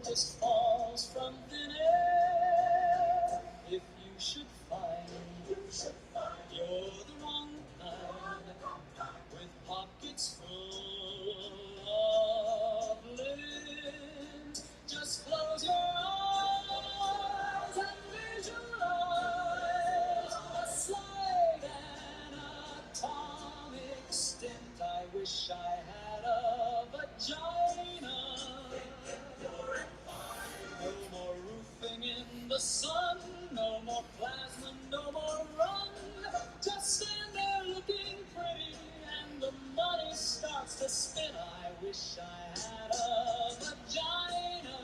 just falls from thin air. If you should find you're the wrong kind, with pockets full of lint, just close your eyes and visualize a slight anatomic stint. I wish I had a vagina. No more roofing in the sun, no more plasma, no more run. Just stand there looking pretty and the money starts to spin. I wish I had a vagina.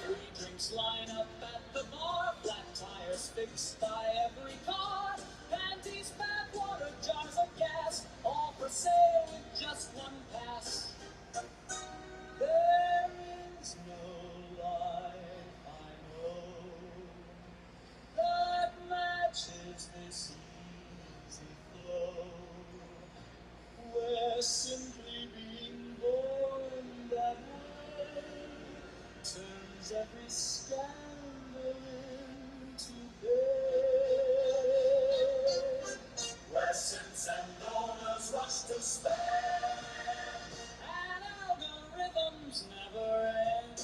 Free drinks line up at the bar, flat tires fixed by every car, panties, bathwater, jars of gas, all for sale with just one pass. There is no life I know that matches this easy flow, where simply being born that way turns every scandal into pay, where cents and donors rush to spare, and algorithms never end.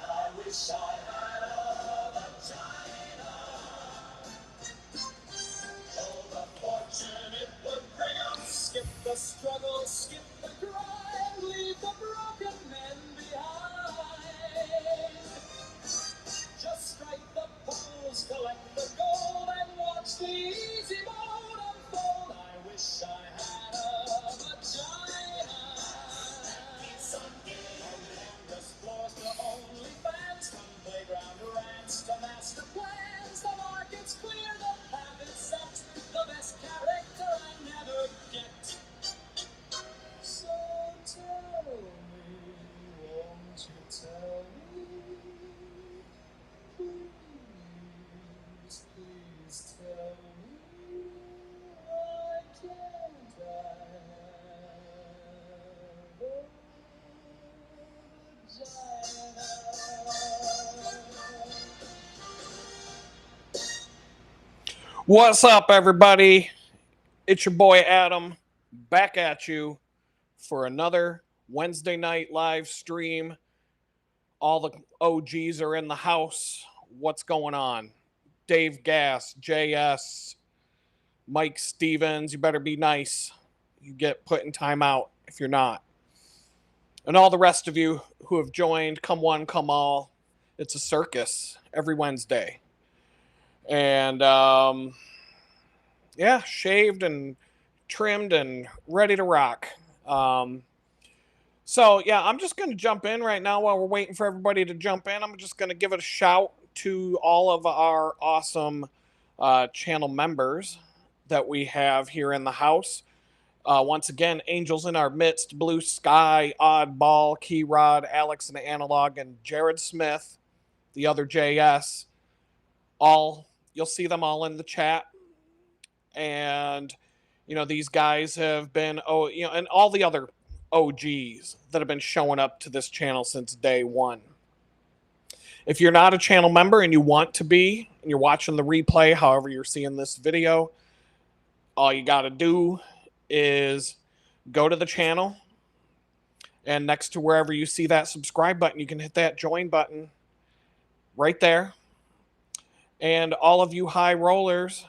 I wish I had a vagina. Oh, the fortune it would bring us. Skip the struggle, skip the grind, leave the broken men behind. Just strike the pose, collect the gold, and watch the easy mode unfold. I wish I had a vagina. Just floors to only fans, from playground rants to master plans. The market's clear, the path is set, the best character I never get. So tell me, won't you tell me? Please, please tell me, why can't I have a vagina? What's up, everybody? It's your boy Adam, back at you for another Wednesday night live stream. All the OGs are in the house. What's going on? Dave Gass, JS, Mike Stevens, you better be nice. You get put in timeout if you're not. And all the rest of you who have joined, come one, come all. It's a circus every Wednesday. And yeah, shaved and trimmed and ready to rock. So yeah, I'm just going to jump in right now while we're waiting for everybody to jump in. I'm just going to give it a shout to all of our awesome channel members that we have here in the house. Once again, Angels in Our Midst, Blue Sky, Oddball, Keyrod, Alex and Analog, and Jared Smith, the other JS. All, you'll see them all in the chat. And, you know, these guys have been, and all the other OGs that have been showing up to this channel since day one. If you're not a channel member and you want to be, and you're watching the replay, however you're seeing this video, all you got to do is go to the channel, and next to wherever you see that subscribe button, you can hit that join button right there. And all of you high rollers,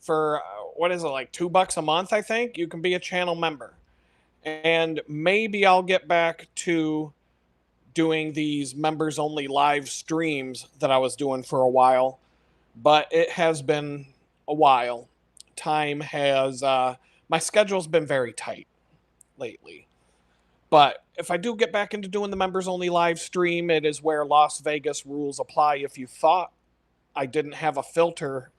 for what is it, like $2 a month, I think, you can be a channel member. And maybe I'll get back to doing these members only live streams that I was doing for a while, but it has been a while. Time has my schedule's been very tight lately. But if I do get back into doing the members only live stream, it is where Las Vegas rules apply. If you thought I didn't have a filter,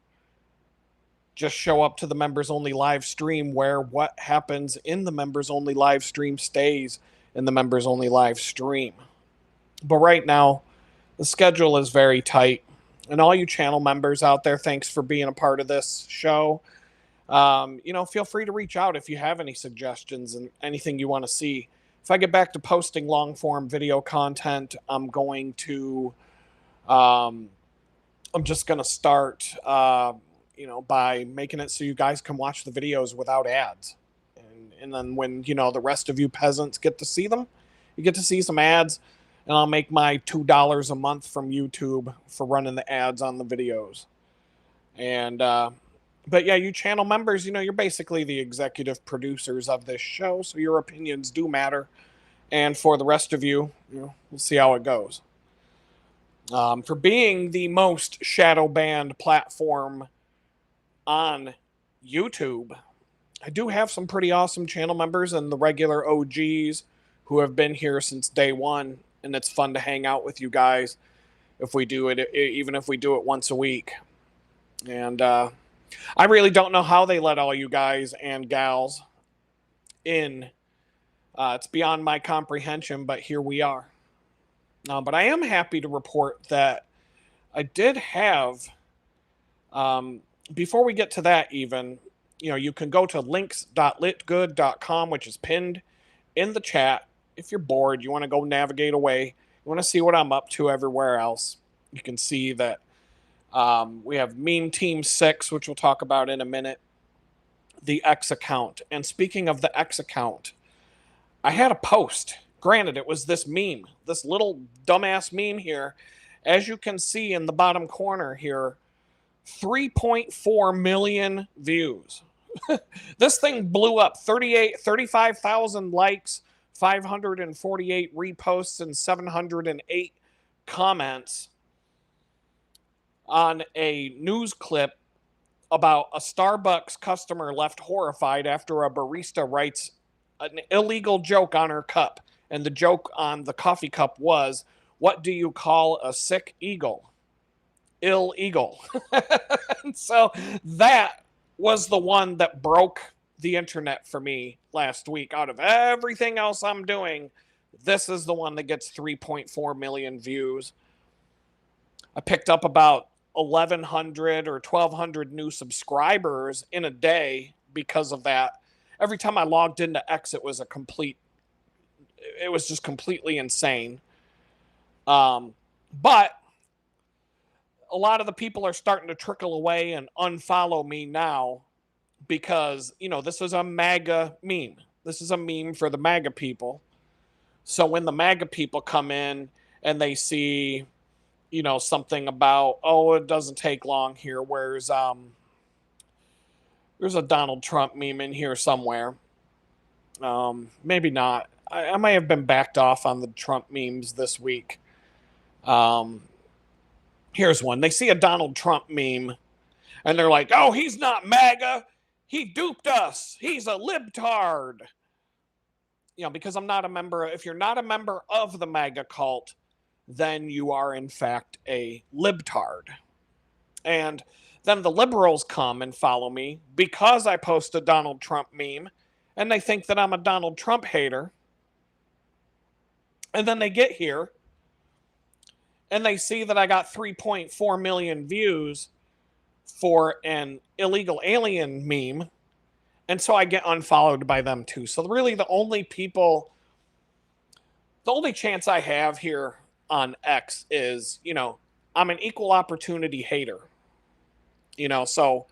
just show up to the members only live stream, where what happens in the members only live stream stays in the members only live stream. But right now, the schedule is very tight. And all you channel members out there, thanks for being a part of this show. Feel free to reach out if you have any suggestions and anything you want to see. If I get back to posting long form video content, um, I'm just going to start, by making it so you guys can watch the videos without ads. And then when, the rest of you peasants get to see them, you get to see some ads, and I'll make my $2 a month from YouTube for running the ads on the videos. And, but yeah, you channel members, you're basically the executive producers of this show, so your opinions do matter. And for the rest of you, we'll see how it goes. For being the most shadow banned platform on YouTube, I do have some pretty awesome channel members and the regular OGs who have been here since day one, and it's fun to hang out with you guys if we do it, even if we do it once a week. And I really don't know how they let all you guys and gals in. It's beyond my comprehension, but here we are. But I am happy to report that I did have, before we get to that even, you can go to links.litgood.com, which is pinned in the chat. If you're bored, you want to go navigate away, you want to see what I'm up to everywhere else, you can see that we have Meme Team 6, which we'll talk about in a minute, the X account. And speaking of the X account, I had a post. Granted, it was this meme, this little dumbass meme here. As you can see in the bottom corner here, 3.4 million views. This thing blew up. 35,000 likes, 548 reposts, and 708 comments on a news clip about a Starbucks customer left horrified after a barista writes an illegal joke on her cup. And the joke on the coffee cup was, "What do you call a sick eagle?" Ill eagle. So that was the one that broke the internet for me last week. Out of everything else I'm doing, this is the one that gets 3.4 million views. I picked up about 1,100 or 1,200 new subscribers in a day because of that. Every time I logged into X, it was just completely insane. But a lot of the people are starting to trickle away and unfollow me now because, this is a MAGA meme. This is a meme for the MAGA people. So when the MAGA people come in and they see, something about, it doesn't take long here, where's there's a Donald Trump meme in here somewhere. Maybe not. I might have been backed off on the Trump memes this week. Here's one. They see a Donald Trump meme and they're like, "Oh, he's not MAGA. He duped us. He's a libtard." Because I'm not a member. If you're not a member of the MAGA cult, then you are in fact a libtard. And then the liberals come and follow me because I post a Donald Trump meme, and they think that I'm a Donald Trump hater. And then they get here and they see that I got 3.4 million views for an illegal alien meme. And so I get unfollowed by them too. So really the only chance I have here on X is, I'm an equal opportunity hater. So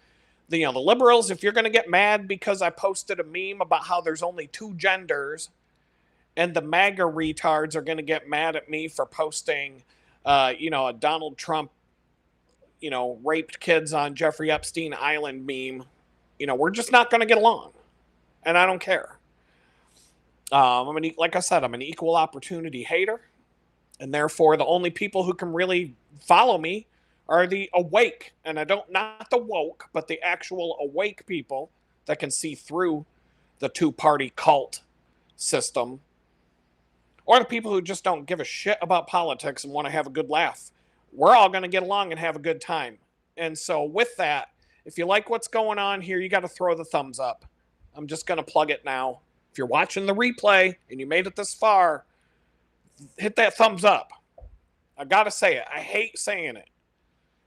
the liberals, if you're going to get mad because I posted a meme about how there's only two genders, and the MAGA retards are going to get mad at me for posting, a Donald Trump, raped kids on Jeffrey Epstein Island meme, we're just not going to get along. And I don't care. Like I said, I'm an equal opportunity hater. And therefore, the only people who can really follow me are the awake. And not the woke, but the actual awake people that can see through the two-party cult system. Or the people who just don't give a shit about politics and want to have a good laugh. We're all going to get along and have a good time. And so with that, if you like what's going on here, you got to throw the thumbs up. I'm just going to plug it now. If you're watching the replay and you made it this far, hit that thumbs up. I got to say it. I hate saying it.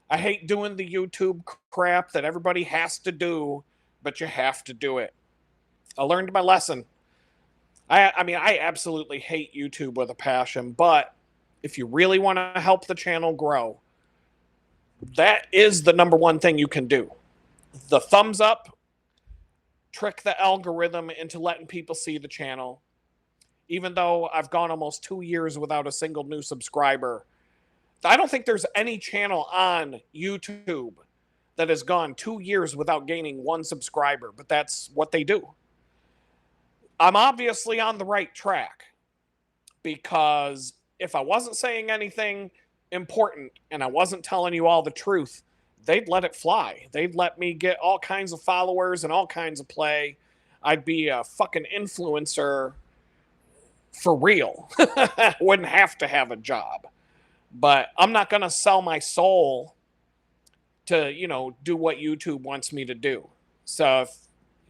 I hate doing the YouTube crap that everybody has to do but you have to do it. I learned my lesson. I mean, I absolutely hate YouTube with a passion, but if you really want to help the channel grow, that is the number one thing you can do. The thumbs up, trick the algorithm into letting people see the channel. Even though I've gone almost 2 years without a single new subscriber, I don't think there's any channel on YouTube that has gone 2 years without gaining one subscriber, but that's what they do. I'm obviously on the right track, because if I wasn't saying anything important and I wasn't telling you all the truth, they'd let it fly. They'd let me get all kinds of followers and all kinds of play. I'd be a fucking influencer for real. Wouldn't have to have a job. But I'm not going to sell my soul to, do what YouTube wants me to do. So if,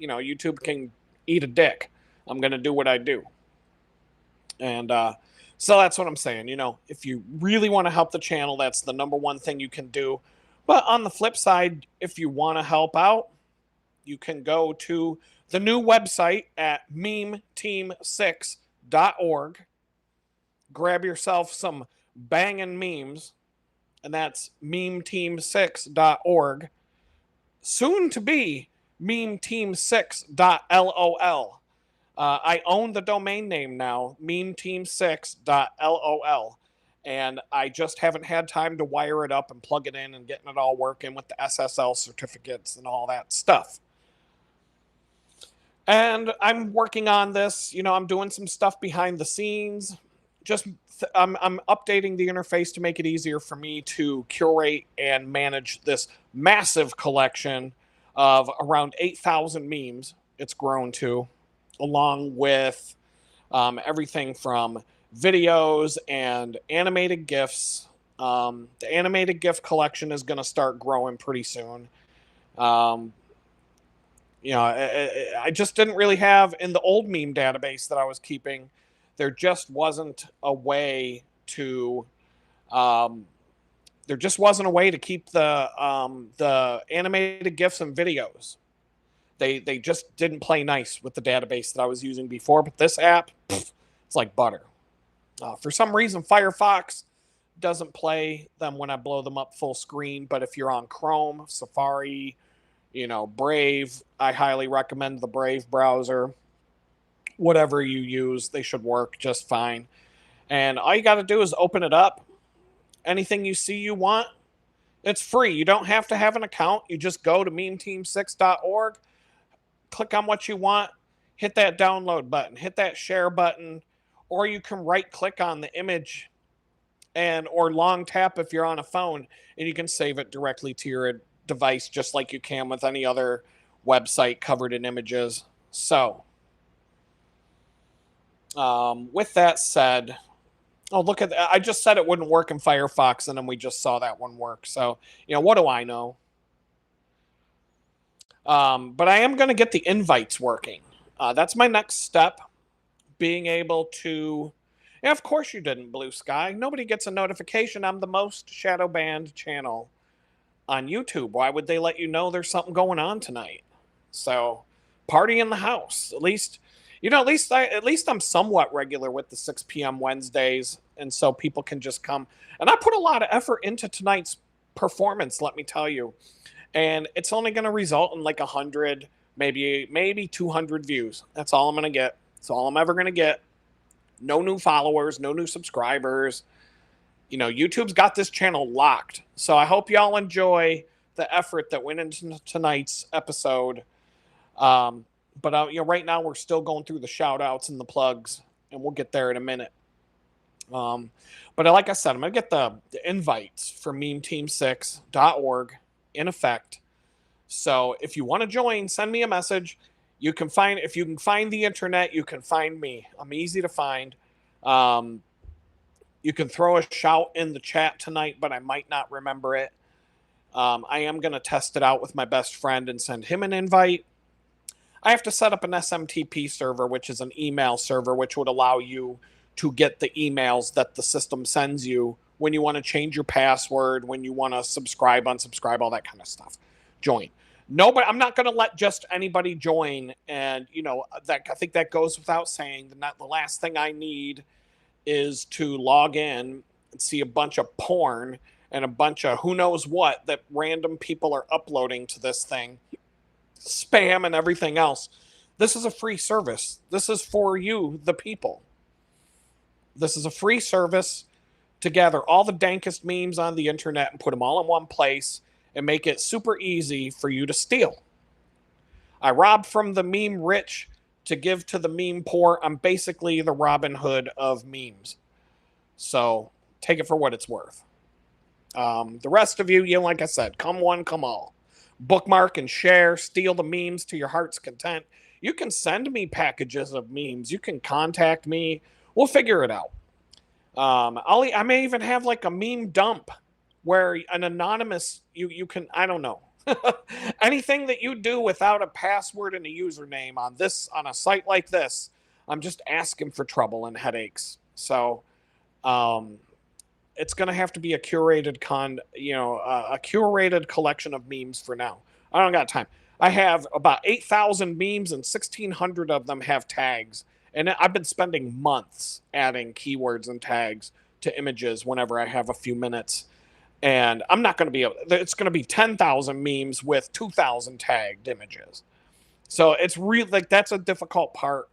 YouTube can eat a dick, I'm going to do what I do. And so that's what I'm saying. If you really want to help the channel, that's the number one thing you can do. But on the flip side, if you want to help out, you can go to the new website at memeteam6.org. Grab yourself some banging memes, and that's memeteam6.org. Soon to be memeteam6.lol. I own the domain name now, memeteam6.lol. And I just haven't had time to wire it up and plug it in and getting it all working with the SSL certificates and all that stuff. And I'm working on this. I'm doing some stuff behind the scenes. I'm updating the interface to make it easier for me to curate and manage this massive collection of around 8,000 memes. It's grown to, along with everything from videos and animated GIFs. The animated GIF collection is going to start growing pretty soon. I just didn't really have, in the old meme database that I was keeping, there just wasn't a way to keep the animated GIFs and videos. They just didn't play nice with the database that I was using before. But this app, it's like butter. For some reason, Firefox doesn't play them when I blow them up full screen. But if you're on Chrome, Safari, Brave, I highly recommend the Brave browser. Whatever you use, they should work just fine. And all you got to do is open it up. Anything you see you want, it's free. You don't have to have an account. You just go to memeteam6.org, click on what you want, hit that download button, hit that share button, or you can right click on the image or long tap if you're on a phone, and you can save it directly to your device, just like you can with any other website covered in images. So with that said, look at that. I just said it wouldn't work in Firefox, and then we just saw that one work. So, what do I know? But I am going to get the invites working. That's my next step. Being able to... Yeah, of course you didn't, Blue Sky. Nobody gets a notification. I'm the most shadow banned channel on YouTube. Why would they let you know there's something going on tonight? So, party in the house. At least I'm somewhat regular with the 6 p.m. Wednesdays, and so people can just come. And I put a lot of effort into tonight's performance, let me tell you. And it's only going to result in like 100, maybe 200 views. That's all I'm going to get. That's all I'm ever going to get. No new followers, no new subscribers. YouTube's got this channel locked. So I hope y'all enjoy the effort that went into tonight's episode. But right now we're still going through the shout outs and the plugs, and we'll get there in a minute. But like I said, I'm going to get the invites for memeteam6.org in effect. So if you want to join, send me a message. If you can find the internet, you can find me. I'm easy to find. You can throw a shout in the chat tonight, but I might not remember it. I am going to test it out with my best friend and send him an invite. I have to set up an SMTP server, which is an email server, which would allow you to get the emails that the system sends you when you want to change your password, when you want to subscribe, unsubscribe, all that kind of stuff. Join. Nobody, I'm not going to let just anybody join. And, that I think that goes without saying. The last thing I need is to log in and see a bunch of porn and a bunch of who knows what that random people are uploading to this thing, spam and everything else. This is a free service. This is for you, the people. This is a free service to gather all the dankest memes on the internet and put them all in one place and make it super easy for you to steal. I rob from the meme rich to give to the meme poor. I'm basically the Robin Hood of memes. So take it for what it's worth. The rest of you, like I said, come one, come all. Bookmark and share, steal the memes to your heart's content. You can send me packages of memes. You can contact me. We'll figure it out. I may even have like a meme dump where an anonymous you can, I don't know. Anything that you do without a password and a username on a site like this, I'm just asking for trouble and headaches. So it's going to have to be a curated a curated collection of memes for now. I don't got time. I have about 8,000 memes and 1,600 of them have tags. And I've been spending months adding keywords and tags to images whenever I have a few minutes. And I'm not going to be able, it's going to be 10,000 memes with 2,000 tagged images. So it's really like that's a difficult part.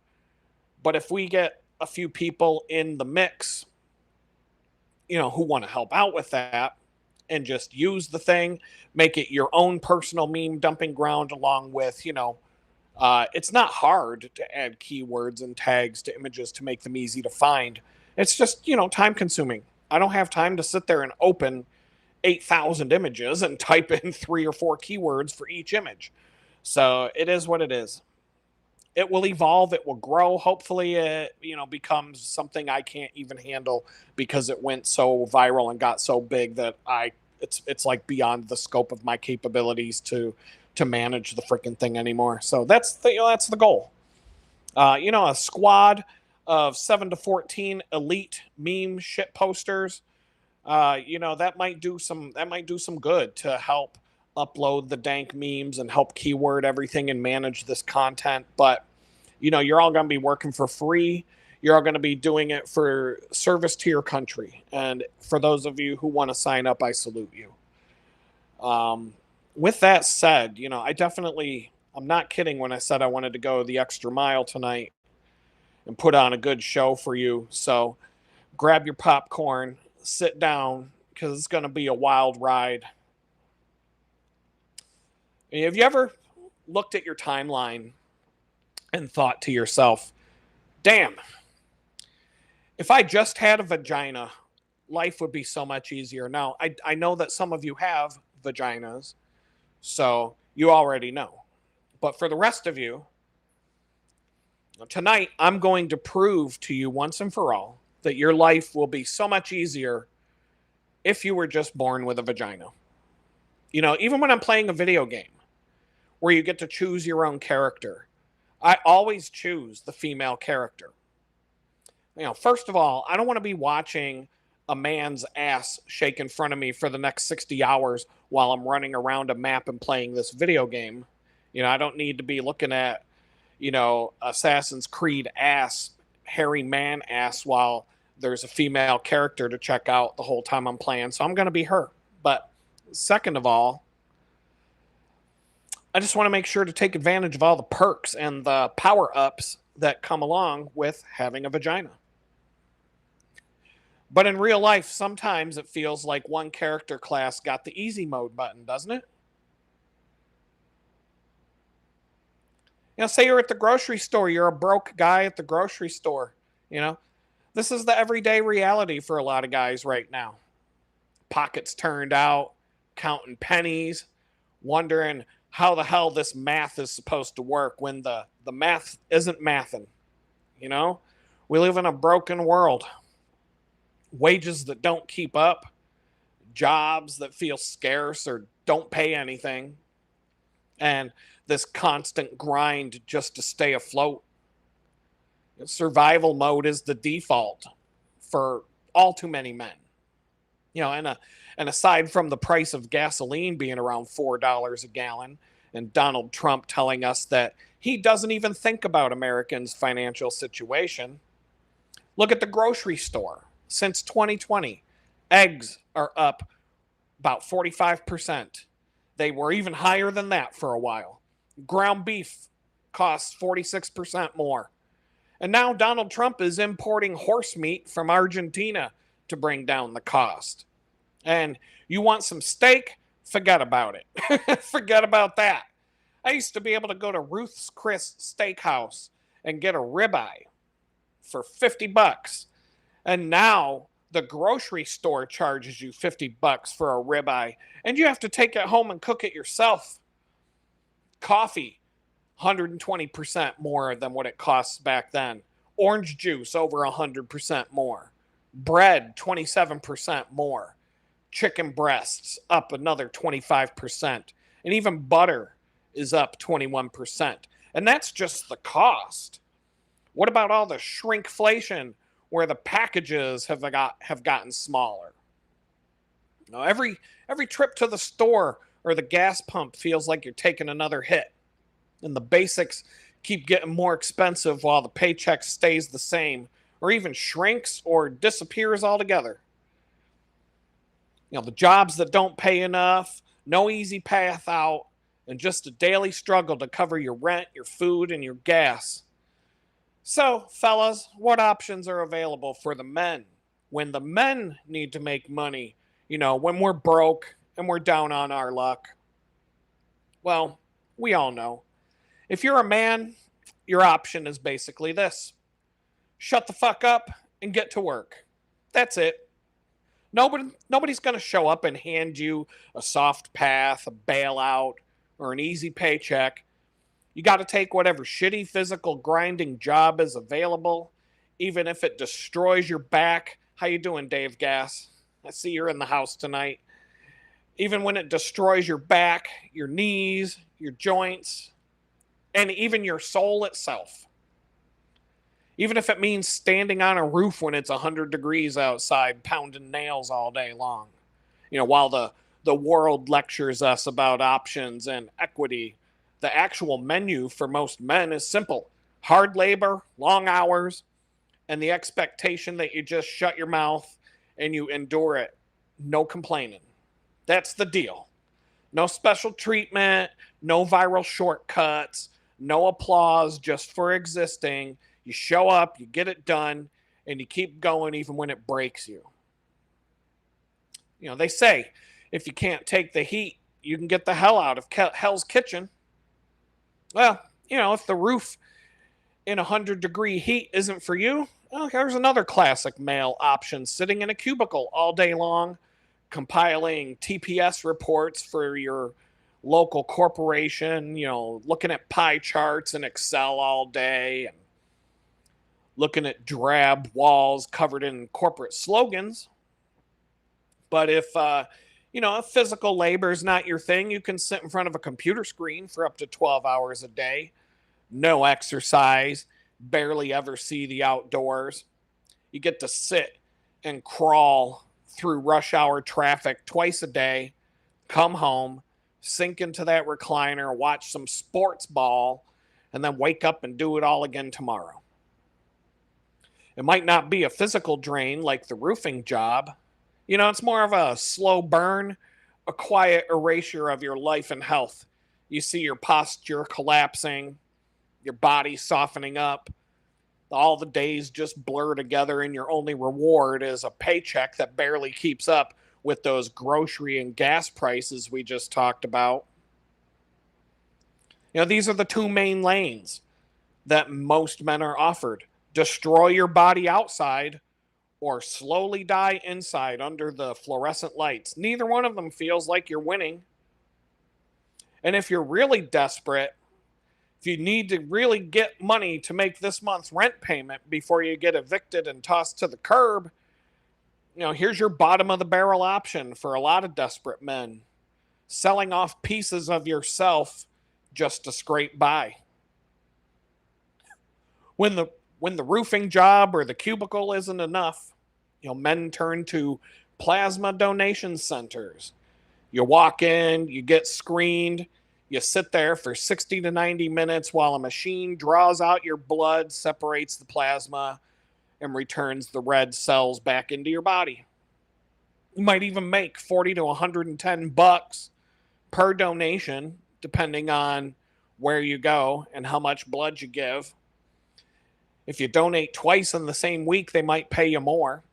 But if we get a few people in the mix, who want to help out with that and just use the thing, make it your own personal meme dumping ground along with, it's not hard to add keywords and tags to images to make them easy to find. It's just, time consuming. I don't have time to sit there and open 8,000 images and type in 3 or 4 keywords for each image. So it is what it is. It will evolve. It will grow. Hopefully it, becomes something I can't even handle because it went so viral and got so big that it's like beyond the scope of my capabilities to manage the freaking thing anymore. So that's the goal. A squad of 7 to 14 elite meme shit posters. That might do some good to help upload the dank memes and help keyword everything and manage this content. But you're all going to be working for free. You're all going to be doing it for service to your country. And for those of you who want to sign up, I salute you. With that said, I'm not kidding when I said I wanted to go the extra mile tonight and put on a good show for you. So grab your popcorn, sit down, because it's going to be a wild ride. Have you ever looked at your timeline and thought to yourself, damn, if I just had a vagina, life would be so much easier. Now, I know that some of you have vaginas, so you already know. But for the rest of you, tonight I'm going to prove to you once and for all that your life will be so much easier if you were just born with a vagina. Even when I'm playing a video game where you get to choose your own character, I always choose the female character. First of all, I don't want to be watching a man's ass shake in front of me for the next 60 hours while I'm running around a map and playing this video game. I don't need to be looking at, Assassin's Creed ass, hairy man ass while there's a female character to check out the whole time I'm playing. So I'm going to be her. But second of all, I just want to make sure to take advantage of all the perks and the power-ups that come along with having a vagina. But in real life, sometimes it feels like one character class got the easy mode button, doesn't it? Say you're at the grocery store, you're a broke guy at the grocery store. This is the everyday reality for a lot of guys right now. Pockets turned out, counting pennies, wondering how the hell this math is supposed to work when the math isn't mathing. We live in a broken world. Wages that don't keep up, jobs that feel scarce or don't pay anything, and this constant grind just to stay afloat. Survival mode is the default for all too many men. And aside from the price of gasoline being around $4 a gallon, and Donald Trump telling us that he doesn't even think about Americans' financial situation. Look at the grocery store. Since 2020, eggs are up about 45%. They were even higher than that for a while. Ground beef costs 46% more. And now Donald Trump is importing horse meat from Argentina to bring down the cost. And you want some steak? Forget about it. Forget about that. I used to be able to go to Ruth's Chris Steakhouse and get a ribeye for 50 bucks. And now the grocery store charges you 50 bucks for a ribeye, and you have to take it home and cook it yourself. Coffee, 120% more than what it costs back then. Orange juice, over 100% more. Bread, 27% more. Chicken breasts, up another 25%. And even butter is up 21%. And that's just the cost. What about all the shrinkflation where the packages have gotten smaller? Now, every trip to the store or the gas pump feels like you're taking another hit. And the basics keep getting more expensive while the paycheck stays the same or even shrinks or disappears altogether. The jobs that don't pay enough, no easy path out, and just a daily struggle to cover your rent, your food, and your gas. So, fellas, what options are available for the men when the men need to make money, when we're broke and we're down on our luck? Well, we all know. If you're a man, your option is basically this: shut the fuck up and get to work. That's it. Nobody's going to show up and hand you a soft path, a bailout, or an easy paycheck. You got to take whatever shitty physical grinding job is available, even if it destroys your back. How you doing, Dave Gass? I see you're in the house tonight. Even when it destroys your back, your knees, your joints, and even your soul itself. Even if it means standing on a roof when it's 100 degrees outside, pounding nails all day long. While the world lectures us about options and equity, the actual menu for most men is simple: hard labor, long hours, and the expectation that you just shut your mouth and you endure it. No complaining. That's the deal. No special treatment, no viral shortcuts, no applause just for existing. You show up, you get it done, and you keep going even when it breaks you. They say if you can't take the heat, you can get the hell out of Hell's Kitchen. Well, if the roof in 100-degree heat isn't for you, well, here's another classic male option: sitting in a cubicle all day long, compiling TPS reports for your local corporation, looking at pie charts in Excel all day and looking at drab walls covered in corporate slogans. But if physical labor is not your thing, you can sit in front of a computer screen for up to 12 hours a day. No exercise, barely ever see the outdoors. You get to sit and crawl through rush hour traffic twice a day, come home, sink into that recliner, watch some sports ball, and then wake up and do it all again tomorrow. It might not be a physical drain like the roofing job. It's more of a slow burn, a quiet erasure of your life and health. You see your posture collapsing, your body softening up. All the days just blur together, and your only reward is a paycheck that barely keeps up with those grocery and gas prices we just talked about. These are the two main lanes that most men are offered: destroy your body outside or slowly die inside under the fluorescent lights. Neither one of them feels like you're winning. And if you're really desperate, if you need to really get money to make this month's rent payment before you get evicted and tossed to the curb, here's your bottom of the barrel option for a lot of desperate men: selling off pieces of yourself just to scrape by. When the roofing job or the cubicle isn't enough, men turn to plasma donation centers. You walk in, you get screened, You sit there for 60 to 90 minutes while a machine draws out your blood, separates the plasma, and returns the red cells back into your body. You might even make 40 to 110 bucks per donation, depending on where you go and how much blood you give. If you donate twice in the same week, they might pay you more.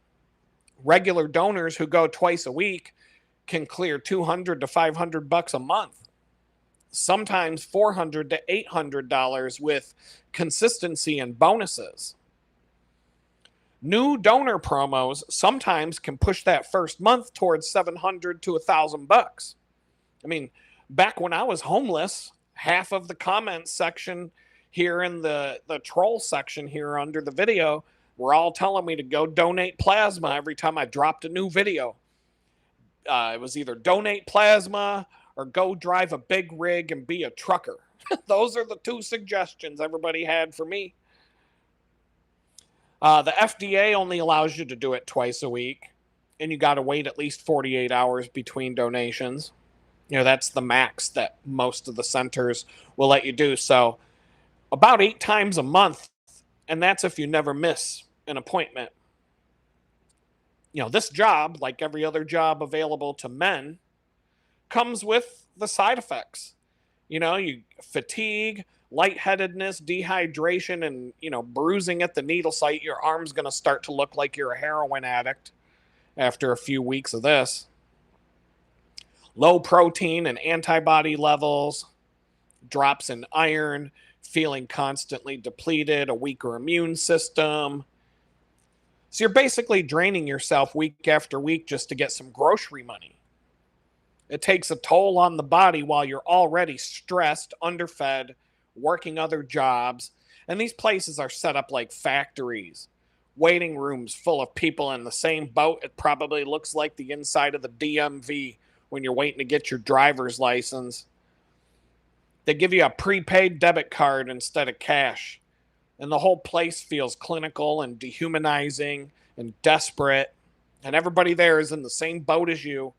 Regular donors who go twice a week can clear 200 to 500 bucks a month. Sometimes $400 to $800 with consistency and bonuses. New donor promos sometimes can push that first month towards 700 to 1,000 bucks. I mean, back when I was homeless, half of the comments section here in the troll section here under the video were all telling me to go donate plasma every time I dropped a new video. It was either donate plasma or go drive a big rig and be a trucker. Those are the two suggestions everybody had for me. The FDA only allows you to do it twice a week, and you got to wait at least 48 hours between donations. You know, that's the max that most of the centers will let you do. So about 8 times a month, and that's if you never miss an appointment. You know, this job, like every other job available to men, comes with the side effects. You know, you fatigue, lightheadedness, dehydration, and, you know, bruising at the needle site. Your arm's going to start to look like you're a heroin addict after a few weeks of this. Low protein and antibody levels, drops in iron, feeling constantly depleted, a weaker immune system. So you're basically draining yourself week after week just to get some grocery money. It takes a toll on the body while you're already stressed, underfed, working other jobs. And these places are set up like factories, waiting rooms full of people in the same boat. It probably looks like the inside of the DMV when you're waiting to get your driver's license. They give you a prepaid debit card instead of cash. And the whole place feels clinical and dehumanizing and desperate. And everybody there is in the same boat as you.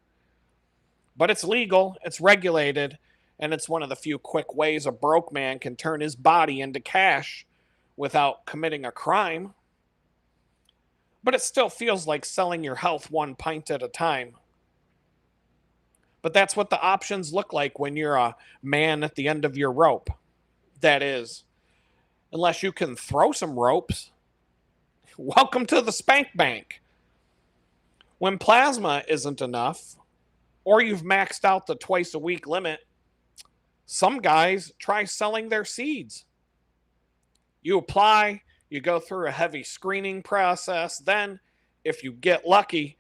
But it's legal, it's regulated, and it's one of the few quick ways a broke man can turn his body into cash without committing a crime. But it still feels like selling your health one pint at a time. But that's what the options look like when you're a man at the end of your rope. That is, unless you can throw some ropes. Welcome to the spank bank. When plasma isn't enough, or you've maxed out the twice a week limit, some guys try selling their seeds. You apply, you go through a heavy screening process, then, if you get lucky,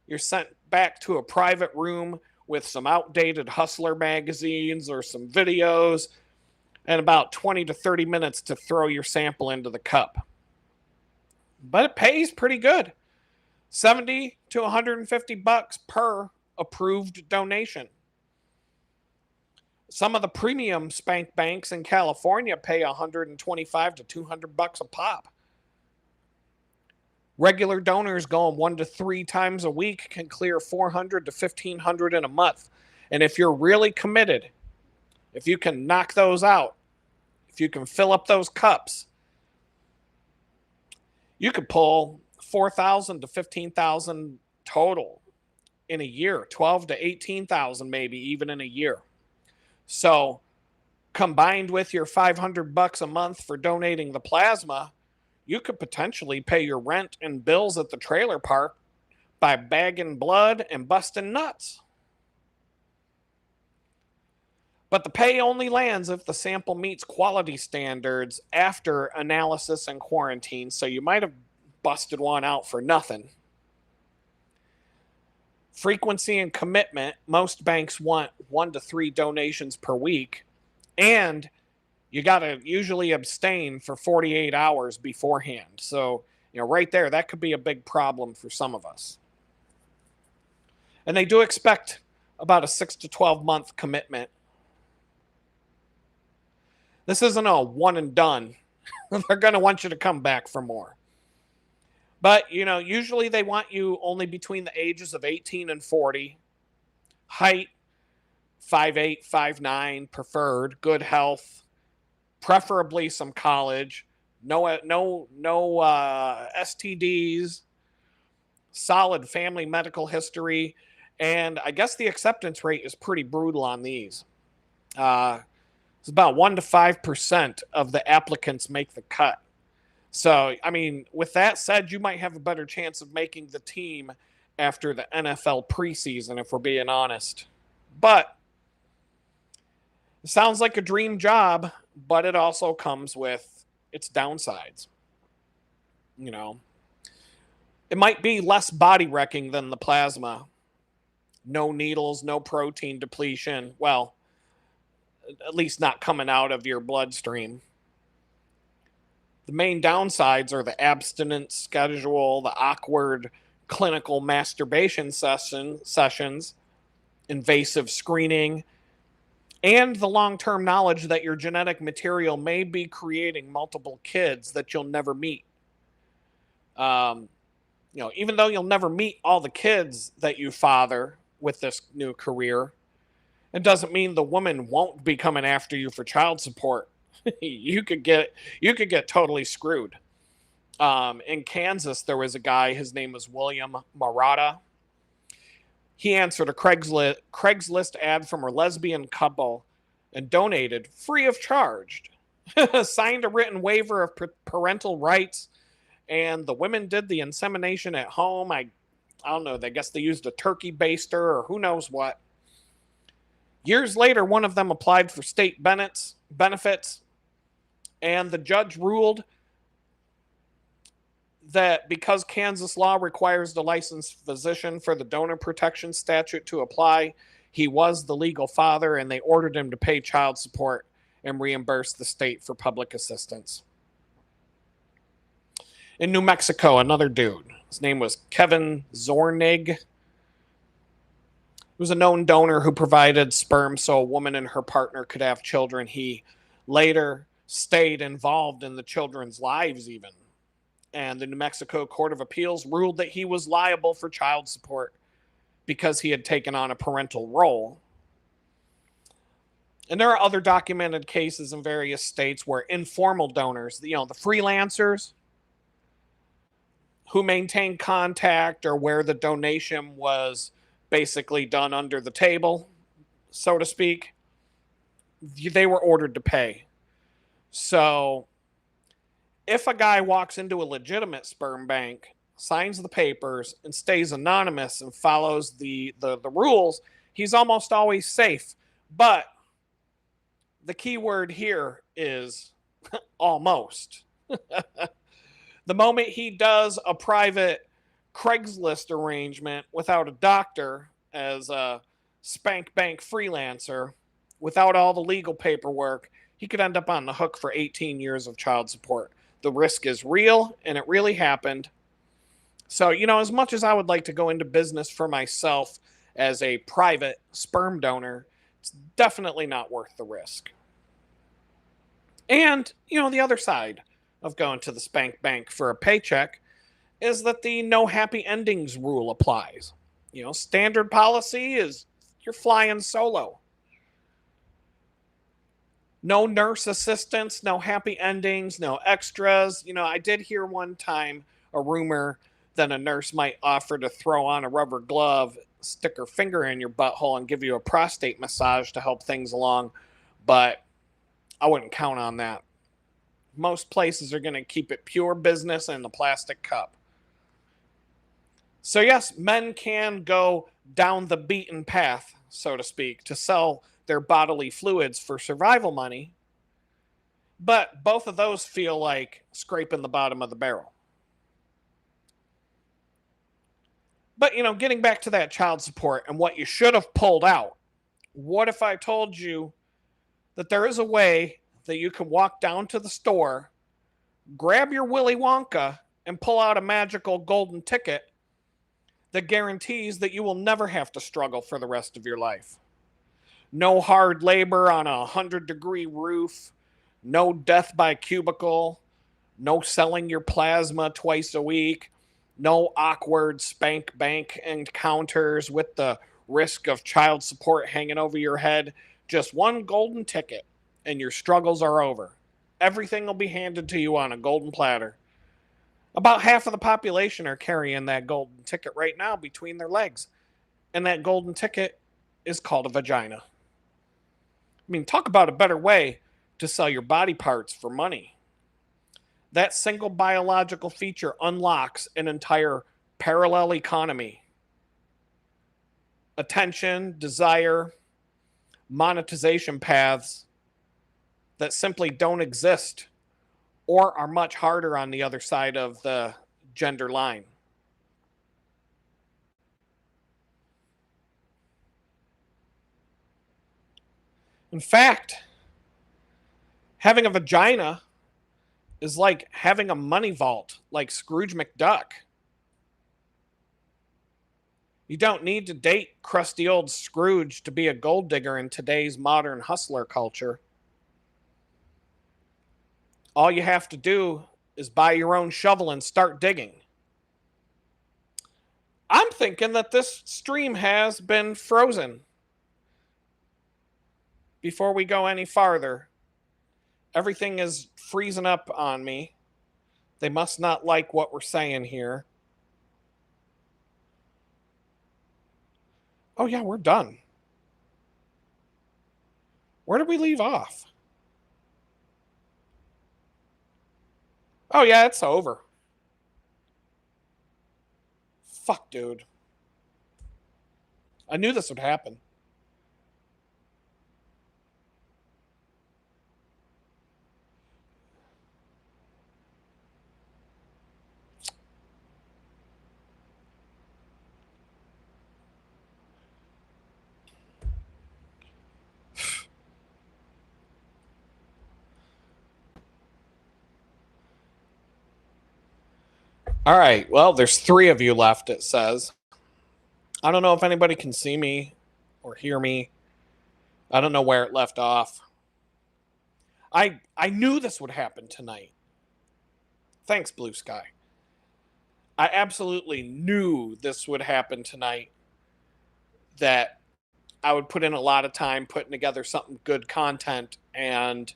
you're sent back to a private room with some outdated Hustler magazines or some videos, and about 20 to 30 minutes to throw your sample into the cup. But it pays pretty good. 70 to 150 bucks per approved donation. Some of the premium spank banks in California pay 125 to 200 bucks a pop. Regular donors going 1 to 3 times a week can clear 400 to 1500 in a month. And if you're really committed, if you can knock those out, if you can fill up those cups, you could pull 4,000 to 15,000 total in a year, 12 to 18,000 maybe even in a year. So combined with your 500 bucks a month for donating the plasma, you could potentially pay your rent and bills at the trailer park by bagging blood and busting nuts. But the pay only lands if the sample meets quality standards after analysis and quarantine, so you might have busted one out for nothing. Frequency and commitment, most banks want 1 to 3 donations per week, and you got to usually abstain for 48 hours beforehand. So, you know, right there, that could be a big problem for some of us. And they do expect about a 6 to 12 month commitment. This isn't a one and done. They're going to want you to come back for more. But, you know, usually they want you only between the ages of 18 and 40. Height, 5'8", 5'9", preferred, good health, preferably some college, no STDs, solid family medical history, and I guess the acceptance rate is pretty brutal on these. It's about 1 to 5% of the applicants make the cut. So, I mean, with that said, you might have a better chance of making the team after the NFL preseason, if we're being honest. But it sounds like a dream job, but it also comes with its downsides. You know, it might be less body wrecking than the plasma. No needles, no protein depletion. Well, at least not coming out of your bloodstream. The main downsides are the abstinence schedule, the awkward clinical masturbation sessions, invasive screening, and the long-term knowledge that your genetic material may be creating multiple kids that you'll never meet. Even though you'll never meet all the kids that you father with this new career, it doesn't mean the woman won't be coming after you for child support. you could get totally screwed. In Kansas, there was a guy. His name was William Marotta. He answered a Craigslist ad from a lesbian couple and donated free of charge. Signed a written waiver of parental rights, and the women did the insemination at home. I don't know. I guess they used a turkey baster or who knows what. Years later, one of them applied for state benefits, and the judge ruled that because Kansas law requires the licensed physician for the donor protection statute to apply, he was the legal father, and they ordered him to pay child support and reimburse the state for public assistance. In New Mexico, another dude. His name was Kevin Zornig. He was a known donor who provided sperm so a woman and her partner could have children. He later stayed involved in the children's lives even. And the New Mexico Court of Appeals ruled that he was liable for child support because he had taken on a parental role. And there are other documented cases in various states where informal donors, the freelancers who maintain contact or where the donation was basically done under the table, so to speak, they were ordered to pay. So if a guy walks into a legitimate sperm bank, signs the papers, and stays anonymous and follows the rules, he's almost always safe. But the key word here is almost. The moment he does a private Craigslist arrangement without a doctor as a spank bank freelancer, without all the legal paperwork, he could end up on the hook for 18 years of child support. The risk is real, and it really happened. So, as much as I would like to go into business for myself as a private sperm donor, it's definitely not worth the risk. And, the other side of going to the spank bank for a paycheck is that the no happy endings rule applies. Standard policy is you're flying solo. No nurse assistants, no happy endings, no extras. I did hear one time a rumor that a nurse might offer to throw on a rubber glove, stick her finger in your butthole, and give you a prostate massage to help things along. But I wouldn't count on that. Most places are going to keep it pure business in the plastic cup. So yes, men can go down the beaten path, so to speak, to sell their bodily fluids for survival money. But both of those feel like scraping the bottom of the barrel. But, getting back to that child support and what you should have pulled out. What if I told you that there is a way that you can walk down to the store, grab your Willy Wonka, and pull out a magical golden ticket that guarantees that you will never have to struggle for the rest of your life? No hard labor on a 100-degree roof, no death by cubicle, no selling your plasma twice a week, no awkward spank bank encounters with the risk of child support hanging over your head. Just one golden ticket, and your struggles are over. Everything will be handed to you on a golden platter. About half of the population are carrying that golden ticket right now between their legs. And that golden ticket is called a vagina. I mean, talk about a better way to sell your body parts for money. That single biological feature unlocks an entire parallel economy. Attention, desire, monetization paths that simply don't exist or are much harder on the other side of the gender line. In fact, having a vagina is like having a money vault, like Scrooge McDuck. You don't need to date crusty old Scrooge to be a gold digger in today's modern hustler culture. All you have to do is buy your own shovel and start digging. I'm thinking that this stream has been frozen. Before we go any farther, everything is freezing up on me. They must not like what we're saying here. Oh, yeah, we're done. Where did we leave off? Oh, yeah, it's over. Fuck, dude. I knew this would happen. All right. Well, there's 3 of you left, it says. I don't know if anybody can see me or hear me. I don't know where it left off. I knew this would happen tonight. Thanks, Blue Sky. I absolutely knew this would happen tonight. That I would put in a lot of time putting together something good content, and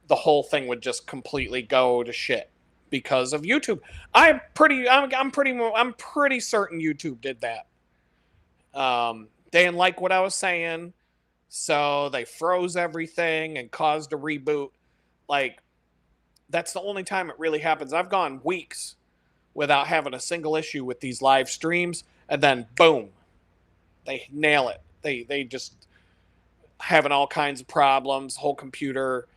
the whole thing would just completely go to shit because of YouTube. I'm pretty certain YouTube did that. They didn't like what I was saying, so they froze everything and caused a reboot. Like, that's the only time it really happens. I've gone weeks without having a single issue with these live streams, and then boom, they nail it. They just having all kinds of problems. Whole computer,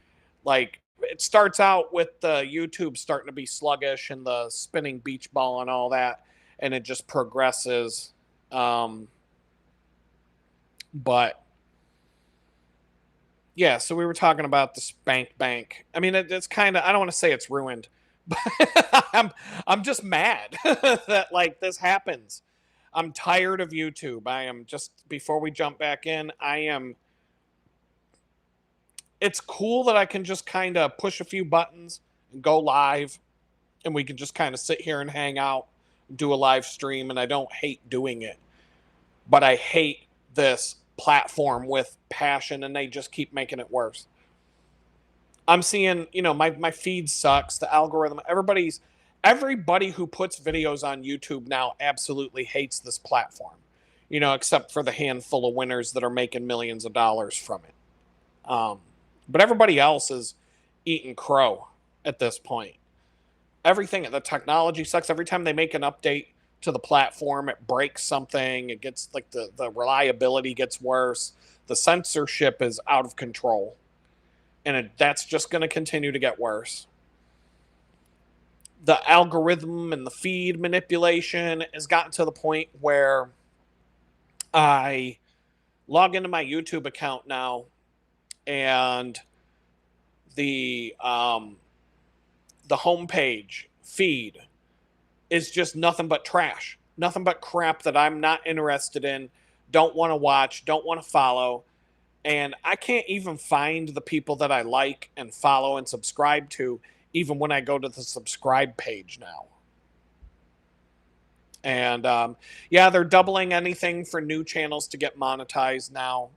like, it starts out with the YouTube starting to be sluggish and the spinning beach ball and all that, and it just progresses. But yeah, so we were talking about the Spank Bank. I mean, it's kind of, I don't want to say it's ruined, but I'm just mad that like this happens. I'm tired of YouTube. I am just, before we jump back in, it's cool that I can just kind of push a few buttons and go live, and we can just kind of sit here and hang out, do a live stream, and I don't hate doing it. But I hate this platform with passion, and they just keep making it worse. I'm seeing, my feed sucks, the algorithm, everybody who puts videos on YouTube now absolutely hates this platform, except for the handful of winners that are making millions of dollars from it. But everybody else is eating crow at this point. Everything, the technology sucks. Every time they make an update to the platform, it breaks something. It gets like the reliability gets worse. The censorship is out of control. And that's just going to continue to get worse. The algorithm and the feed manipulation has gotten to the point where I log into my YouTube account now, and the homepage feed is just nothing but trash, nothing but crap that I'm not interested in, don't want to watch, don't want to follow. And I can't even find the people that I like and follow and subscribe to, even when I go to the subscribe page now. And yeah, they're doubling anything for new channels to get monetized now.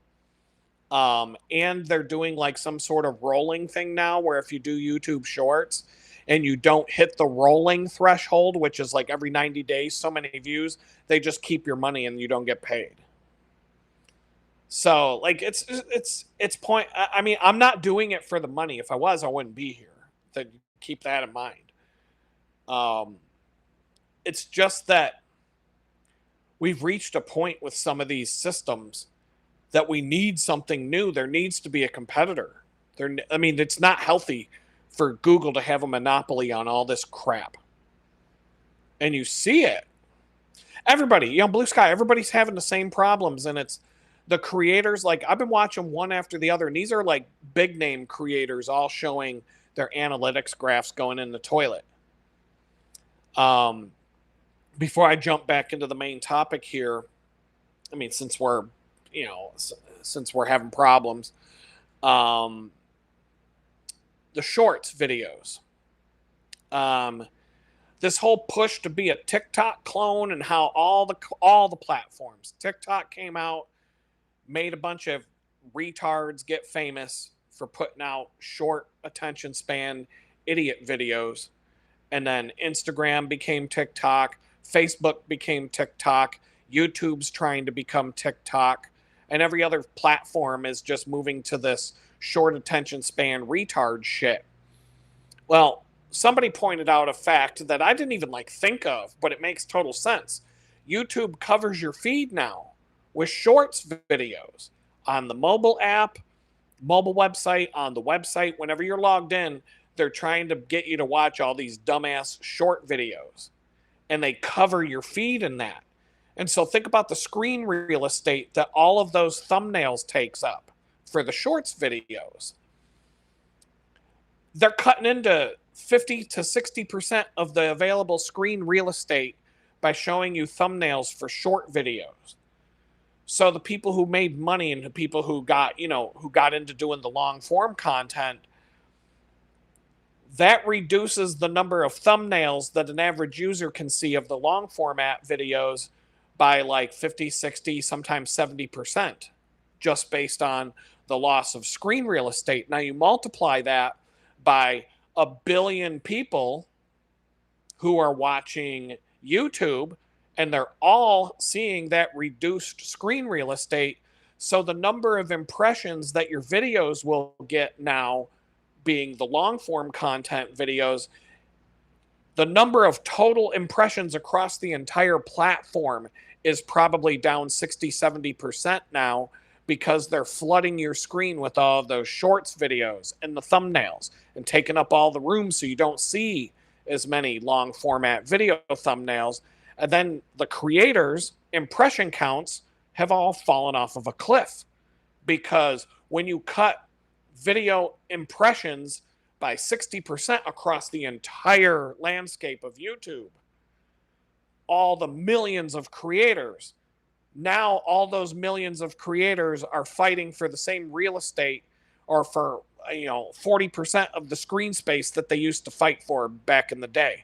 And they're doing like some sort of rolling thing now where if you do YouTube shorts and you don't hit the rolling threshold, which is like every 90 days, so many views, they just keep your money and you don't get paid. So like it's point. I mean, I'm not doing it for the money. If I was, I wouldn't be here. So keep that in mind. Um, it's just that we've reached a point with some of these systems that we need something new. There needs to be a competitor. I mean, it's not healthy for Google to have a monopoly on all this crap. And you see it. Everybody, Blue Sky, everybody's having the same problems. And it's the creators. Like, I've been watching one after the other. And these are like big name creators all showing their analytics graphs going in the toilet. Before I jump back into the main topic here, I mean, since we're having problems, the shorts videos, this whole push to be a TikTok clone, and how all the platforms, TikTok came out, made a bunch of retards get famous for putting out short attention span idiot videos, and then Instagram became TikTok, Facebook became TikTok, YouTube's trying to become TikTok, and every other platform is just moving to this short attention span retard shit. Well, somebody pointed out a fact that I didn't even like think of, but it makes total sense. YouTube covers your feed now with shorts videos on the mobile app, mobile website, on the website. Whenever you're logged in, they're trying to get you to watch all these dumbass short videos, and they cover your feed in that. And so think about the screen real estate that all of those thumbnails takes up for the shorts videos. They're cutting into 50 to 60% of the available screen real estate by showing you thumbnails for short videos. So the people who made money and the people who got into doing the long form content, that reduces the number of thumbnails that an average user can see of the long format videos by like 50, 60, sometimes 70%, just based on the loss of screen real estate. Now you multiply that by 1 billion people who are watching YouTube, and they're all seeing that reduced screen real estate. So the number of impressions that your videos will get now, being the long form content videos, the number of total impressions across the entire platform is probably down 60, 70% now, because they're flooding your screen with all of those shorts videos and the thumbnails and taking up all the room so you don't see as many long format video thumbnails. And then the creators' impression counts have all fallen off of a cliff, because when you cut video impressions by 60% across the entire landscape of YouTube, all the millions of creators, now all those millions of creators are fighting for the same real estate, or for 40% of the screen space that they used to fight for back in the day.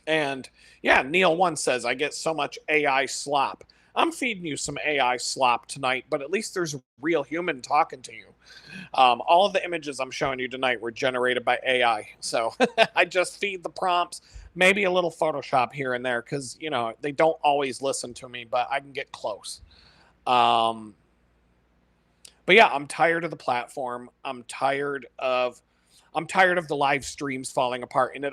And yeah, Neil One says, I get so much AI slop. I'm feeding you some AI slop tonight, but at least there's a real human talking to you. All of the images I'm showing you tonight were generated by AI. So I just feed the prompts, maybe a little Photoshop here and there, because, they don't always listen to me, but I can get close. But yeah, I'm tired of the platform. I'm tired of the live streams falling apart. And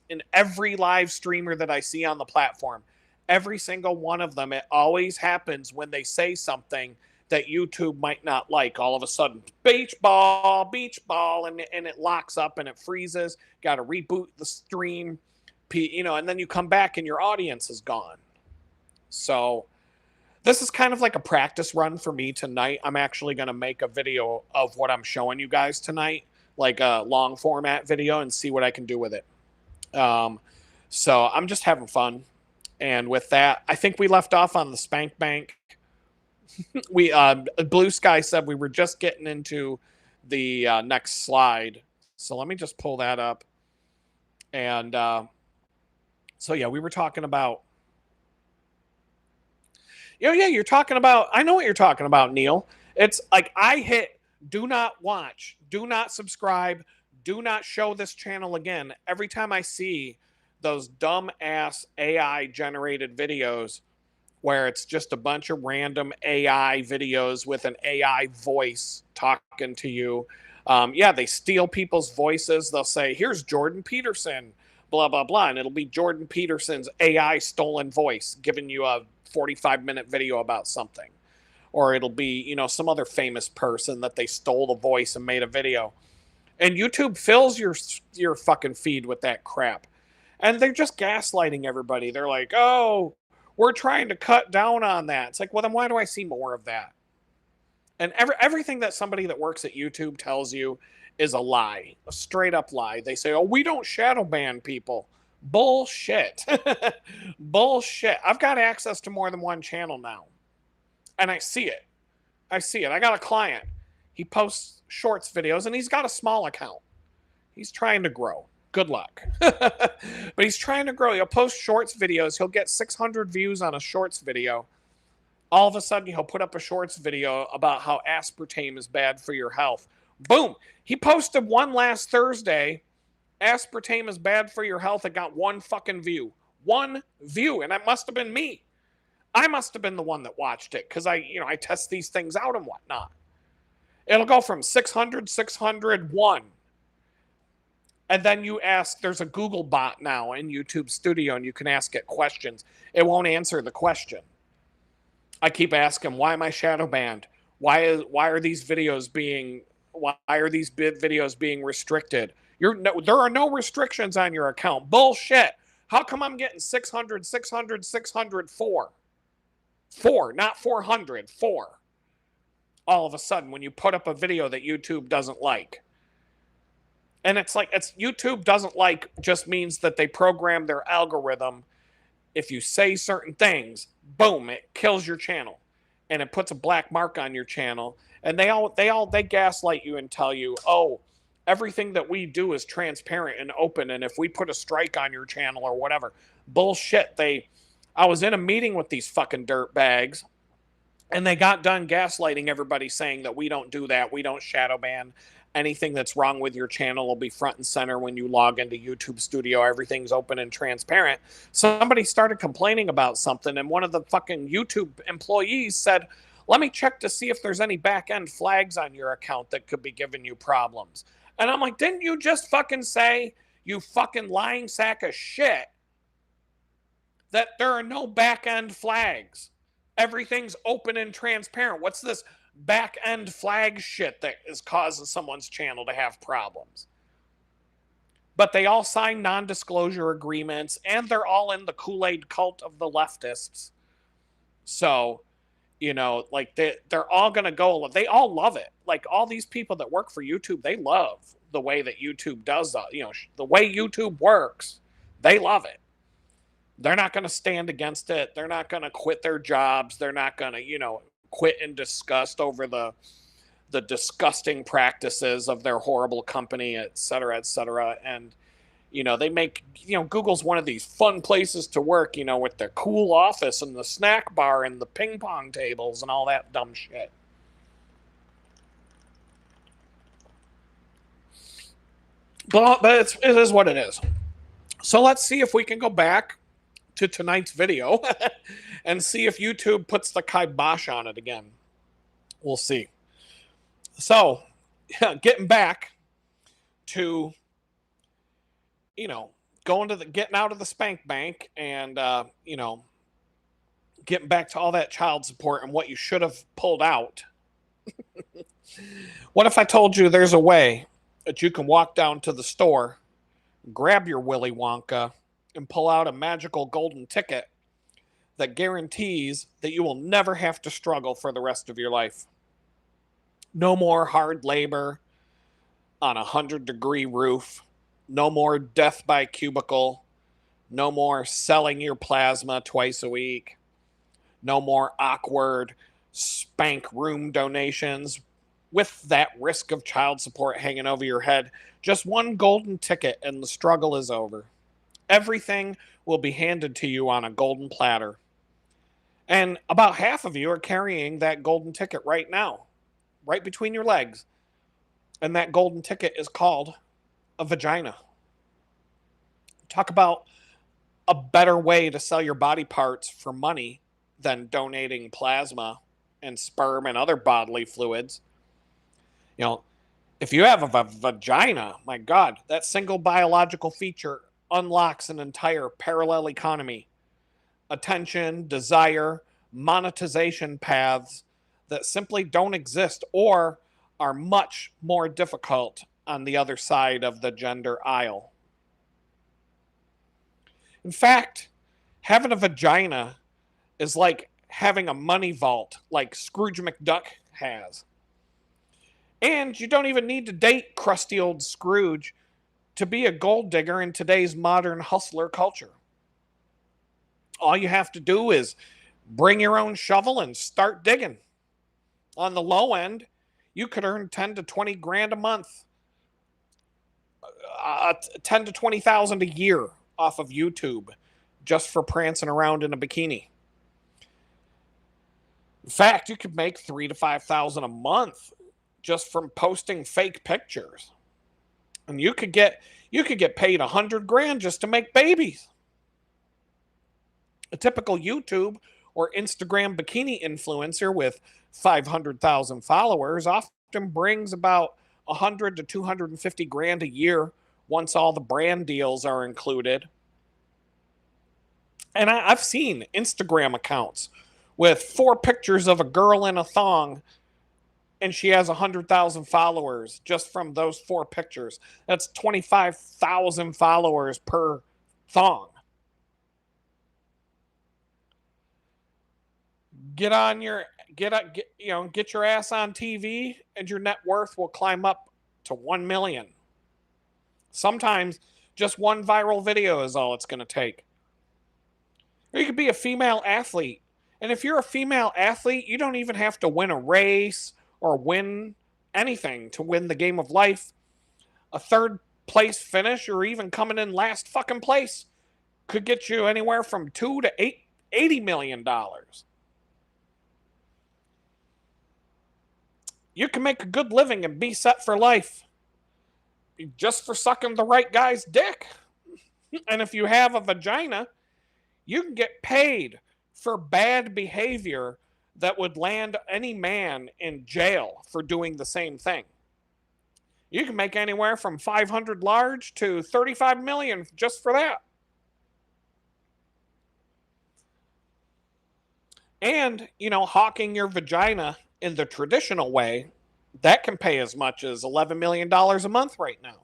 in every live streamer that I see on the platform, every single one of them, it always happens when they say something that YouTube might not like. All of a sudden, beach ball, and it locks up and it freezes. Got to reboot the stream, and then you come back and your audience is gone. So this is kind of like a practice run for me tonight. I'm actually going to make a video of what I'm showing you guys tonight, like a long format video, and see what I can do with it. So I'm just having fun. And with that, I think we left off on the Spank Bank. Blue Sky said we were just getting into the next slide. So let me just pull that up. And so yeah, we were talking about Yeah, you're talking about, I know what you're talking about, Neil. It's like I hit do not watch, do not subscribe, do not show this channel again every time I see those dumb ass AI generated videos where it's just a bunch of random AI videos with an AI voice talking to you. Yeah, they steal people's voices. They'll say, here's Jordan Peterson, blah, blah, blah. And it'll be Jordan Peterson's AI stolen voice giving you a 45-minute video about something. Or it'll be, some other famous person that they stole the voice and made a video. And YouTube fills your fucking feed with that crap. And they're just gaslighting everybody. They're like, oh, we're trying to cut down on that. It's like, well, then why do I see more of that? And everything that somebody that works at YouTube tells you is a lie, a straight up lie. They say, oh, we don't shadow ban people. Bullshit. Bullshit. I've got access to more than one channel now. And I see it. I got a client. He posts shorts videos and he's got a small account. He's trying to grow. Good luck. But he's trying to grow. He'll post shorts videos. He'll get 600 views on a shorts video. All of a sudden, he'll put up a shorts video about how aspartame is bad for your health. Boom. He posted one last Thursday. Aspartame is bad for your health. It got one fucking view. One view. And that must have been me. I must have been the one that watched it because I test these things out and whatnot. It'll go from 600, 601. And then you ask, there's a Google bot now in YouTube Studio and you can ask it questions. It won't answer the question. I keep asking, why am I shadow banned? Why are these videos being restricted? There are no restrictions on your account. Bullshit. How come I'm getting 600, 600, 604? 4, not 400, 4. All of a sudden when you put up a video that YouTube doesn't like. And it's YouTube doesn't like just means that they program their algorithm. If you say certain things, boom, it kills your channel. And it puts a black mark on your channel. And they gaslight you and tell you, oh, everything that we do is transparent and open. And if we put a strike on your channel or whatever, bullshit. I was in a meeting with these fucking dirt bags. And they got done gaslighting everybody saying that we don't do that. We don't shadow ban. Anything that's wrong with your channel will be front and center when you log into YouTube Studio. Everything's open and transparent. Somebody started complaining about something, and one of the fucking YouTube employees said, let me check to see if there's any back-end flags on your account that could be giving you problems. And I'm like, didn't you just fucking say, you fucking lying sack of shit, that there are no back-end flags? Everything's open and transparent. What's this back end flag shit that is causing someone's channel to have problems? But they all sign non-disclosure agreements and they're all in the Kool-Aid cult of the leftists. So, they're all going to go, they all love it. Like all these people that work for YouTube, they love the way that YouTube does that. The way YouTube works, they love it. They're not going to stand against it. They're not going to quit their jobs. They're not going to, quit in disgust over the disgusting practices of their horrible company, et cetera, et cetera. And, they make, Google's one of these fun places to work, with their cool office and the snack bar and the ping pong tables and all that dumb shit. But it is what it is. So let's see if we can go back to tonight's video and see if YouTube puts the kibosh on it again. We'll see. So, getting back to, getting out of the spank bank and, getting back to all that child support and what you should have pulled out. What if I told you there's a way that you can walk down to the store, grab your Willy Wonka, and pull out a magical golden ticket that guarantees that you will never have to struggle for the rest of your life. No more hard labor on a 100-degree roof. No more death by cubicle. No more selling your plasma twice a week. No more awkward spank room donations with that risk of child support hanging over your head. Just one golden ticket and the struggle is over. Everything will be handed to you on a golden platter. And about half of you are carrying that golden ticket right now, right between your legs. And that golden ticket is called a vagina. Talk about a better way to sell your body parts for money than donating plasma and sperm and other bodily fluids. You know, if you have a vagina, my God, that single biological feature unlocks an entire parallel economy, attention, desire, monetization paths that simply don't exist or are much more difficult on the other side of the gender aisle. In fact, having a vagina is like having a money vault like Scrooge McDuck has. And you don't even need to date crusty old Scrooge to be a gold digger in today's modern hustler culture. All you have to do is bring your own shovel and start digging. On the low end, you could earn 10 to 20 grand a month, 10 to 20,000 a year off of YouTube just for prancing around in a bikini. In fact, you could make 3 to 5,000 a month just from posting fake pictures. And you could get paid 100 grand just to make babies. A typical YouTube or Instagram bikini influencer with 500,000 followers often brings about 100 to 250 grand a year once all the brand deals are included. And I've seen Instagram accounts with 4 pictures of a girl in a thong, and she has 100,000 followers just from those 4 pictures. That's 25,000 followers per thong. Get on your get your ass on TV, and your net worth will climb up to 1 million. Sometimes just one viral video is all it's going to take. Or you could be a female athlete. And if you're a female athlete, you don't even have to win a race or win anything to win the game of life. A third place finish or even coming in last fucking place could get you anywhere from $2 to $80 million. You can make a good living and be set for life just for sucking the right guy's dick. And if you have a vagina, you can get paid for bad behavior that would land any man in jail for doing the same thing. You can make anywhere from 500 large to 35 million just for that. And, hawking your vagina in the traditional way, that can pay as much as $11 million a month right now.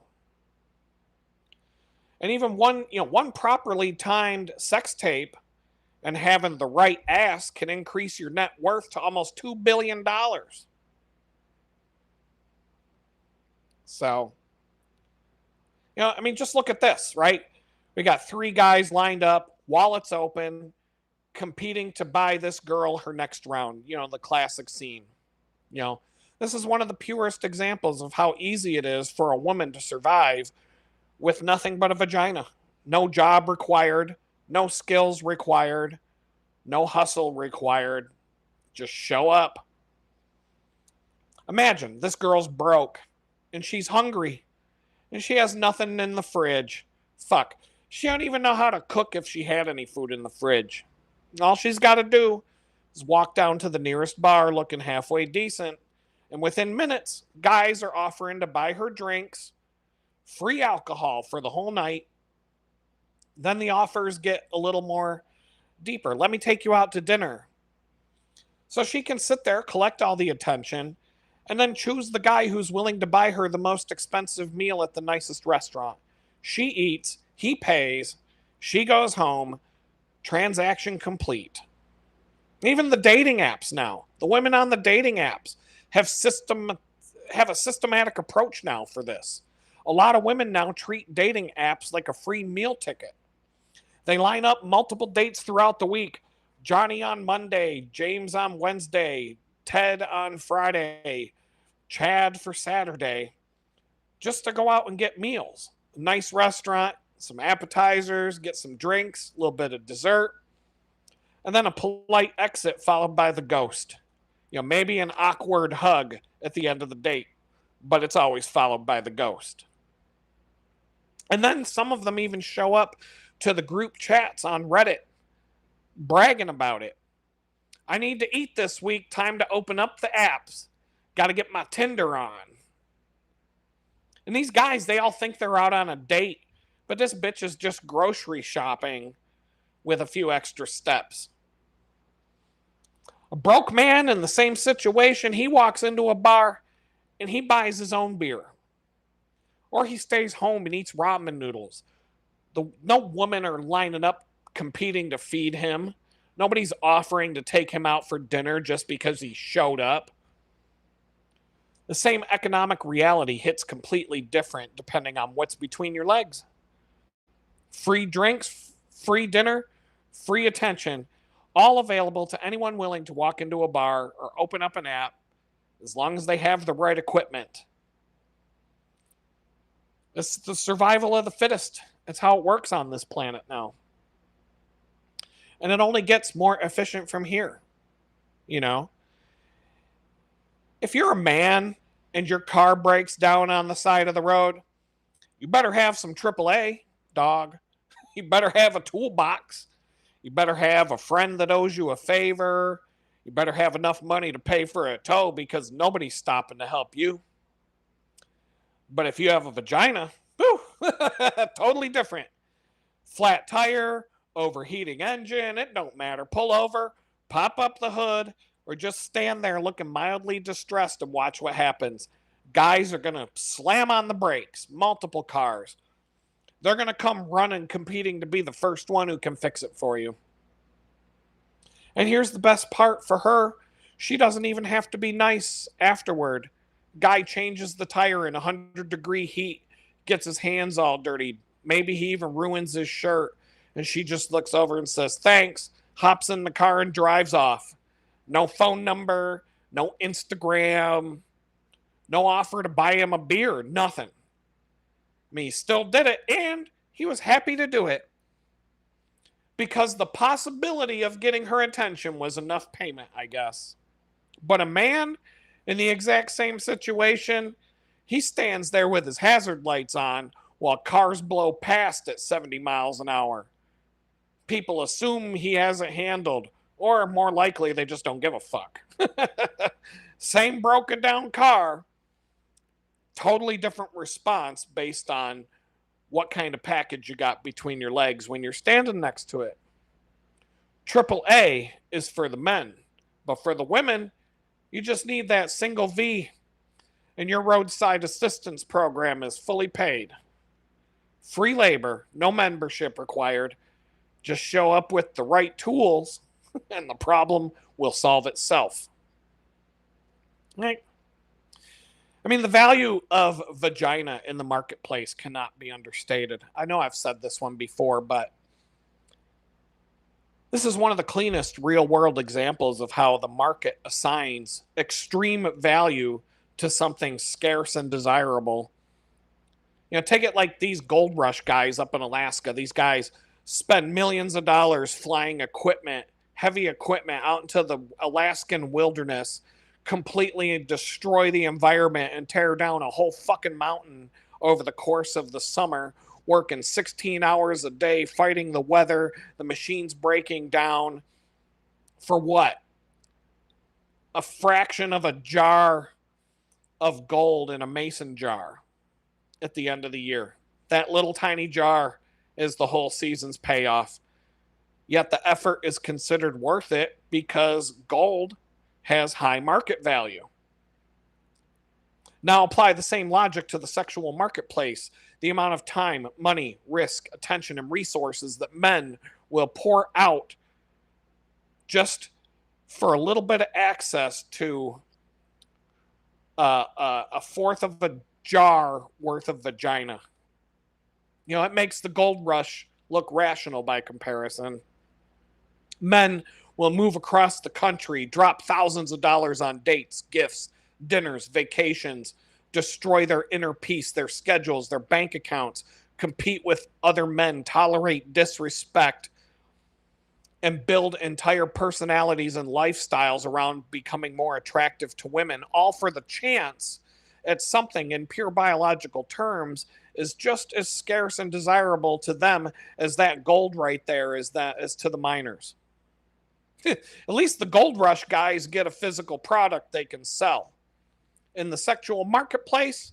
And even one properly timed sex tape and having the right ass can increase your net worth to almost $2 billion. So, just look at this, right? We got 3 guys lined up, wallets open, competing to buy this girl her next round, the classic scene. This is one of the purest examples of how easy it is for a woman to survive with nothing but a vagina. No job required, no skills required, no hustle required. Just show up. Imagine this girl's broke and she's hungry and she has nothing in the fridge. Fuck. She don't even know how to cook if she had any food in the fridge. All she's got to do is walk down to the nearest bar looking halfway decent, and within minutes, guys are offering to buy her drinks, free alcohol for the whole night. Then the offers get a little more deeper. Let me take you out to dinner. So she can sit there, collect all the attention, and then choose the guy who's willing to buy her the most expensive meal at the nicest restaurant. She eats, he pays, she goes home, transaction complete. Even the dating apps now, the women on the dating apps have a systematic approach now for this. A lot of women now treat dating apps like a free meal ticket. They line up multiple dates throughout the week. Johnny on Monday, James on Wednesday, Ted on Friday, Chad for Saturday, just to go out and get meals. A nice restaurant, some appetizers, get some drinks, a little bit of dessert. and then a polite exit followed by the ghost. Maybe an awkward hug at the end of the date, but it's always followed by the ghost. And then some of them even show up to the group chats on Reddit bragging about it. I need to eat this week. Time to open up the apps. Got to get my Tinder on. And these guys, they all think they're out on a date, but this bitch is just grocery shopping with a few extra steps. A broke man in the same situation, he walks into a bar and he buys his own beer. Or he stays home and eats ramen noodles. No women are lining up competing to feed him. Nobody's offering to take him out for dinner just because he showed up. The same economic reality hits completely different depending on what's between your legs. Free drinks, free dinner, free attention, all available to anyone willing to walk into a bar or open up an app as long as they have the right equipment. It's the survival of the fittest. That's how it works on this planet now. And it only gets more efficient from here. If you're a man and your car breaks down on the side of the road, you better have some AAA, dog. You better have a toolbox. You better have a friend that owes you a favor. You better have enough money to pay for a tow because nobody's stopping to help you. But if you have a vagina, whew, totally different. Flat tire, overheating engine, it don't matter. Pull over, pop up the hood, or just stand there looking mildly distressed and watch what happens. Guys are going to slam on the brakes, multiple cars. They're going to come running, competing to be the first one who can fix it for you. And here's the best part for her. She doesn't even have to be nice afterward. Guy changes the tire in 100-degree heat, gets his hands all dirty. Maybe he even ruins his shirt. And she just looks over and says, thanks, hops in the car and drives off. No phone number, no Instagram, no offer to buy him a beer, nothing. He still did it, and he was happy to do it. Because the possibility of getting her attention was enough payment, I guess. But a man in the exact same situation, he stands there with his hazard lights on while cars blow past at 70 miles an hour. People assume he has it handled, or more likely, they just don't give a fuck. Same broken down car, totally different response based on what kind of package you got between your legs when you're standing next to it. AAA is for the men, but for the women, you just need that single V, and your roadside assistance program is fully paid. Free labor, no membership required. Just show up with the right tools, and the problem will solve itself. Right? The value of vagina in the marketplace cannot be understated. I know I've said this one before, but this is one of the cleanest real-world examples of how the market assigns extreme value to something scarce and desirable. Take it like these gold rush guys up in Alaska. These guys spend millions of dollars flying equipment, heavy equipment, out into the Alaskan wilderness, completely destroy the environment and tear down a whole fucking mountain over the course of the summer, working 16 hours a day, fighting the weather, the machines breaking down. For what? A fraction of a jar of gold in a mason jar at the end of the year. That little tiny jar is the whole season's payoff. Yet the effort is considered worth it because gold has high market value. Now apply the same logic to the sexual marketplace. The amount of time, money, risk, attention, and resources that men will pour out just for a little bit of access to a fourth of a jar worth of vagina. It makes the gold rush look rational by comparison. Men will move across the country, drop thousands of dollars on dates, gifts, dinners, vacations, destroy their inner peace, their schedules, their bank accounts, compete with other men, tolerate disrespect, and build entire personalities and lifestyles around becoming more attractive to women, all for the chance at something in pure biological terms is just as scarce and desirable to them as that gold right there is to the miners. At least the gold rush guys get a physical product they can sell. In the sexual marketplace,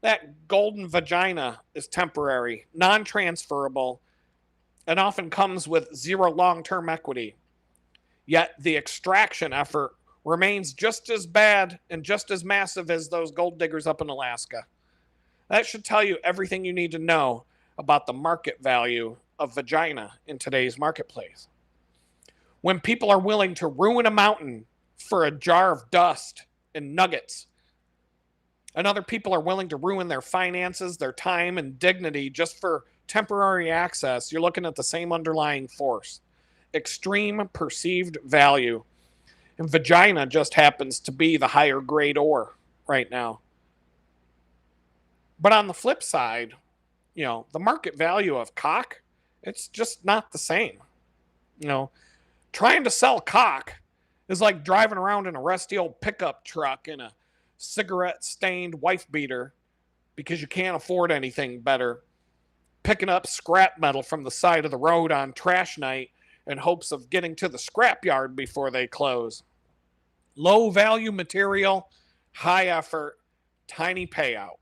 that golden vagina is temporary, non transferable, and often comes with zero long term equity. Yet the extraction effort remains just as bad and just as massive as those gold diggers up in Alaska. That should tell you everything you need to know about the market value of vagina in today's marketplace. When people are willing to ruin a mountain for a jar of dust and nuggets, and other people are willing to ruin their finances, their time, and dignity just for temporary access, you're looking at the same underlying force: extreme perceived value. And vagina just happens to be the higher grade ore right now. But on the flip side, the market value of cock, it's just not the same. You know, trying to sell cock is like driving around in a rusty old pickup truck in a cigarette stained wife beater because you can't afford anything better, picking up scrap metal from the side of the road on trash night in hopes of getting to the scrapyard before they close. Low value material, high effort, tiny payout.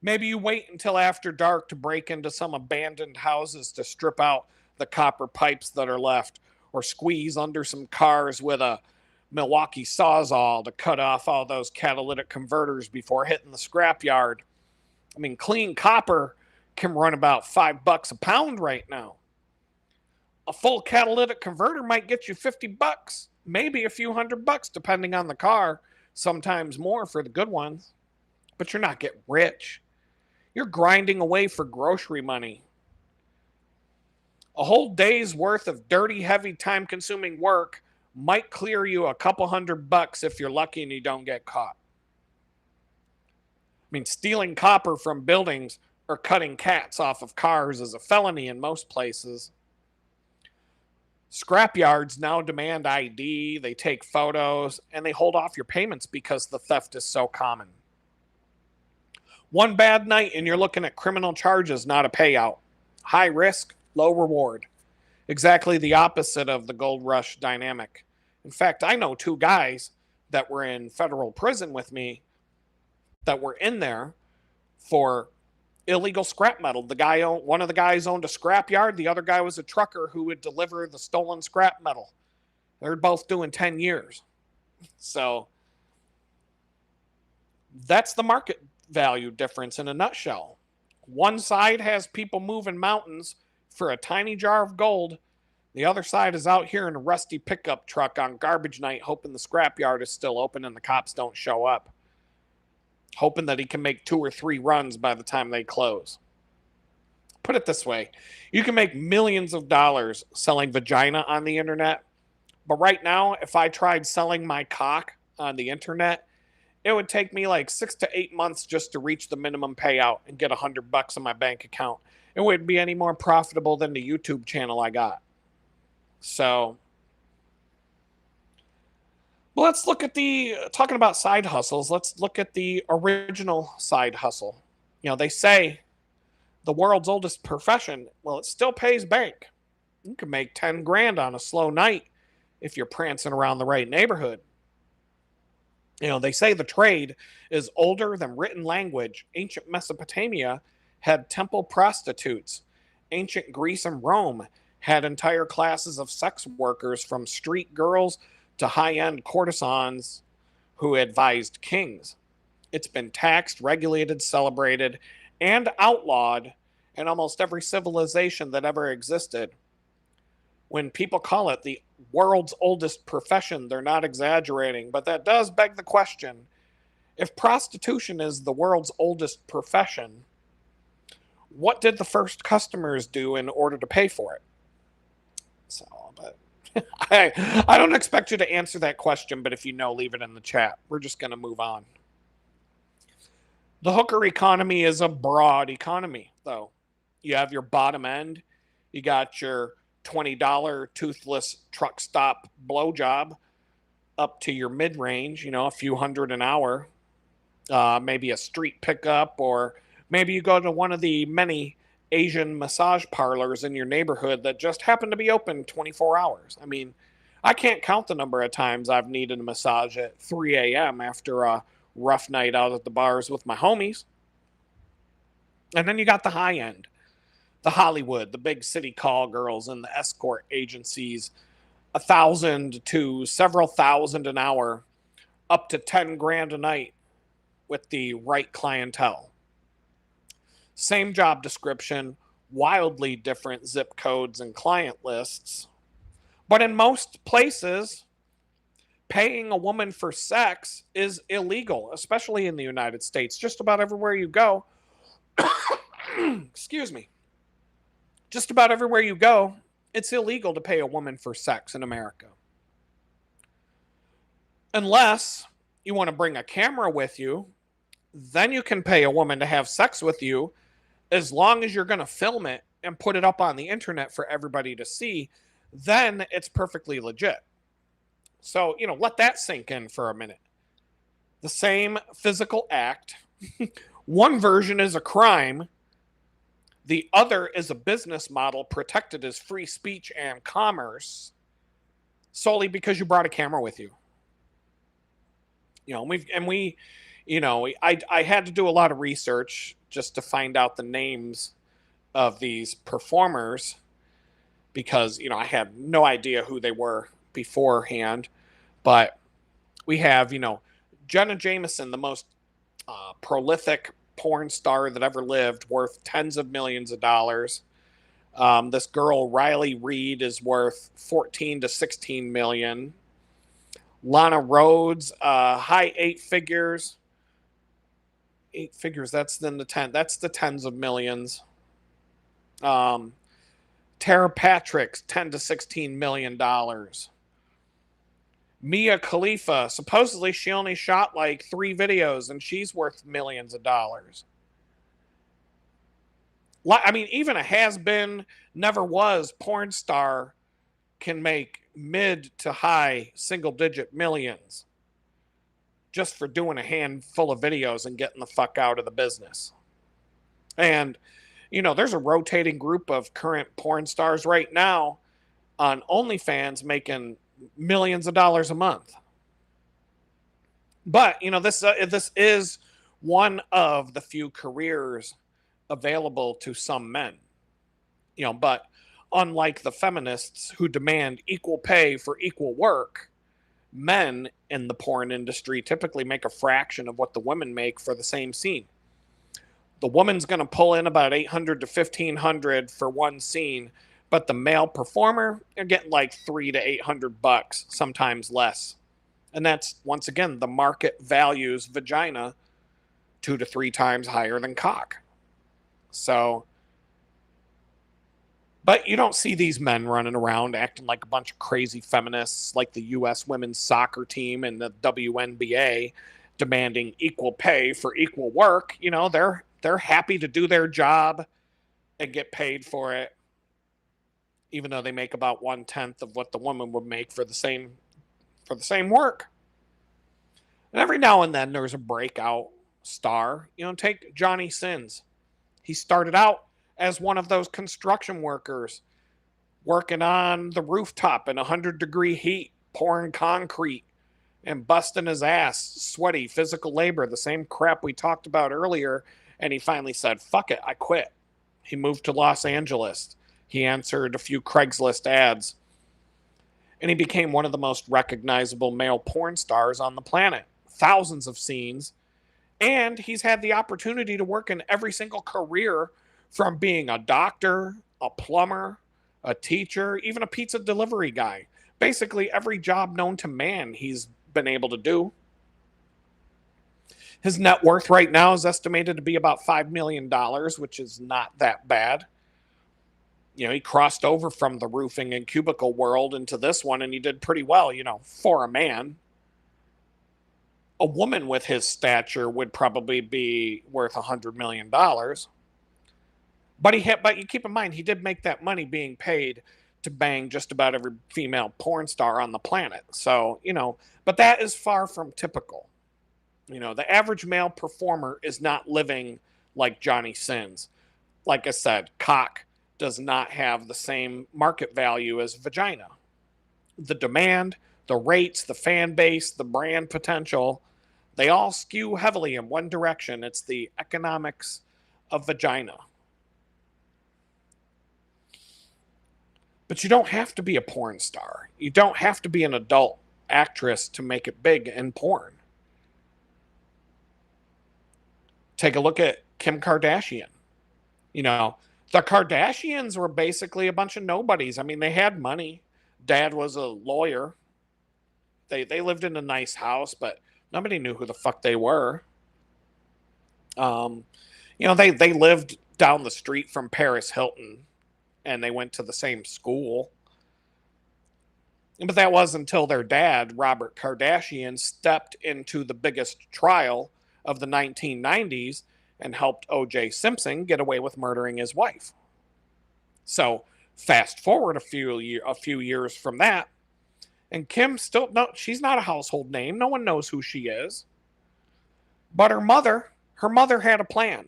Maybe you wait until after dark to break into some abandoned houses to strip out the copper pipes that are left, or squeeze under some cars with a Milwaukee Sawzall to cut off all those catalytic converters before hitting the scrapyard. I mean, clean copper can run about $5 a pound right now. A full catalytic converter might get you $50, maybe a few $100, depending on the car, sometimes more for the good ones. But you're not getting rich. You're grinding away for grocery money. A whole day's worth of dirty, heavy, time consuming work might clear you a couple $100 if you're lucky and you don't get caught. I mean, stealing copper from buildings or cutting cats off of cars is a felony in most places. Scrapyards now demand ID, they take photos, and they hold off your payments because the theft is so common. One bad night and you're looking at criminal charges, not a payout. High risk, low reward. Exactly the opposite of the gold rush dynamic. In fact, I know two guys that were in federal prison with me that were in there for illegal scrap metal. One of the guys owned a scrap yard. The other guy was a trucker who would deliver the stolen scrap metal. They're both doing 10 years. So that's the market value difference in a nutshell. One side has people moving mountains for a tiny jar of gold. The other side is out here in a rusty pickup truck on garbage night hoping the scrapyard is still open and the cops don't show up. Hoping that he can make 2 or 3 runs by the time they close. Put it this way, you can make millions of dollars selling vagina on the internet, but right now, if I tried selling my cock on the internet, it would take me like 6 to 8 months just to reach the minimum payout and get $100 in my bank account. It wouldn't be any more profitable than the YouTube channel I got. So, well, let's look at talking about side hustles, let's look at the original side hustle. They say the world's oldest profession, well, it still pays bank. You can make 10 grand on a slow night if you're prancing around the right neighborhood. They say the trade is older than written language. Ancient Mesopotamia had temple prostitutes. Ancient Greece and Rome had entire classes of sex workers, from street girls to high-end courtesans who advised kings. It's been taxed, regulated, celebrated, and outlawed in almost every civilization that ever existed. When people call it the world's oldest profession, they're not exaggerating, but that does beg the question: if prostitution is the world's oldest profession, what did the first customers do in order to pay for it? So, but I don't expect you to answer that question, but if you know, leave it in the chat. We're just going to move on. The hooker economy is a broad economy, though. You have your bottom end. You got your $20 toothless truck stop blowjob up to your mid range, a few hundred an hour, maybe a street pickup, or maybe you go to one of the many Asian massage parlors in your neighborhood that just happen to be open 24 hours. I mean, I can't count the number of times I've needed a massage at 3 a.m. after a rough night out at the bars with my homies. And then you got the high end, the Hollywood, the big city call girls and the escort agencies, 1,000 to several thousand an hour, up to 10 grand a night with the right clientele. Same job description, wildly different zip codes and client lists. But in most places, paying a woman for sex is illegal, especially in the United States. Just about everywhere you go, excuse me, just about everywhere you go, it's illegal to pay a woman for sex in America. Unless you want to bring a camera with you, then you can pay a woman to have sex with you, as long as you're going to film it and put it up on the internet for everybody to see. Then it's perfectly legit. So, let that sink in for a minute. The same physical act. One version is a crime. The other is a business model protected as free speech and commerce, solely because you brought a camera with you. I had to do a lot of research just to find out the names of these performers, because, I had no idea who they were beforehand. But we have, Jenna Jameson, the most prolific porn star that ever lived, worth tens of millions of dollars. This girl, Riley Reid, is worth 14 to 16 million. Lana Rhodes, high eight figures. That's then that's the tens of millions. Tara Patrick's $10 to $16 million. Mia Khalifa, supposedly she only shot like 3 videos and she's worth millions of dollars. I mean, even a has-been, never was porn star can make mid to high single-digit millions just for doing a handful of videos and getting the fuck out of the business. And, there's a rotating group of current porn stars right now on OnlyFans making millions of dollars a month. But, this is one of the few careers available to some men. But unlike the feminists who demand equal pay for equal work, men in the porn industry typically make a fraction of what the women make for the same scene. The woman's going to pull in about $800 to $1,500 for one scene, but the male performer, they're getting like $300 to $800, sometimes less. And that's, once again, the market values vagina 2 to 3 times higher than cock. So, but you don't see these men running around acting like a bunch of crazy feminists like the U.S. women's soccer team and the WNBA demanding equal pay for equal work. They're happy to do their job and get paid for it, even though they make about 1/10 of what the woman would make for the same work. And every now and then there's a breakout star. Take Johnny Sins. He started out as one of those construction workers working on the rooftop in 100-degree heat, pouring concrete and busting his ass, sweaty physical labor, the same crap we talked about earlier. And he finally said, fuck it, I quit. He moved to Los Angeles. He answered a few Craigslist ads. And he became one of the most recognizable male porn stars on the planet. Thousands of scenes. And he's had the opportunity to work in every single career, from being a doctor, a plumber, a teacher, even a pizza delivery guy. Basically every job known to man he's been able to do. His net worth right now is estimated to be about $5 million, which is not that bad. He crossed over from the roofing and cubicle world into this one, and he did pretty well, for a man. A woman with his stature would probably be worth $100 million. But you keep in mind, he did make that money being paid to bang just about every female porn star on the planet. So, but that is far from typical. The average male performer is not living like Johnny Sins. Like I said, cock does not have the same market value as vagina. The demand, the rates, the fan base, the brand potential, they all skew heavily in one direction. It's the economics of vagina. But you don't have to be a porn star. You don't have to be an adult actress to make it big in porn. Take a look at Kim Kardashian. The Kardashians were basically a bunch of nobodies. I mean, they had money. Dad was a lawyer. They lived in a nice house, but nobody knew who the fuck they were. They lived down the street from Paris Hilton, and they went to the same school. But that wasn't until their dad, Robert Kardashian, stepped into the biggest trial of the 1990s and helped O.J. Simpson get away with murdering his wife. So fast forward a few years from that, and Kim still, no, she's not a household name. No one knows who she is. But her mother had a plan.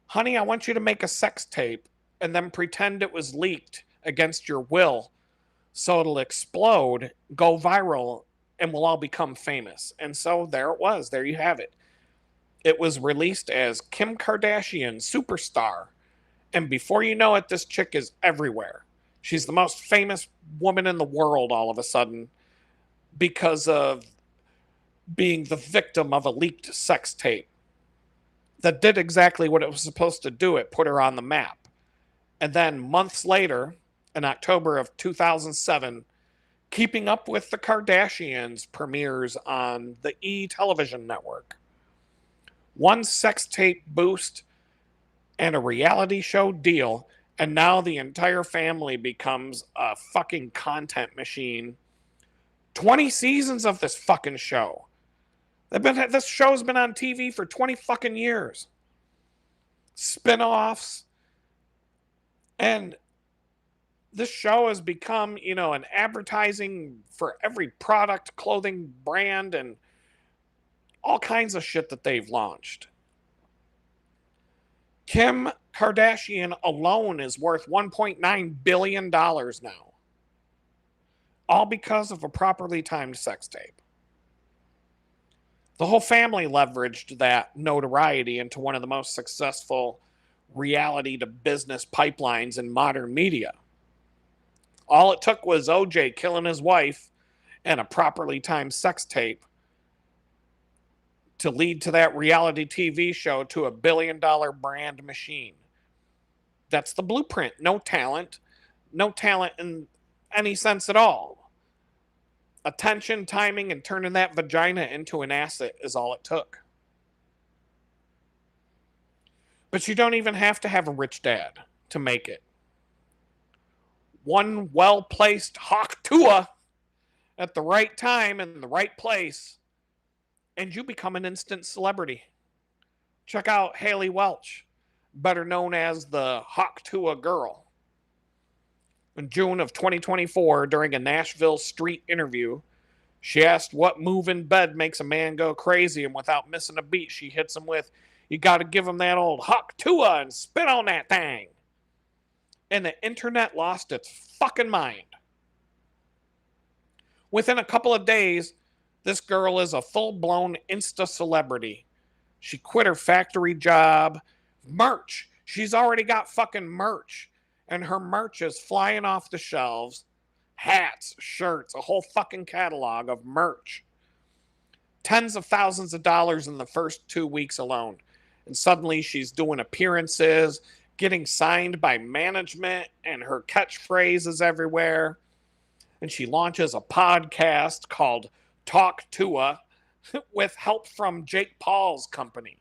Honey, I want you to make a sex tape and then pretend it was leaked against your will so it'll explode, go viral, and we'll all become famous. And so there it was. There you have it. It was released as Kim Kardashian Superstar. And before you know it, this chick is everywhere. She's the most famous woman in the world all of a sudden because of being the victim of a leaked sex tape that did exactly what it was supposed to do. It put her on the map. And then months later, in October of 2007, Keeping Up with the Kardashians premieres on the E! Television network. One sex tape boost and a reality show deal, and now the entire family becomes a fucking content machine. 20 seasons of this fucking show. This show's been on TV for 20 fucking years. Spin-offs. And this show has become, an advertising for every product, clothing brand, and all kinds of shit that they've launched. Kim Kardashian alone is worth $1.9 billion now. All because of a properly timed sex tape. The whole family leveraged that notoriety into one of the most successful reality to business pipelines in modern media. All it took was OJ killing his wife and a properly timed sex tape to lead to that reality TV show to a $1 billion brand machine. That's the blueprint. No talent in any sense at all. Attention, timing, and turning that vagina into an asset is all it took. But you don't even have to have a rich dad to make it. One well-placed hawk tua at the right time in the right place, and you become an instant celebrity. Check out Haley Welch, better known as the Hawk Tua Girl. In June of 2024, during a Nashville street interview, she asked what move in bed makes a man go crazy, and without missing a beat, she hits him with, "You got to give him that old Hawk Tua and spit on that thing." And the internet lost its fucking mind. Within a couple of days, this girl is a full-blown Insta celebrity. She quit her factory job. Merch. She's already got fucking merch. And her merch is flying off the shelves. Hats, shirts, a whole fucking catalog of merch. Tens of thousands of dollars in the first 2 weeks alone. And suddenly she's doing appearances, getting signed by management, and her catchphrase is everywhere. And she launches a podcast called Talk Tua with help from Jake Paul's company.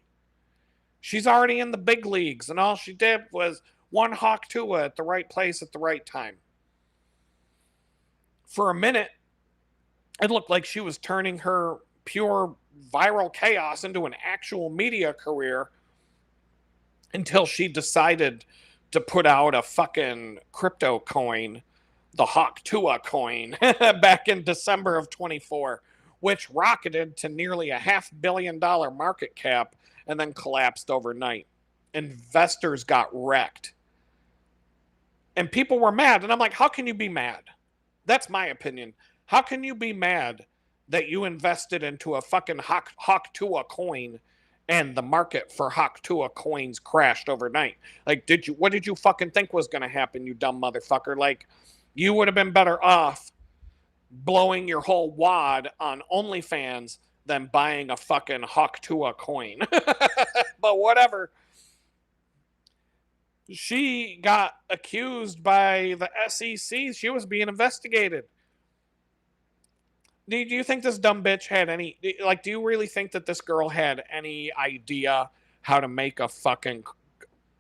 She's already in the big leagues, and all she did was one Hawk Tua at the right place at the right time. For a minute, it looked like she was turning her pure viral chaos into an actual media career until she decided to put out a fucking crypto coin, the Hawk Tua coin, back in December of 24, which rocketed to nearly a $500 million market cap and then collapsed overnight. Investors got wrecked. And people were mad. And I'm like, how can you be mad? That's my opinion. How can you be mad that you invested into a fucking Hawk Tua coin and the market for Hawk Tua coins crashed overnight? Like, what did you fucking think was going to happen, you dumb motherfucker? Like, you would have been better off blowing your whole wad on OnlyFans than buying a fucking Hawk Tua coin. But whatever. She got accused by the SEC. She was being investigated. Do you think this dumb bitch had any, like, do you really think that this girl had any idea how to make a fucking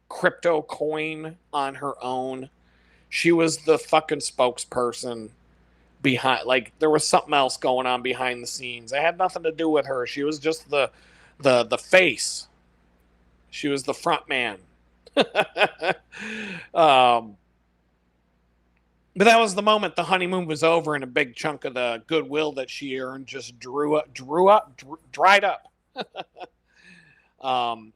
crypto coin on her own? She was the fucking spokesperson behind, like, there was something else going on behind the scenes. It had nothing to do with her. She was just the face. She was the front man. But that was the moment the honeymoon was over and a big chunk of the goodwill that she earned just dried up. And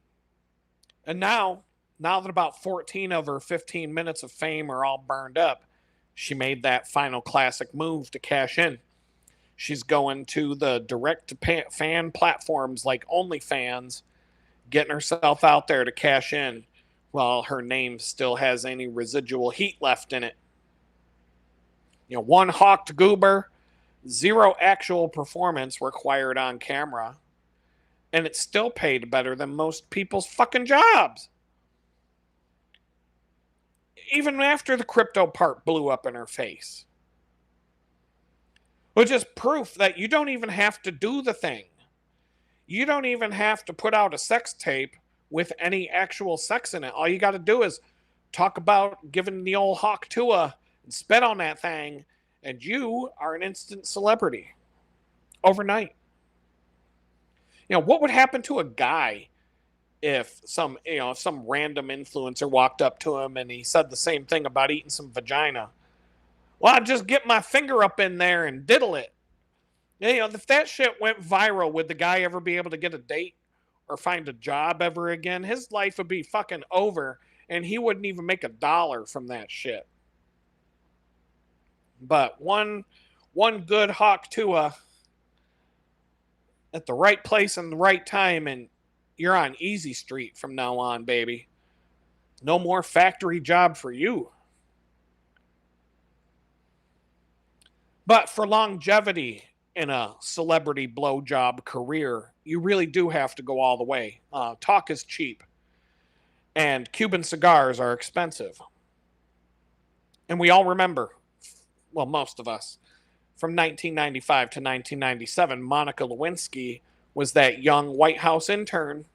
now that about 14 of her 15 minutes of fame are all burned up, she made that final classic move to cash in. She's going to the direct-to-fan platforms like OnlyFans, getting herself out there to cash in while her name still has any residual heat left in it. You know, one hawked goober, 0 actual performance required on camera, and it still paid better than most people's fucking jobs. Even after the crypto part blew up in her face. Which is proof that you don't even have to do the thing. You don't even have to put out a sex tape with any actual sex in it. All you got to do is talk about giving the old Hawk Tua and spit on that thing, and you are an instant celebrity overnight. You know, what would happen to a guy if some random influencer walked up to him and he said the same thing about eating some vagina? Well, I'd just get my finger up in there and diddle it. You know, if that shit went viral, would the guy ever be able to get a date or find a job ever again? His life would be fucking over, and he wouldn't even make $1 from that shit. But one good Hawk Tua at the right place and the right time, and you're on easy street from now on, baby. No more factory job for you. But for longevity in a celebrity blowjob career, you really do have to go all the way. Talk is cheap, and Cuban cigars are expensive. And we all remember, well, most of us, from 1995 to 1997, Monica Lewinsky was that young White House intern.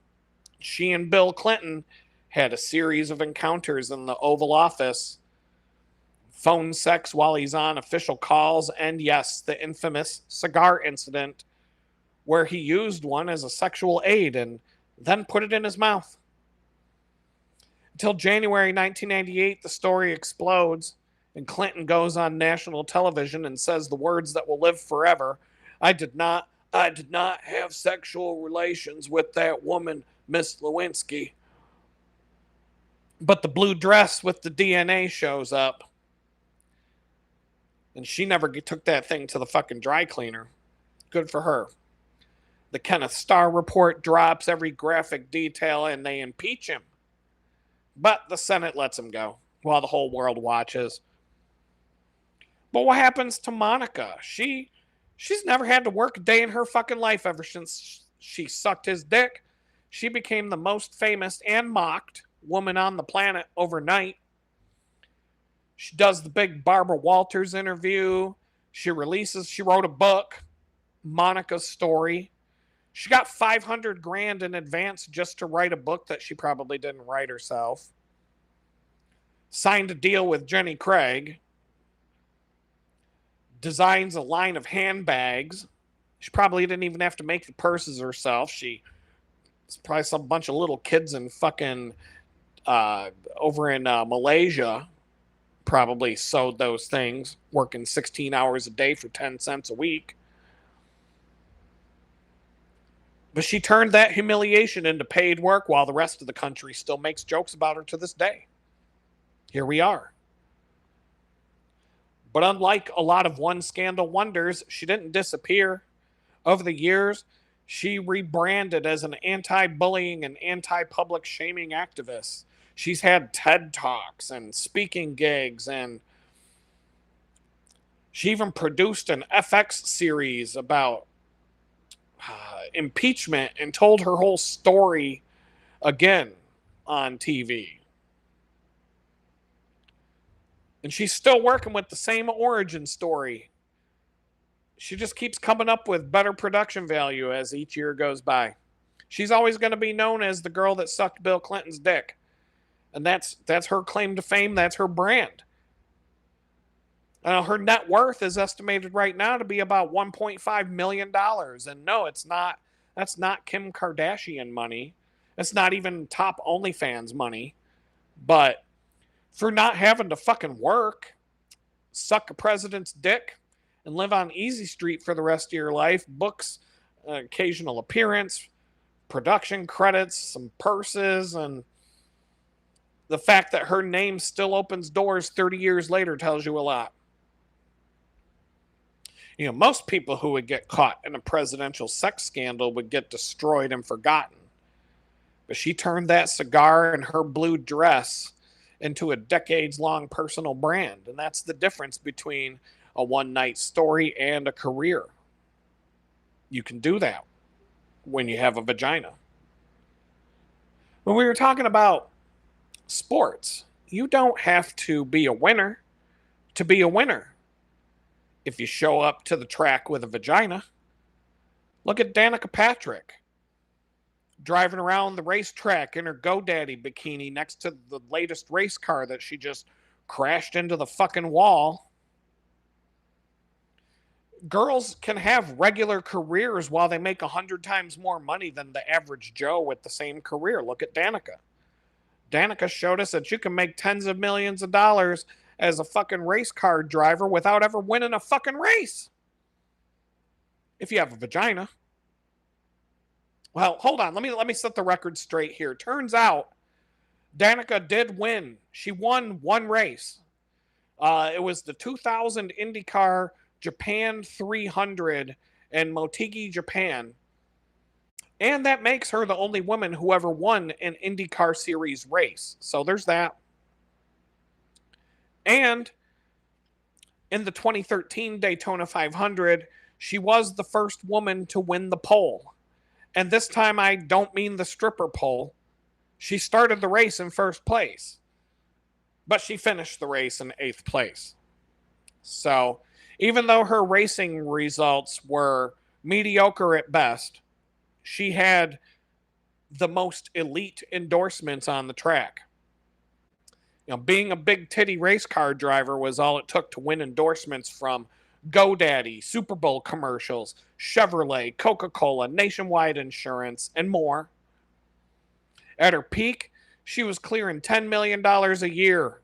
She and Bill Clinton had a series of encounters in the Oval Office, phone sex while he's on official calls, and yes, the infamous cigar incident where he used one as a sexual aid and then put it in his mouth. Until January 1998, the story explodes, and Clinton goes on national television and says the words that will live forever. I did not have sexual relations with that woman, Miss Lewinsky. But the blue dress with the DNA shows up. And she never took that thing to the fucking dry cleaner. Good for her. The Kenneth Starr report drops every graphic detail and they impeach him. But the Senate lets him go while the whole world watches. But what happens to Monica? She's never had to work a day in her fucking life ever since she sucked his dick. She became the most famous and mocked woman on the planet overnight. She does the big Barbara Walters interview. She wrote a book, Monica's Story. She got $500,000 in advance just to write a book that she probably didn't write herself. Signed a deal with Jenny Craig. Designs a line of handbags. She probably didn't even have to make the purses herself. It's probably some bunch of little kids in fucking over in Malaysia probably sewed those things, working 16 hours a day for 10 cents a week. But she turned that humiliation into paid work while the rest of the country still makes jokes about her to this day. Here we are. But unlike a lot of one scandal wonders, she didn't disappear. Over the years, she rebranded as an anti bullying and anti public shaming activist. She's had TED Talks and speaking gigs, and she even produced an FX series about impeachment and told her whole story again on TV. And she's still working with the same origin story. She just keeps coming up with better production value as each year goes by. She's always going to be known as the girl that sucked Bill Clinton's dick. And that's her claim to fame. That's her brand. Her net worth is estimated right now to be about $1.5 million. And no, it's not. That's not Kim Kardashian money. It's not even top OnlyFans money. But for not having to fucking work, suck a president's dick, and live on Easy Street for the rest of your life, books, occasional appearance, production credits, some purses, and the fact that her name still opens doors 30 years later tells you a lot. You know, most people who would get caught in a presidential sex scandal would get destroyed and forgotten. But she turned that cigar and her blue dress into a decades-long personal brand. And that's the difference between a one-night story and a career. You can do that when you have a vagina. When we were talking about sports, you don't have to be a winner to be a winner. If you show up to the track with a vagina, look at Danica Patrick driving around the racetrack in her GoDaddy bikini next to the latest race car that she just crashed into the fucking wall. Girls can have regular careers while they make 100 times more money than the average Joe with the same career. Look at Danica. Danica showed us that you can make tens of millions of dollars as a fucking race car driver without ever winning a fucking race. If you have a vagina. Well, hold on. Let me set the record straight here. Turns out Danica did win. She won one race. It was the 2000 IndyCar Japan 300 in Motegi, Japan. And that makes her the only woman who ever won an IndyCar Series race. So there's that. And in the 2013 Daytona 500, she was the first woman to win the pole. And this time I don't mean the stripper pole. She started the race in first place. But she finished the race in 8th place. So even though her racing results were mediocre at best, she had the most elite endorsements on the track. You know, being a big titty race car driver was all it took to win endorsements from GoDaddy, Super Bowl commercials, Chevrolet, Coca-Cola, Nationwide Insurance, and more. At her peak, she was clearing $10 million a year,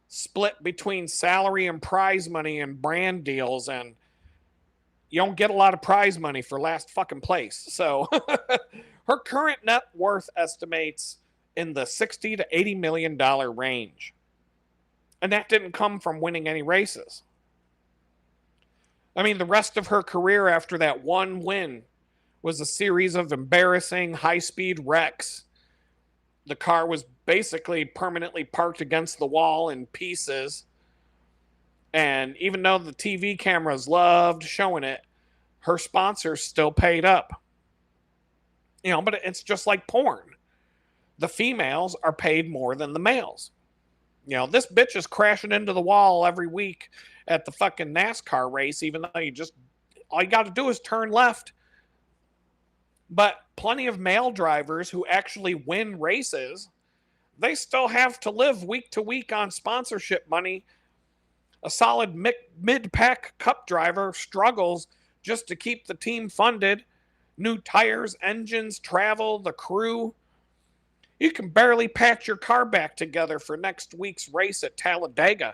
split between salary and prize money and brand deals, and you don't get a lot of prize money for last fucking place. So her current net worth estimates in the $60 to $80 million range. And that didn't come from winning any races. I mean, the rest of her career after that one win was a series of embarrassing high-speed wrecks. The car was basically permanently parked against the wall in pieces. And even though the TV cameras loved showing it, her sponsors still paid up. You know, but it's just like porn. The females are paid more than the males. You know, this bitch is crashing into the wall every week at the fucking NASCAR race, even though all you got to do is turn left. But plenty of male drivers who actually win races, they still have to live week to week on sponsorship money. A solid mid-pack cup driver struggles just to keep the team funded. New tires, engines, travel, the crew. You can barely patch your car back together for next week's race at Talladega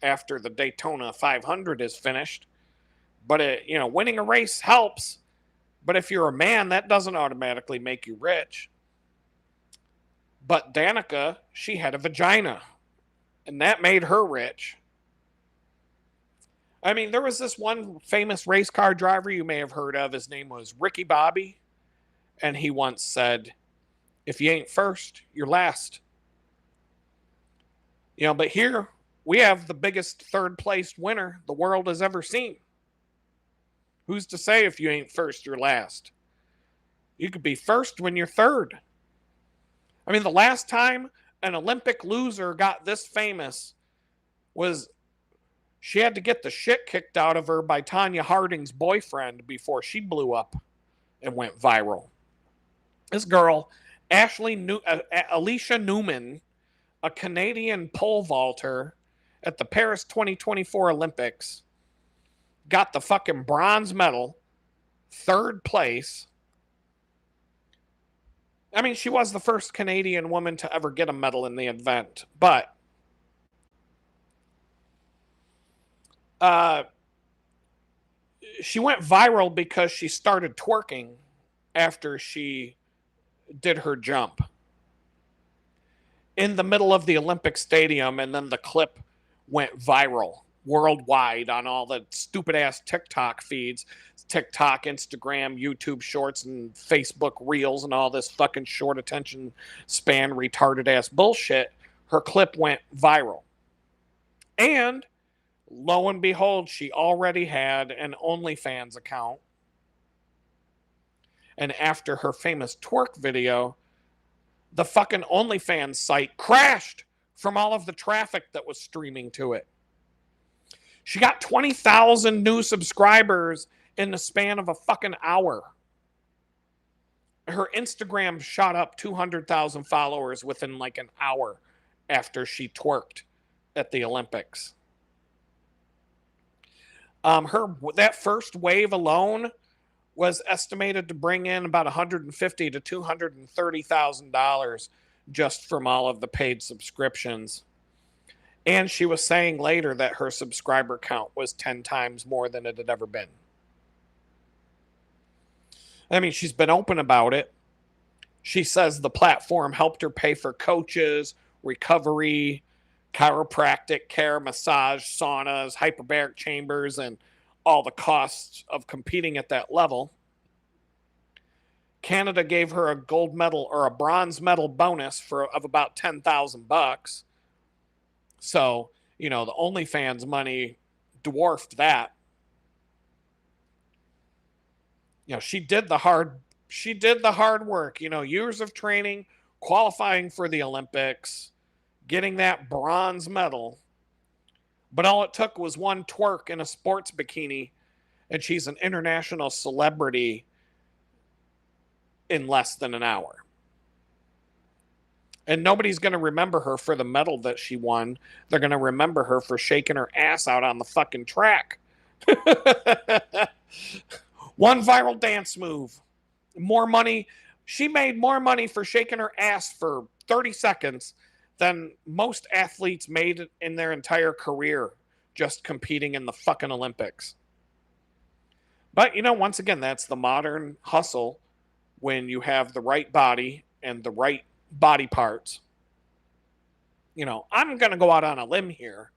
after the Daytona 500 is finished. But winning a race helps. But if you're a man, that doesn't automatically make you rich. But Danica, she had a vagina, and that made her rich. I mean, there was this one famous race car driver you may have heard of. His name was Ricky Bobby. And he once said, if you ain't first, you're last. But here we have the biggest third place winner the world has ever seen. Who's to say if you ain't first, you're last? You could be first when you're third. I mean, the last time an Olympic loser got this famous was she had to get the shit kicked out of her by Tanya Harding's boyfriend before she blew up and went viral. This girl, Alicia Newman, a Canadian pole vaulter at the Paris 2024 Olympics, got the fucking bronze medal, third place. I mean, she was the first Canadian woman to ever get a medal in the event, but she went viral because she started twerking after she did her jump in the middle of the Olympic Stadium, and then the clip went viral worldwide on all the stupid ass TikTok feeds, TikTok, Instagram, YouTube shorts, and Facebook reels, and all this fucking short attention span retarded ass bullshit. Her clip went viral. And lo and behold, she already had an OnlyFans account. And after her famous twerk video, the fucking OnlyFans site crashed from all of the traffic that was streaming to it. She got 20,000 new subscribers in the span of a fucking hour. Her Instagram shot up 200,000 followers within like an hour after she twerked at the Olympics. That first wave alone was estimated to bring in about $150,000 to $230,000 just from all of the paid subscriptions. And she was saying later that her subscriber count was 10 times more than it had ever been. I mean, she's been open about it. She says the platform helped her pay for coaches, recovery, chiropractic care, massage, saunas, hyperbaric chambers, and all the costs of competing at that level. Canada gave her a gold medal or a bronze medal bonus of about $10,000. So, the OnlyFans money dwarfed that. She did the hard work, years of training, qualifying for the Olympics, getting that bronze medal. But all it took was one twerk in a sports bikini, and she's an international celebrity in less than an hour. And nobody's going to remember her for the medal that she won. They're going to remember her for shaking her ass out on the fucking track. One viral dance move. More money. She made more money for shaking her ass for 30 seconds than most athletes made in their entire career just competing in the fucking Olympics. But, once again, that's the modern hustle when you have the right body and the right body parts. I'm going to go out on a limb here,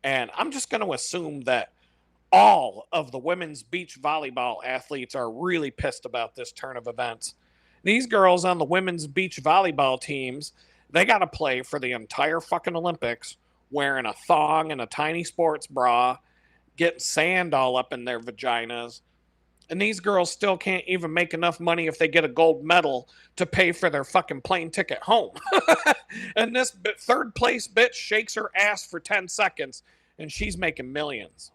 and I'm just going to assume that all of the women's beach volleyball athletes are really pissed about this turn of events. These girls on the women's beach volleyball teams, they got to play for the entire fucking Olympics wearing a thong and a tiny sports bra, getting sand all up in their vaginas. And these girls still can't even make enough money if they get a gold medal to pay for their fucking plane ticket home. And this third place bitch shakes her ass for 10 seconds and she's making millions.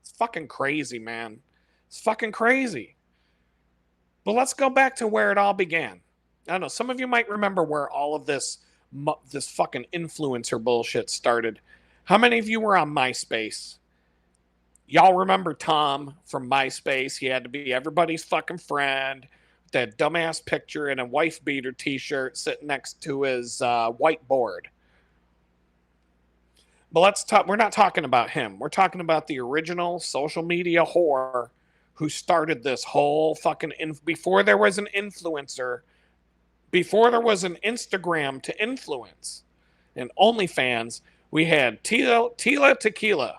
It's fucking crazy, man. It's fucking crazy. But let's go back to where it all began. I don't know. Some of you might remember where all of this fucking influencer bullshit started. How many of you were on MySpace? Y'all remember Tom from MySpace? He had to be everybody's fucking friend. that dumbass picture in a wife beater t-shirt sitting next to his whiteboard. But let's talk. We're not talking about him. We're talking about the original social media whore who started this whole fucking before there was an influencer, before there was an Instagram to influence and OnlyFans. We had Tila Tequila.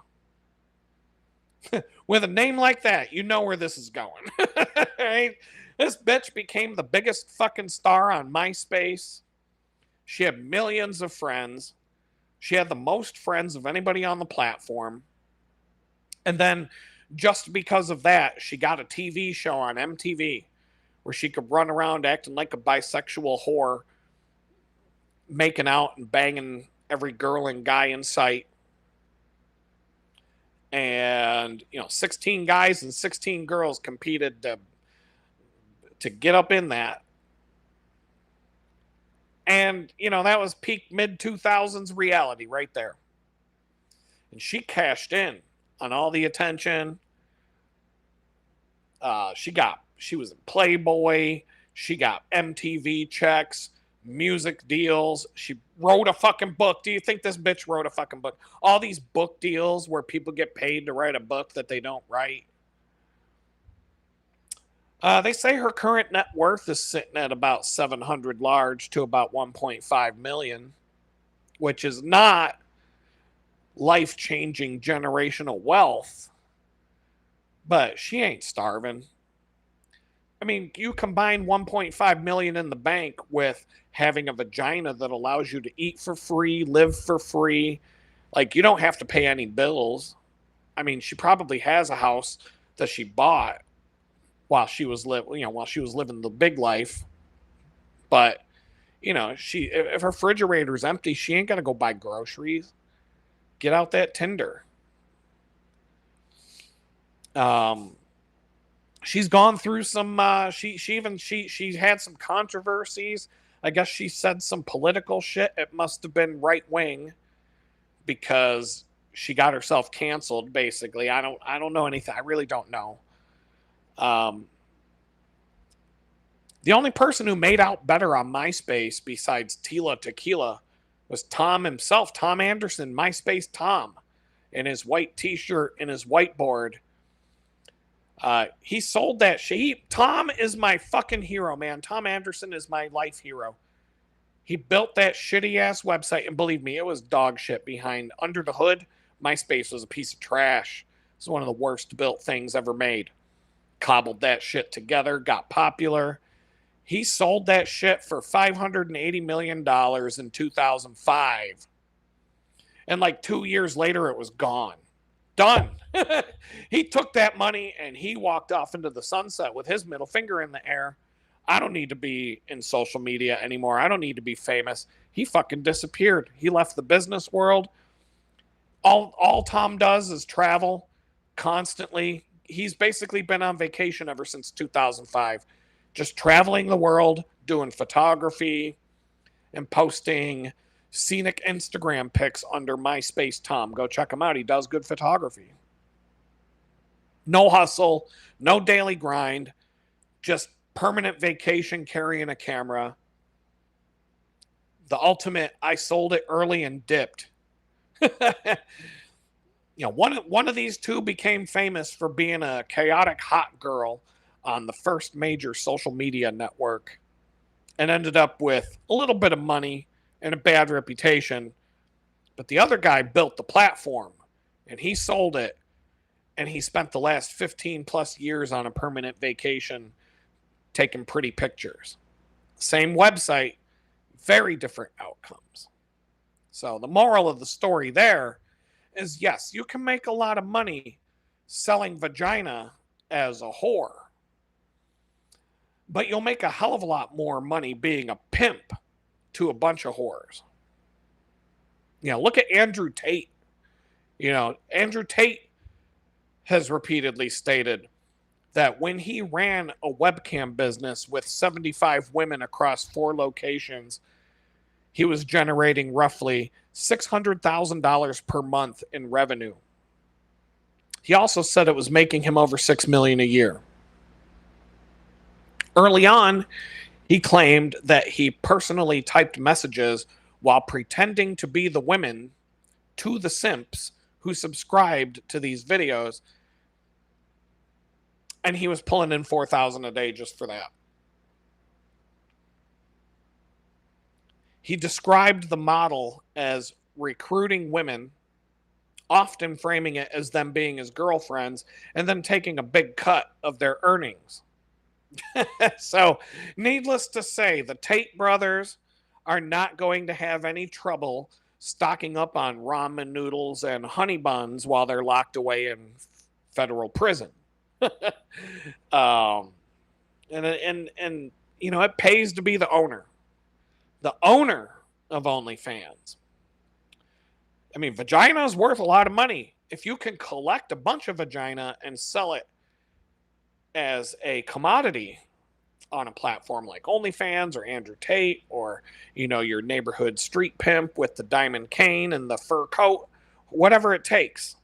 With a name like that, you know where this is going. Right? This bitch became the biggest fucking star on MySpace. She had millions of friends. She had the most friends of anybody on the platform. And then, just because of that, she got a TV show on MTV where she could run around acting like a bisexual whore, making out and banging every girl and guy in sight. And 16 guys and 16 girls competed to get up in that. And that was peak mid 2000s reality right there. And she cashed in on all the attention. She was in Playboy. She got MTV checks, music deals. She wrote a fucking book. Do you think this bitch wrote a fucking book? All these book deals where people get paid to write a book that they don't write. They say her current net worth is sitting at about 700 large to about 1.5 million, which is not life-changing generational wealth, but she ain't starving. I mean, you combine 1.5 million in the bank with having a vagina that allows you to eat for free, live for free. Like, you don't have to pay any bills. I mean, she probably has a house that she bought while she was living the big life. But, if her refrigerator's empty, she ain't got to go buy groceries. Get out that Tinder. She's gone through some she had some controversies. I guess she said some political shit. It must have been right wing because she got herself canceled, basically. I don't know anything. I really don't know. The only person who made out better on MySpace besides Tila Tequila was Tom himself, Tom Anderson, MySpace Tom, in his white t-shirt and his whiteboard. He sold that shit. Tom is my fucking hero, man. Tom Anderson is my life hero. He built that shitty ass website, and believe me, it was dog shit behind. Under the hood, MySpace was a piece of trash. It's one of the worst built things ever made. Cobbled that shit together, got popular. He sold that shit for $580 million in 2005. And like 2 years later, it was gone. Done. He took that money and he walked off into the sunset with his middle finger in the air. I don't need to be in social media anymore. I don't need to be famous. He fucking disappeared. He left the business world. All Tom does is travel constantly. He's basically been on vacation ever since 2005. Just traveling the world, doing photography, and posting scenic Instagram pics under MySpace Tom. Go check him out. He does good photography. No hustle, no daily grind, just permanent vacation carrying a camera. The ultimate, I sold it early and dipped. One of these two became famous for being a chaotic hot girl on the first major social media network and ended up with a little bit of money and a bad reputation. But the other guy built the platform and he sold it, and he spent the last 15 plus years on a permanent vacation taking pretty pictures. Same website, very different outcomes. So the moral of the story there is, yes, you can make a lot of money selling vagina as a whore, but you'll make a hell of a lot more money being a pimp to a bunch of whores. Look at Andrew Tate. Andrew Tate has repeatedly stated that when he ran a webcam business with 75 women across 4 locations, he was generating roughly $600,000 per month in revenue. He also said it was making him over $6 million a year. Early on, he claimed that he personally typed messages while pretending to be the women to the simps who subscribed to these videos, and he was pulling in $4,000 a day just for that. He described the model as recruiting women, often framing it as them being his girlfriends, and then taking a big cut of their earnings. So, needless to say, the Tate brothers are not going to have any trouble stocking up on ramen noodles and honey buns while they're locked away in federal prison. um, and you know, it pays to be the owner of OnlyFans. I mean, vagina is worth a lot of money. If you can collect a bunch of vagina and sell it as a commodity on a platform like OnlyFans or Andrew Tate, or you know, your neighborhood street pimp with the diamond cane and the fur coat, whatever it takes.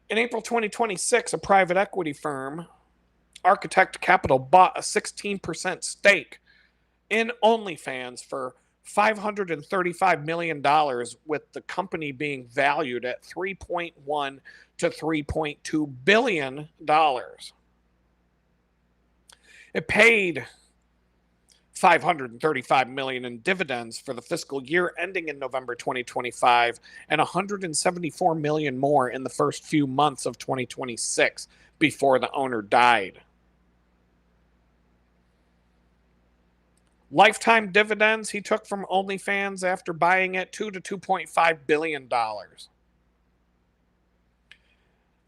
In April 2026, a private equity firm, Architect Capital, bought a 16% stake in OnlyFans for $535 million, with the company being valued at $3.1 to $3.2 billion. It paid $535 million in dividends for the fiscal year ending in November 2025, and $174 million more in the first few months of 2026 before the owner died. Lifetime dividends he took from OnlyFans after buying it, $2 to $2.5 billion.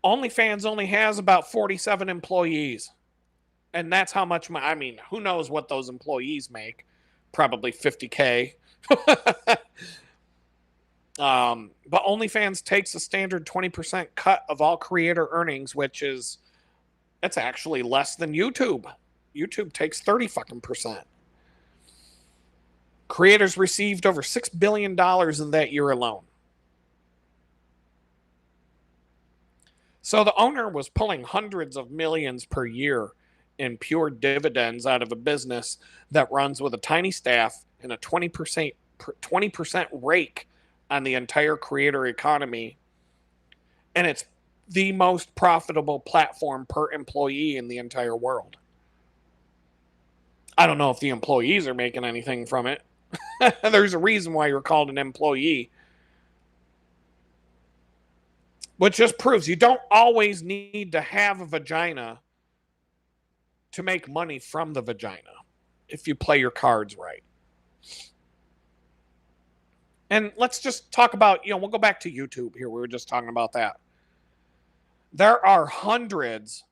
OnlyFans only has about 47 employees. And that's how much I mean, who knows what those employees make? Probably $50K. But OnlyFans takes a standard 20% cut of all creator earnings, which is, it's actually less than YouTube. YouTube takes 30 fucking percent. Creators received over $6 billion in that year alone. So the owner was pulling hundreds of millions per year in pure dividends out of a business that runs with a tiny staff and a 20% rake on the entire creator economy. And it's the most profitable platform per employee in the entire world. I don't know if the employees are making anything from it. There's a reason why you're called an employee. Which just proves you don't always need to have a vagina to make money from the vagina if you play your cards right. And let's just talk about, you know, we'll go back to YouTube here. We were just talking about that. There are hundreds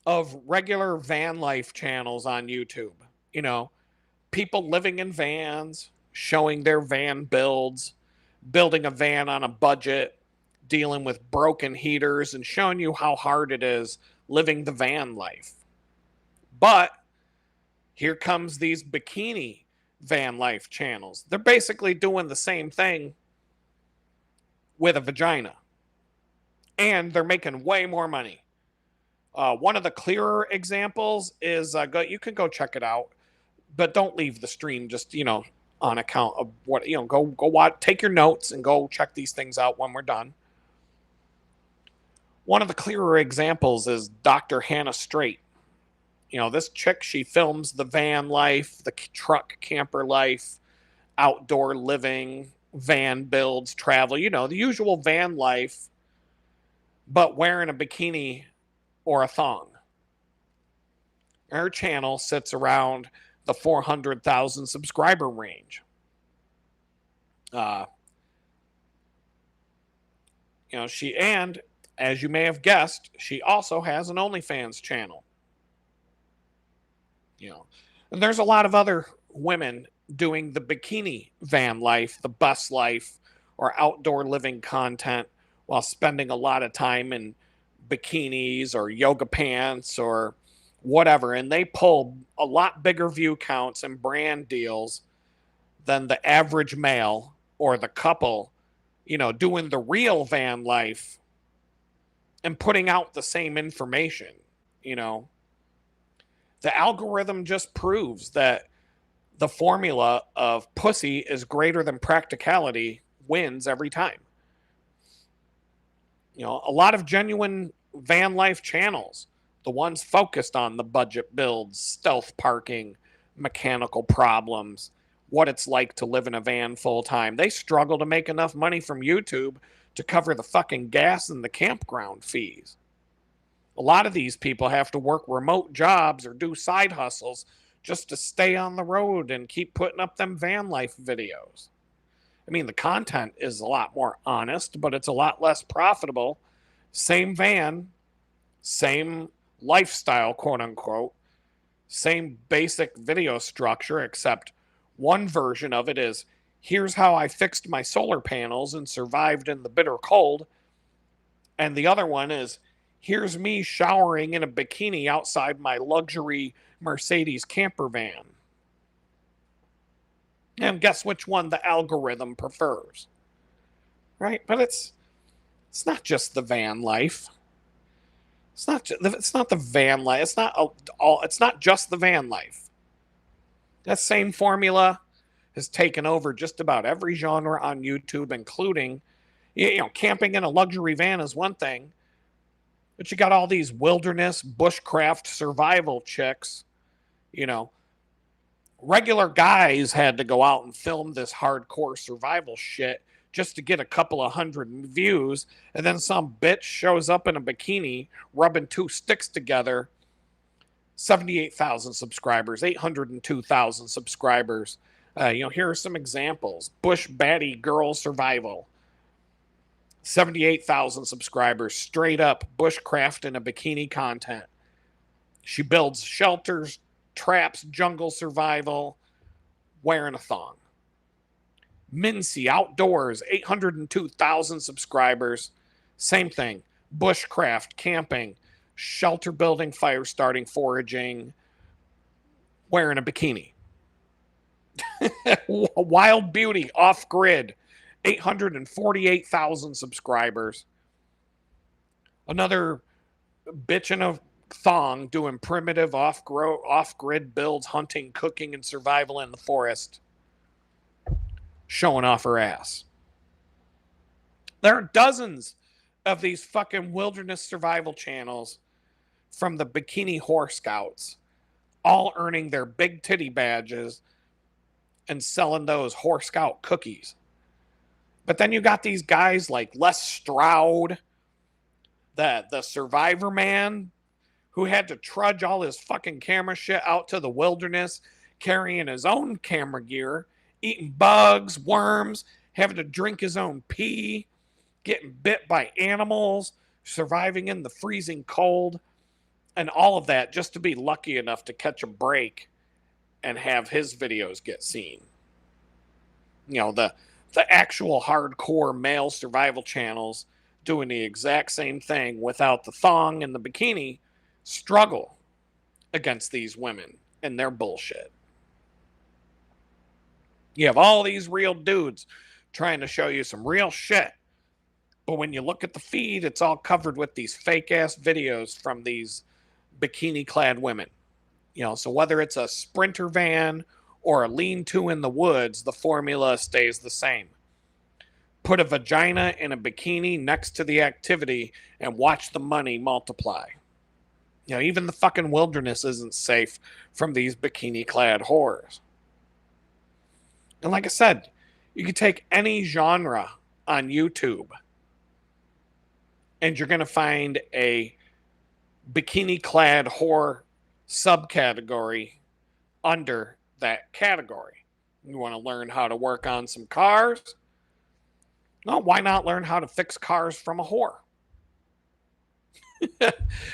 of regular van life channels on YouTube. You know, people living in vans, showing their van builds, building a van on a budget, dealing with broken heaters, and showing you how hard it is living the van life. But here comes these bikini van life channels. They're basically doing the same thing with a vagina, and they're making way more money. One of the clearer examples is you can go check it out, but don't leave the stream. Just, you know, on account of what, you know, go watch, take your notes and go check these things out when we're done. One of the clearer examples is Dr. Hannah Straight. You know, this chick, she films the van life, the truck camper life, outdoor living, van builds, travel, you know, the usual van life, but wearing a bikini or a thong. Her channel sits around the 400,000 subscriber range. You know, and as you may have guessed, she also has an OnlyFans channel. You know, and there's a lot of other women doing the bikini van life, the bus life, or outdoor living content while spending a lot of time in bikinis or yoga pants or whatever. And they pull a lot bigger view counts and brand deals than the average male or the couple, you know, doing the real van life and putting out the same information, you know. The algorithm just proves that the formula of pussy is greater than practicality wins every time. A lot of genuine van life channels, the ones focused on the budget builds, stealth parking, mechanical problems, what it's like to live in a van full time, they struggle to make enough money from YouTube to cover the fucking gas and the campground fees. A lot of these people have to work remote jobs or do side hustles just to stay on the road and keep putting up them van life videos. I mean, the content is a lot more honest, but it's a lot less profitable. Same van, same lifestyle, quote unquote, same basic video structure, except one version of it is here's how I fixed my solar panels and survived in the bitter cold. And the other one is here's me showering in a bikini outside my luxury Mercedes camper van. And guess which one the algorithm prefers, right? But it's not just the van life. It's not the van life. It's not all. It's not just the van life. That same formula has taken over just about every genre on YouTube, including, camping in a luxury van is one thing, but you got all these wilderness bushcraft survival chicks. Regular guys had to go out and film this hardcore survival shit just to get a couple of hundred views, and then some bitch shows up in a bikini rubbing two sticks together. 78,000 subscribers, 802,000 subscribers. Here are some examples. Bush Baddie Girl Survival, 78,000 subscribers, straight up bushcraft in a bikini content. She builds shelters, traps, jungle survival, wearing a thong. Mincy Outdoors, 802,000 subscribers. Same thing. Bushcraft, camping, shelter building, fire starting, foraging, wearing a bikini. Wild Beauty, off grid, 848,000 subscribers. Another bitch in a thong doing primitive off-grid builds, hunting, cooking, and survival in the forest, showing off her ass. There are dozens of these fucking wilderness survival channels from the bikini whore scouts, all earning their big titty badges and selling those whore scout cookies. But then you got these guys like Les Stroud, the Survivor Man, who had to trudge all his fucking camera shit out to the wilderness, carrying his own camera gear, eating bugs, worms, having to drink his own pee, getting bit by animals, surviving in the freezing cold, and all of that just to be lucky enough to catch a break and have his videos get seen. The actual hardcore male survival channels doing the exact same thing without the thong and the bikini struggle against these women and their bullshit. You have all these real dudes trying to show you some real shit, but when you look at the feed, it's all covered with these fake ass videos from these bikini clad women. So whether it's a Sprinter van or a lean-to in the woods, the formula stays the same. Put a vagina in a bikini next to the activity and watch the money multiply. Even the fucking wilderness isn't safe from these bikini-clad whores. And like I said, you can take any genre on YouTube and you're going to find a bikini-clad whore subcategory under that category. You want to learn how to work on some cars? Well, why not learn how to fix cars from a whore?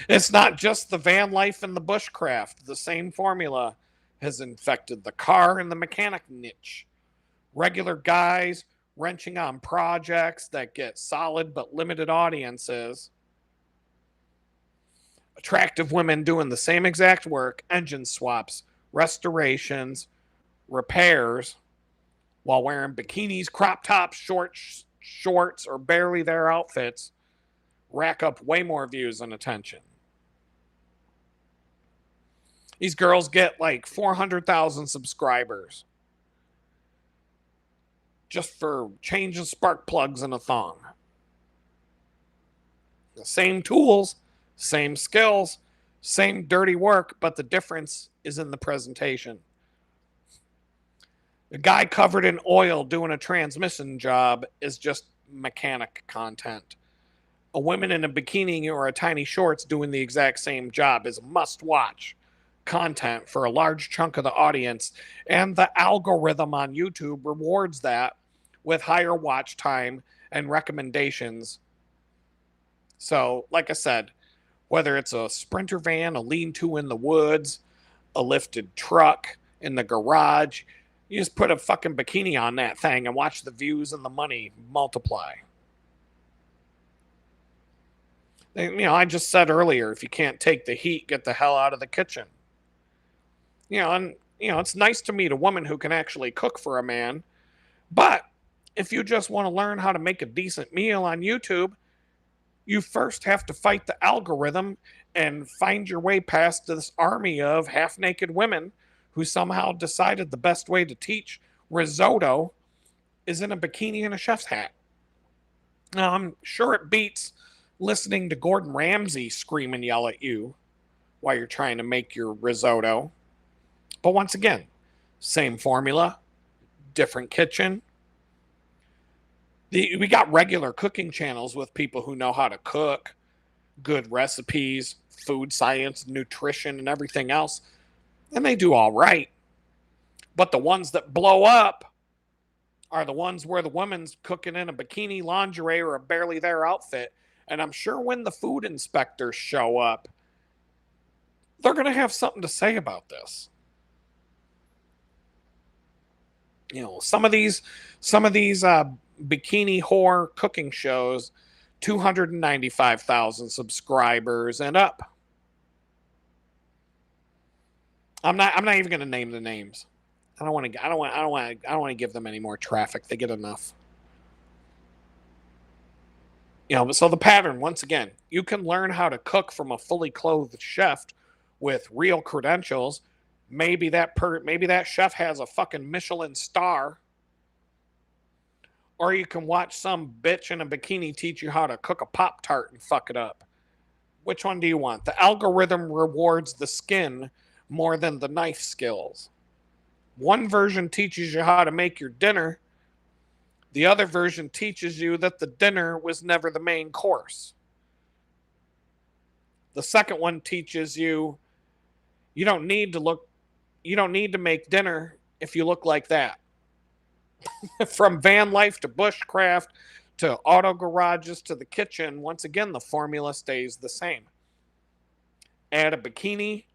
It's not just the van life and the bushcraft. The same formula has infected the car and the mechanic niche. Regular guys wrenching on projects that get solid but limited audiences. Attractive women doing the same exact work, engine swaps, restorations, repairs, while wearing bikinis, crop tops, shorts, or barely their outfits, rack up way more views and attention. These girls get like 400,000 subscribers just for changing spark plugs in a thong. The same tools, same skills, same dirty work, but the difference is in the presentation. A guy covered in oil doing a transmission job is just mechanic content. A woman in a bikini or a tiny shorts doing the exact same job is must watch content for a large chunk of the audience, and the algorithm on YouTube rewards that with higher watch time and recommendations. So, like I said, whether it's a sprinter van, a lean-to in the woods, a lifted truck in the garage, you just put a fucking bikini on that thing and watch the views and the money multiply. I just said earlier, if you can't take the heat, get the hell out of the kitchen. It's nice to meet a woman who can actually cook for a man. But if you just want to learn how to make a decent meal on YouTube, you first have to fight the algorithm and find your way past this army of half-naked women who somehow decided the best way to teach risotto is in a bikini and a chef's hat. Now, I'm sure it beats listening to Gordon Ramsay scream and yell at you while you're trying to make your risotto. But once again, same formula, different kitchen. We got regular cooking channels with people who know how to cook, good recipes, food science, nutrition, and everything else. And they do all right. But the ones that blow up are the ones where the woman's cooking in a bikini, lingerie, or a barely there outfit. And I'm sure when the food inspectors show up, they're going to have something to say about this. Some of these bikini whore cooking shows, 295,000 subscribers and up. I'm not even going to name the names. I don't want to give them any more traffic. They get enough. So the pattern, once again, you can learn how to cook from a fully clothed chef with real credentials. Maybe that chef has a fucking Michelin star. Or you can watch some bitch in a bikini teach you how to cook a Pop-Tart and fuck it up. Which one do you want? The algorithm rewards the skin more than the knife skills. One version teaches you how to make your dinner. The other version teaches you that the dinner was never the main course. The second one teaches you don't need to make dinner if you look like that. From van life to bushcraft to auto garages to the kitchen, once again, the formula stays the same. Add a bikini,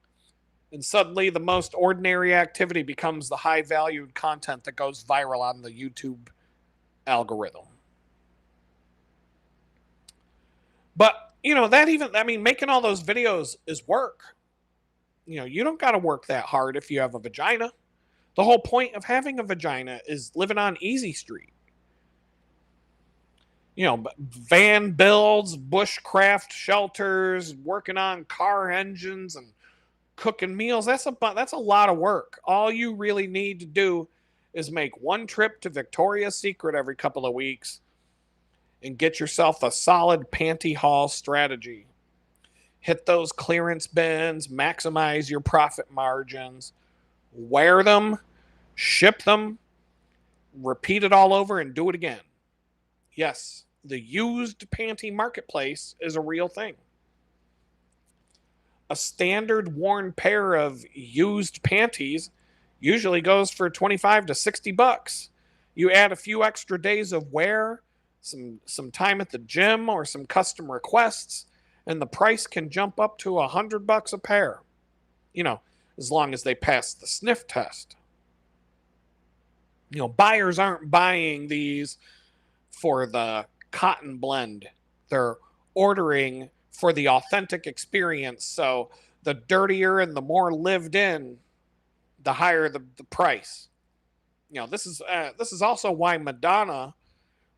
and suddenly the most ordinary activity becomes the high-valued content that goes viral on the YouTube algorithm. But, making all those videos is work. You don't got to work that hard if you have a vagina. The whole point of having a vagina is living on Easy Street. Van builds, bushcraft shelters, working on car engines and cooking meals. That's a lot of work. All you really need to do is make one trip to Victoria's Secret every couple of weeks and get yourself a solid panty haul strategy. Hit those clearance bins, maximize your profit margins, wear them, ship them, repeat it all over, and do it again. Yes, the used panty marketplace is a real thing. A standard worn pair of used panties usually goes for 25 to 60 bucks. You add a few extra days of wear, some time at the gym, or some custom requests, and the price can jump up to $100 a pair. As long as they pass the sniff test. Buyers aren't buying these for the cotton blend. They're ordering for the authentic experience. So the dirtier and the more lived in, the higher the price. This is also why Madonna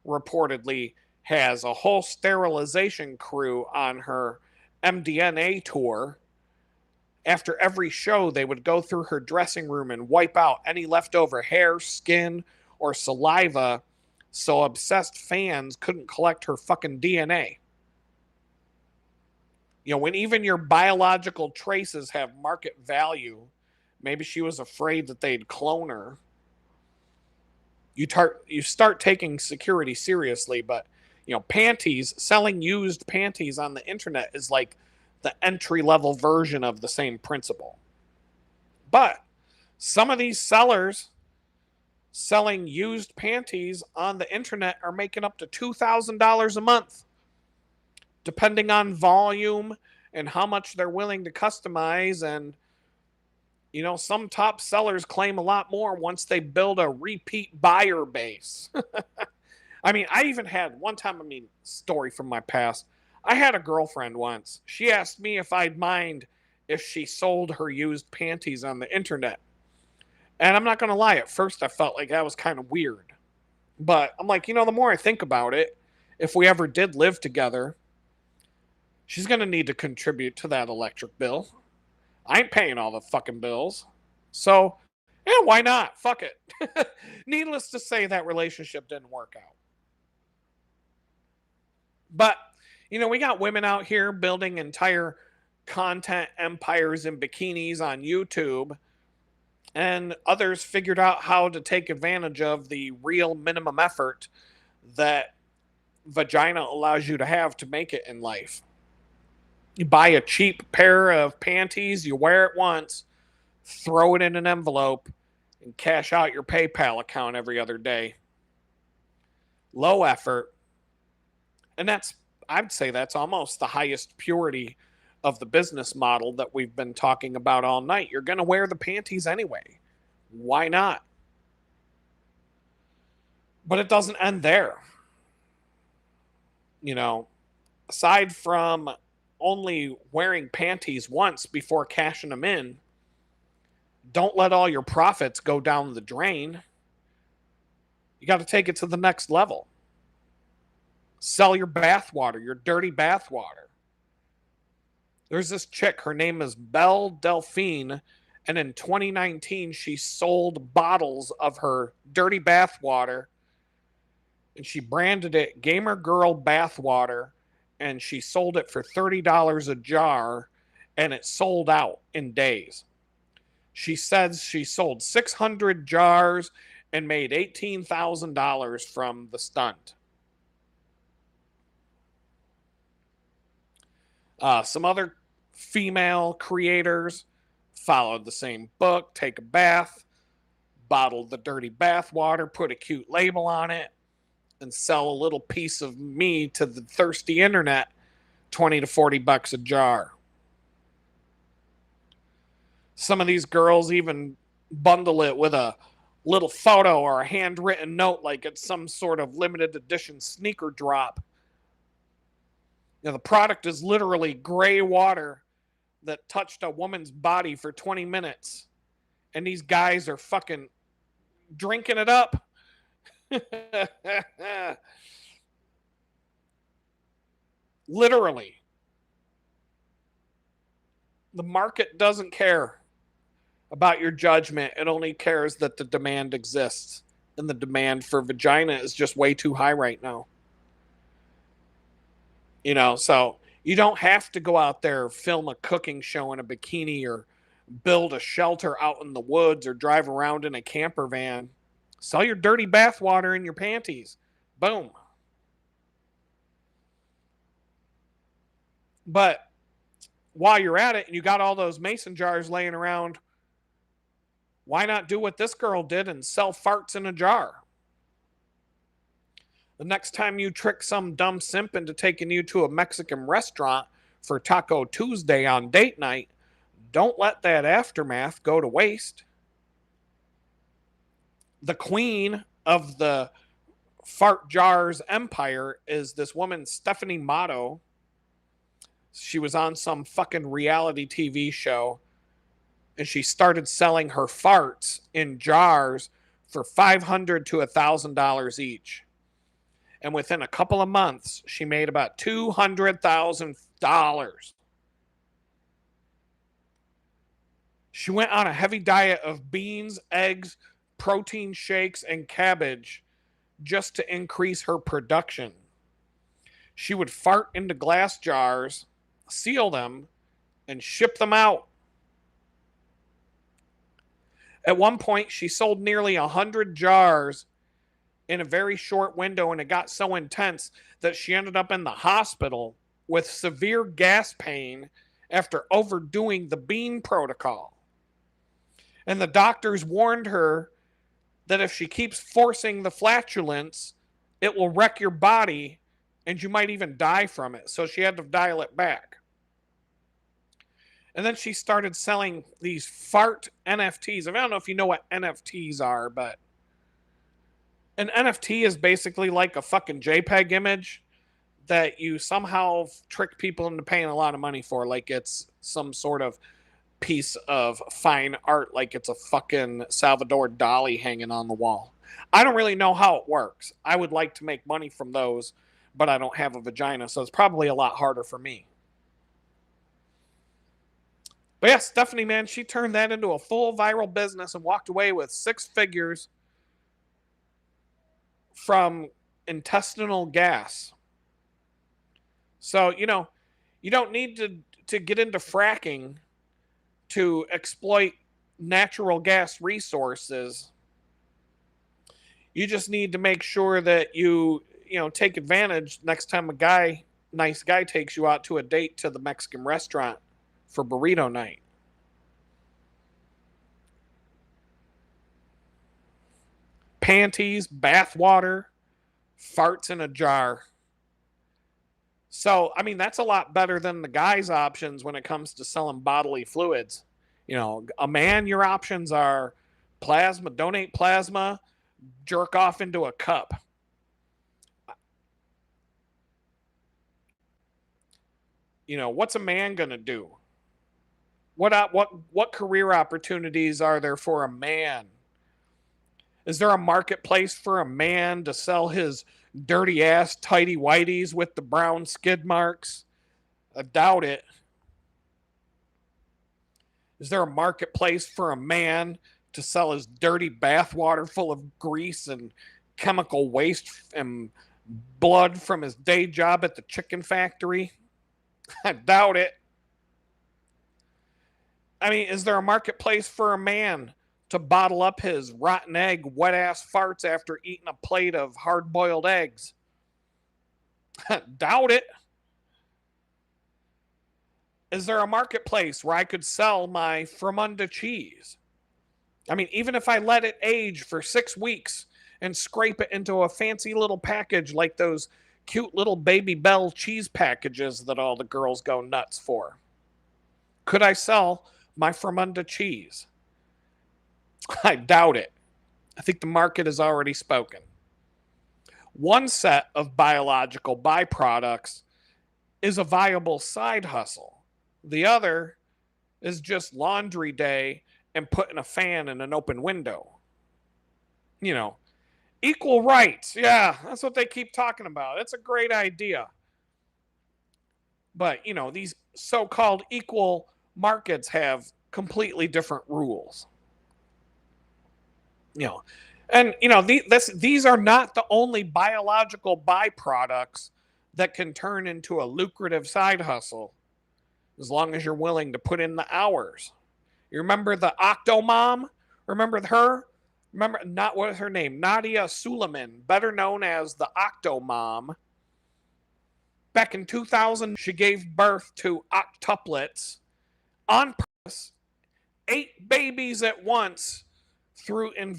reportedly has a whole sterilization crew on her MDNA tour After every show, they would go through her dressing room and wipe out any leftover hair, skin, or saliva so obsessed fans couldn't collect her fucking DNA. When even your biological traces have market value, maybe she was afraid that they'd clone her. You start taking security seriously, but panties, selling used panties on the internet is like the entry level version of the same principle. But some of these sellers selling used panties on the internet are making up to $2,000 a month, depending on volume and how much they're willing to customize. And some top sellers claim a lot more once they build a repeat buyer base. I even had one time, story from my past. I had a girlfriend once. She asked me if I'd mind if she sold her used panties on the internet. And I'm not going to lie, at first I felt like that was kind of weird. But I'm like, the more I think about it, if we ever did live together, she's going to need to contribute to that electric bill. I ain't paying all the fucking bills. So, yeah, why not? Fuck it. Needless to say, that relationship didn't work out. But, we got women out here building entire content empires in bikinis on YouTube, and others figured out how to take advantage of the real minimum effort that Vagina allows you to have to make it in life. You buy a cheap pair of panties, you wear it once, throw it in an envelope, and cash out your PayPal account every other day. Low effort. And I'd say that's almost the highest purity of the business model that we've been talking about all night. You're going to wear the panties anyway. Why not? But it doesn't end there. Aside from only wearing panties once before cashing them in, don't let all your profits go down the drain. You got to take it to the next level. Sell your bathwater, your dirty bathwater. There's this chick, her name is Belle Delphine, and in 2019 she sold bottles of her dirty bathwater, and she branded it Gamer Girl Bathwater, and she sold it for $30 a jar, and it sold out in days. She says she sold 600 jars and made $18,000 from the stunt. Some other female creators followed the same book, take a bath, bottle the dirty bath water, put a cute label on it, and sell a little piece of me to the thirsty internet, 20 to 40 bucks a jar. Some of these girls even bundle it with a little photo or a handwritten note like it's some sort of limited edition sneaker drop. The product is literally gray water that touched a woman's body for 20 minutes. And these guys are fucking drinking it up. Literally. The market doesn't care about your judgment. It only cares that the demand exists. And the demand for vagina is just way too high right now. So you don't have to go out there, film a cooking show in a bikini, or build a shelter out in the woods, or drive around in a camper van. Sell your dirty bathwater in your panties. Boom. But while you're at it and you got all those mason jars laying around, why not do what this girl did and sell farts in a jar? The next time you trick some dumb simp into taking you to a Mexican restaurant for Taco Tuesday on date night, don't let that aftermath go to waste. The queen of the fart jars empire is this woman, Stephanie Motto. She was on some fucking reality TV show, and she started selling her farts in jars for $500 to $1,000 each. And within a couple of months, she made about $200,000. She went on a heavy diet of beans, eggs, protein shakes, and cabbage just to increase her production. She would fart into glass jars, seal them, and ship them out. At one point, she sold nearly 100 jars in a very short window, and it got so intense that she ended up in the hospital with severe gas pain after overdoing the bean protocol. And the doctors warned her that if she keeps forcing the flatulence, it will wreck your body and you might even die from it. So she had to dial it back. And then she started selling these fart NFTs. I don't know if you know what NFTs are, but an NFT is basically like a fucking JPEG image that you somehow trick people into paying a lot of money for, like it's some sort of piece of fine art, like it's a fucking Salvador Dali hanging on the wall. I don't really know how it works. I would like to make money from those, but I don't have a vagina, so it's probably a lot harder for me. But yeah, Stephanie, man, she turned that into a full viral business and walked away with 6 figures from intestinal gas. So, you don't need to get into fracking to exploit natural gas resources. You just need to make sure that you take advantage next time nice guy takes you out to a date to the Mexican restaurant for burrito night. Panties, bath water, farts in a jar. So, I mean, that's a lot better than the guy's options when it comes to selling bodily fluids. A man, your options are plasma, donate plasma, jerk off into a cup. What's a man going to do? What career opportunities are there for a man? Is there a marketplace for a man to sell his dirty ass tighty whities with the brown skid marks? I doubt it. Is there a marketplace for a man to sell his dirty bathwater full of grease and chemical waste and blood from his day job at the chicken factory? I doubt it. I mean, is there a marketplace for a man to bottle up his rotten egg, wet ass farts after eating a plate of hard boiled eggs? Doubt it. Is there a marketplace where I could sell my Fremunda cheese? I mean, even if I let it age for 6 weeks and scrape it into a fancy little package like those cute little Baby Bell cheese packages that all the girls go nuts for, could I sell my Fremunda cheese? I doubt it. I think the market has already spoken. One set of biological byproducts is a viable side hustle. The other is just laundry day and putting a fan in an open window. Equal rights. Yeah, that's what they keep talking about. It's a great idea. But, these so-called equal markets have completely different rules. And these are not the only biological byproducts that can turn into a lucrative side hustle, as long as you're willing to put in the hours. You remember the Octo Mom? Remember her? Remember, not what is her name? Nadia Suleiman, better known as the Octo Mom. Back in 2000, she gave birth to octuplets on purpose, 8 babies at once through in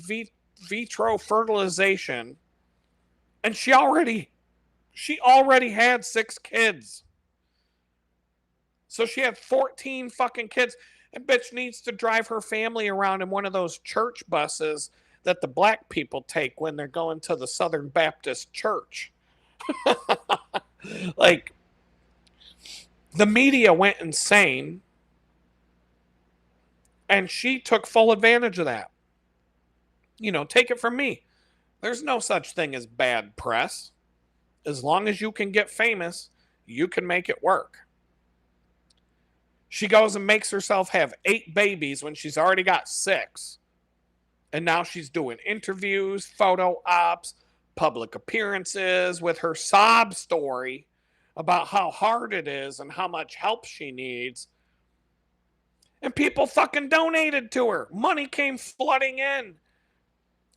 vitro fertilization, and she already had 6 kids. So she had 14 fucking kids. And bitch needs to drive her family around in one of those church buses that the black people take when they're going to the Southern Baptist Church. Like, the media went insane, and she took full advantage of that. Take it from me. There's no such thing as bad press. As long as you can get famous, you can make it work. She goes and makes herself have 8 babies when she's already got 6. And now she's doing interviews, photo ops, public appearances with her sob story about how hard it is and how much help she needs. And people fucking donated to her. Money came flooding in.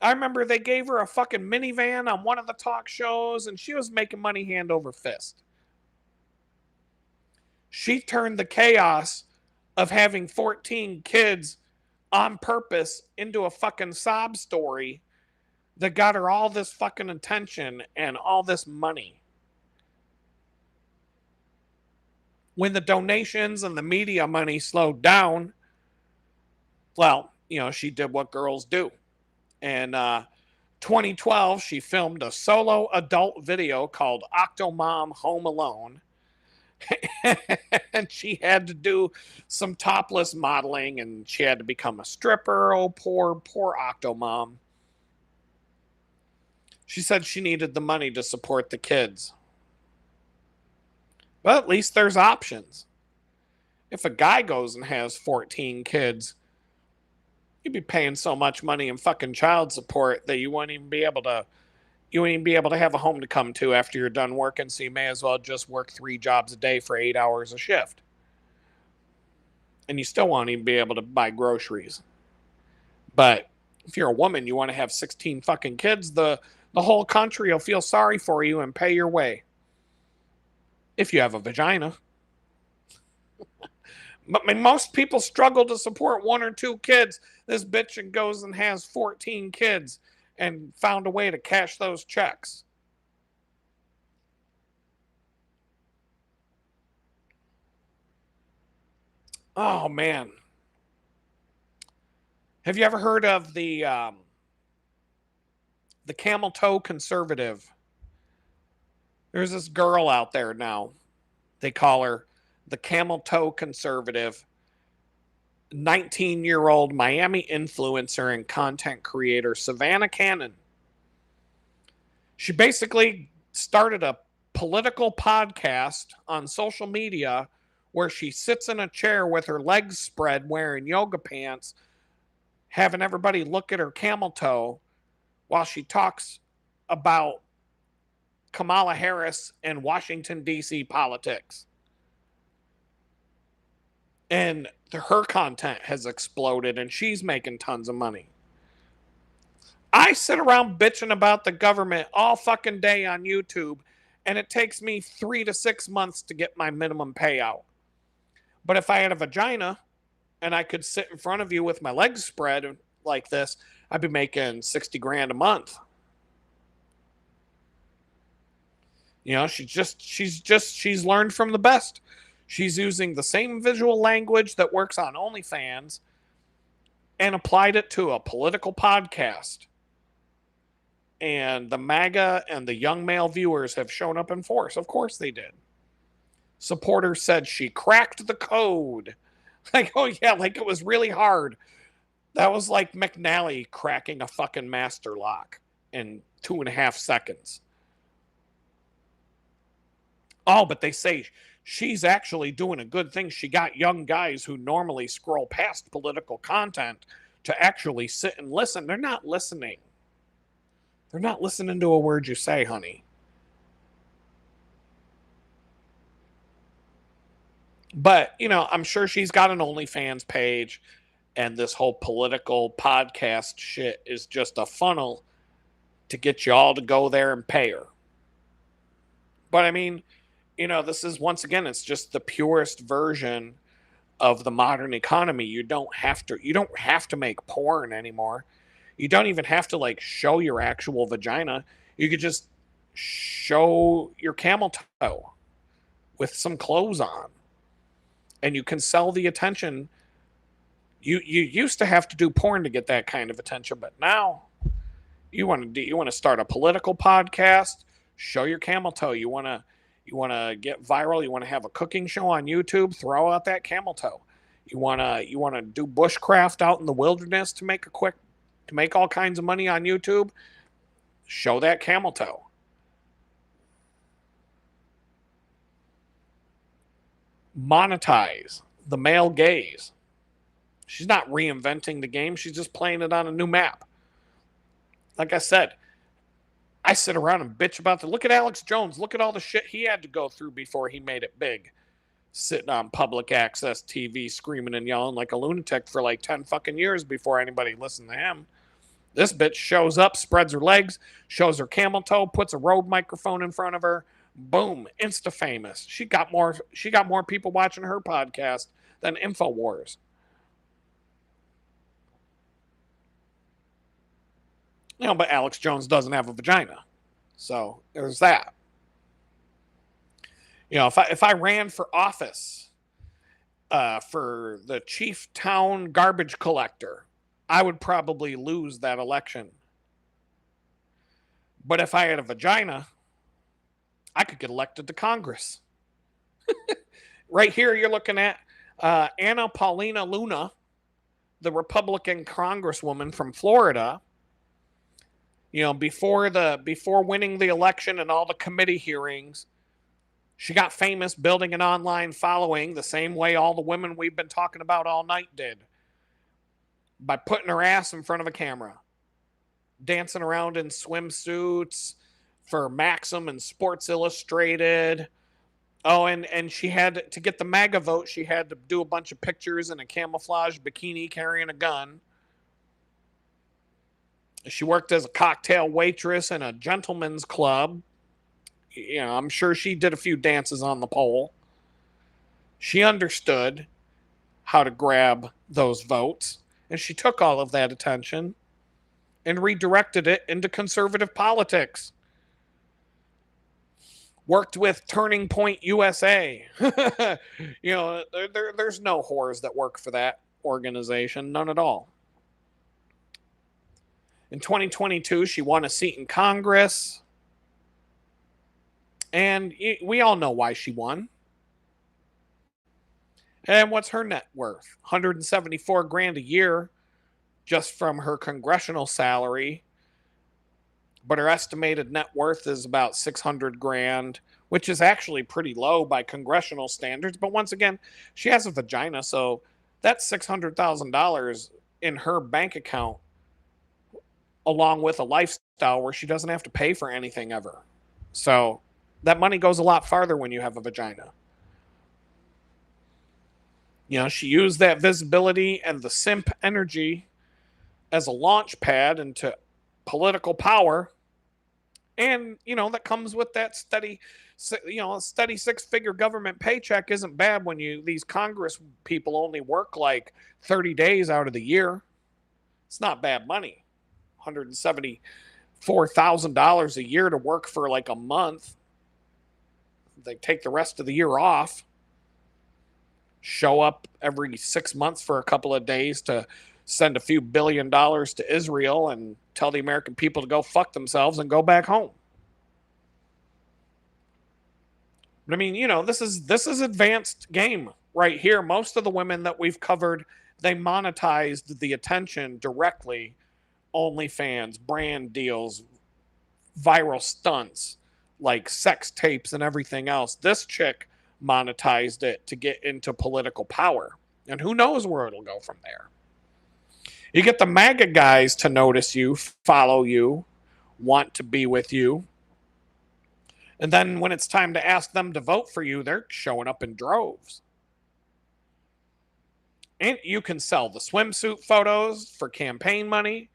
I remember they gave her a fucking minivan on one of the talk shows, and she was making money hand over fist. She turned the chaos of having 14 kids on purpose into a fucking sob story that got her all this fucking attention and all this money. When the donations and the media money slowed down, well, she did what girls do. And 2012, she filmed a solo adult video called Octomom Home Alone. And she had to do some topless modeling, and she had to become a stripper. Oh, poor Octomom. She said she needed the money to support the kids. But at least there's options. If a guy goes and has 14 kids, you'd be paying so much money in fucking child support that you wouldn't even be able to have a home to come to after you're done working, so you may as well just work 3 jobs a day for 8 hours a shift. And you still won't even be able to buy groceries. But if you're a woman, you want to have 16 fucking kids, the whole country will feel sorry for you and pay your way. If you have a vagina. But most people struggle to support 1 or 2 kids. This bitch goes and has 14 kids and found a way to cash those checks. Oh, man. Have you ever heard of the camel toe conservative? There's this girl out there now. They call her the camel toe conservative. 19-year-old Miami influencer and content creator Savannah Cannon. She basically started a political podcast on social media where she sits in a chair with her legs spread wearing yoga pants, having everybody look at her camel toe while she talks about Kamala Harris and Washington, D.C. politics. And her content has exploded and she's making tons of money. I sit around bitching about the government all fucking day on YouTube, and it takes me 3 to 6 months to get my minimum payout. But if I had a vagina and I could sit in front of you with my legs spread like this, I'd be making 60 grand a month. She's learned from the best. She's using the same visual language that works on OnlyFans and applied it to a political podcast. And the MAGA and the young male viewers have shown up in force. Of course they did. Supporters said she cracked the code. Like, oh yeah, like it was really hard. That was like McNally cracking a fucking master lock in 2.5 seconds. Oh, but they say she's actually doing a good thing. She got young guys who normally scroll past political content to actually sit and listen. They're not listening. They're not listening to a word you say, honey. But, I'm sure she's got an OnlyFans page, and this whole political podcast shit is just a funnel to get you all to go there and pay her. But I mean, this is, once again, it's just the purest version of the modern economy. You don't have to make porn anymore. You don't even have to show your actual vagina. You could just show your camel toe with some clothes on, and you can sell the attention. You used to have to do porn to get that kind of attention, but now you want to start a political podcast, show your camel toe. You want to get viral. You want to have a cooking show on YouTube, throw out that camel toe. You want to do bushcraft out in the wilderness to make all kinds of money on YouTube. Show that camel toe. Monetize. the male gaze. She's not reinventing the game. She's just playing it on a new map. Like I said, I sit around and bitch about the look at Alex Jones. Look at all the shit he had to go through before he made it big. Sitting on public access TV screaming and yelling like a lunatic for like 10 fucking years before anybody listened to him. This bitch shows up, spreads her legs, shows her camel toe, puts a Rode microphone in front of her. Boom, insta famous. She got more people watching her podcast than InfoWars. But Alex Jones doesn't have a vagina. So there's that. If I ran for office for the chief town garbage collector, I would probably lose that election. But if I had a vagina, I could get elected to Congress. Right here, you're looking at Anna Paulina Luna, the Republican congresswoman from Florida. Before winning the election and all the committee hearings, she got famous building an online following the same way all the women we've been talking about all night did. By putting her ass in front of a camera. Dancing around in swimsuits for Maxim and Sports Illustrated. Oh, and she had to get the MAGA vote, she had to do a bunch of pictures in a camouflage bikini carrying a gun. She worked as a cocktail waitress in a gentleman's club. I'm sure she did a few dances on the pole. She understood how to grab those votes, and she took all of that attention and redirected it into conservative politics. Worked with Turning Point USA. There's no whores that work for that organization, none at all. In 2022, she won a seat in Congress. And we all know why she won. And what's her net worth? $174,000 a year just from her congressional salary. But her estimated net worth is about $600,000, which is actually pretty low by congressional standards. But once again, she has a vagina, so that's $600,000 in her bank account, along with a lifestyle where she doesn't have to pay for anything ever. So that money goes a lot farther when you have a vagina. She used that visibility and the simp energy as a launch pad into political power. And, that comes with that steady six-figure government paycheck isn't bad when these Congress people only work like 30 days out of the year. It's not bad money. $174,000 a year to work for like a month. They take the rest of the year off. Show up every 6 months for a couple of days to send a few $1 billion to Israel and tell the American people to go fuck themselves and go back home. But I mean, this is advanced game right here. Most of the women that we've covered, they monetized the attention directly. OnlyFans, brand deals, viral stunts, like sex tapes and everything else. This chick monetized it to get into political power. And who knows where it'll go from there. You get the MAGA guys to notice you, follow you, want to be with you. And then when it's time to ask them to vote for you, they're showing up in droves. And you can sell the swimsuit photos for campaign money.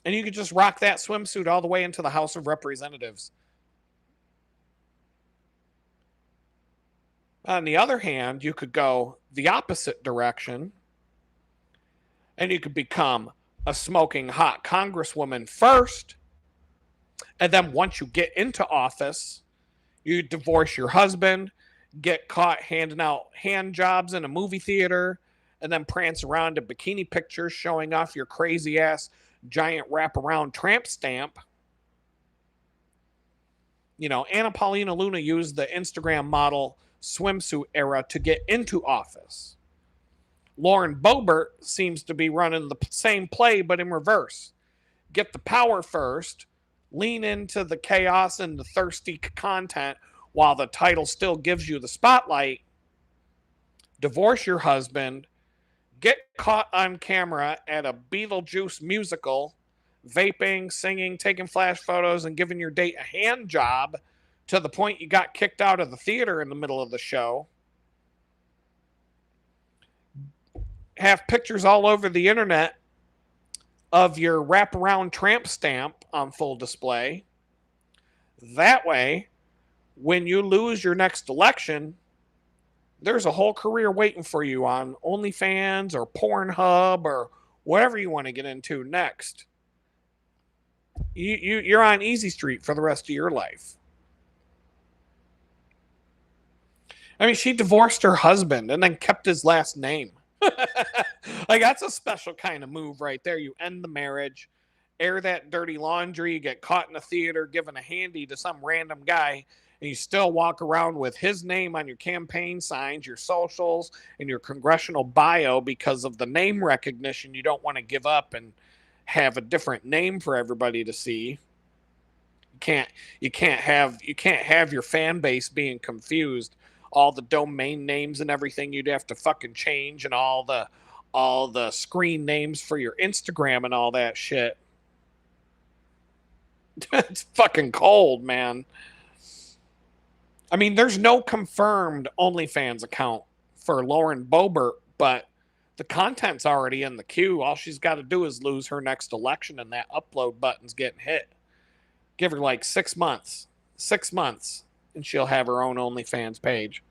And you could just rock that swimsuit all the way into the House of Representatives. On the other hand, you could go the opposite direction. And you could become a smoking hot congresswoman first. And then once you get into office, you divorce your husband, get caught handing out hand jobs in a movie theater, and then prance around in bikini pictures showing off your crazy ass giant wraparound tramp stamp. Anna Paulina Luna used the Instagram model swimsuit era to get into office. Lauren Boebert seems to be running the same play, but in reverse. Get the power first, lean into the chaos and the thirsty content while the title still gives you the spotlight, divorce your husband, get caught on camera at a Beetlejuice musical, vaping, singing, taking flash photos, and giving your date a hand job to the point you got kicked out of the theater in the middle of the show. Have pictures all over the internet of your wraparound tramp stamp on full display. That way, when you lose your next election, there's a whole career waiting for you on OnlyFans or Pornhub or whatever you want to get into next. You're on Easy Street for the rest of your life. I mean, she divorced her husband and then kept his last name. Like, that's a special kind of move right there. You end the marriage, air that dirty laundry, you get caught in a theater giving a handy to some random guy, and you still walk around with his name on your campaign signs, your socials, and your congressional bio because of the name recognition. You don't want to give up and have a different name for everybody to see. You can't have your fan base being confused. All the domain names and everything you'd have to fucking change, and all the screen names for your Instagram and all that shit. It's fucking cold, man. I mean, there's no confirmed OnlyFans account for Lauren Boebert, but the content's already in the queue. All she's got to do is lose her next election, and that upload button's getting hit. Give her like 6 months. 6 months. And she'll have her own OnlyFans page.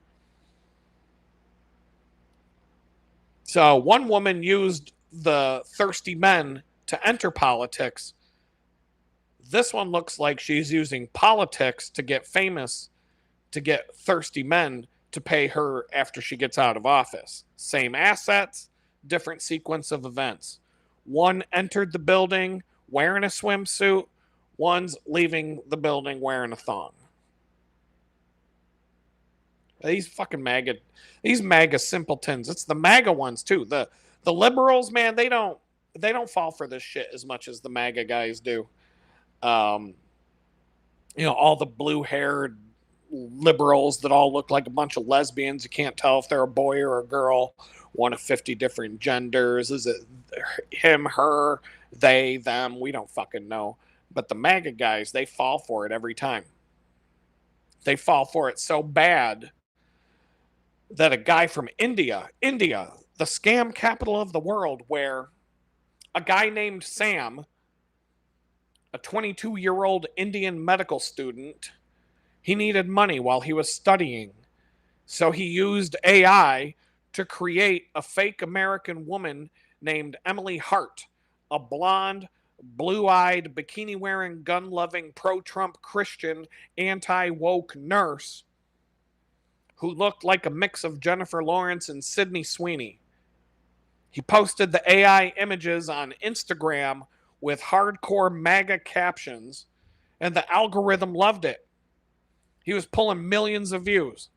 So one woman used the thirsty men to enter politics. This one looks like she's using politics to get famous, to get thirsty men to pay her after she gets out of office. Same assets, different sequence of events. One entered the building wearing a swimsuit. One's leaving the building wearing a thong. These fucking MAGA simpletons. It's the MAGA ones too. The liberals, man, they don't fall for this shit as much as the MAGA guys do. All the blue-haired liberals that all look like a bunch of lesbians. You can't tell if they're a boy or a girl. One of 50 different genders. Is it him, her, they, them? We don't fucking know. But the MAGA guys, they fall for it every time. They fall for it so bad that a guy from India, the scam capital of the world, where a guy named Sam, a 22-year-old Indian medical student, he needed money while he was studying. So he used AI to create a fake American woman named Emily Hart, a blonde, blue-eyed, bikini-wearing, gun-loving, pro-Trump Christian, anti-woke nurse who looked like a mix of Jennifer Lawrence and Sydney Sweeney. He posted the AI images on Instagram with hardcore MAGA captions, and the algorithm loved it. He was pulling millions of views.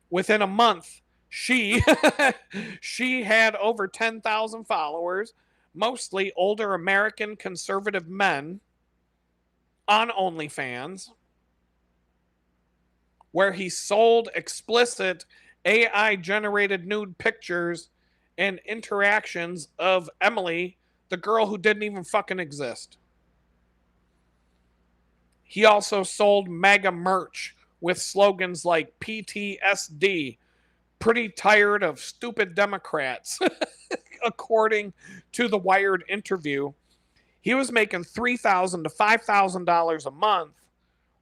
Within a month, she had over 10,000 followers, mostly older American conservative men, on OnlyFans, where he sold explicit AI-generated nude pictures and interactions of Emily, the girl who didn't even fucking exist. He also sold MAGA merch with slogans like PTSD, pretty tired of stupid Democrats, according to the Wired interview. He was making $3,000 to $5,000 a month,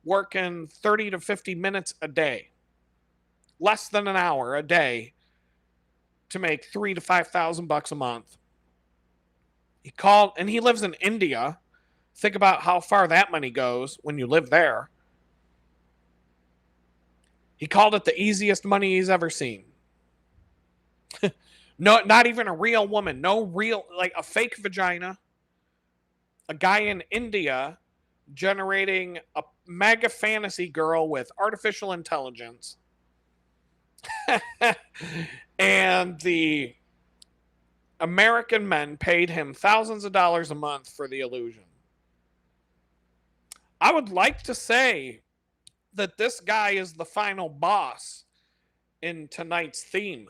working 30 to 50 minutes a day, less than an hour a day, to make $3,000 to $5,000 a month. He called, and he lives in India. Think about how far that money goes when you live there. He called it the easiest money he's ever seen. No, not even a real woman. No real, like a fake vagina. A guy in India generating a MAGA fantasy girl with artificial intelligence. And the American men paid him thousands of dollars a month for the illusion. I would like to say that this guy is the final boss in tonight's theme.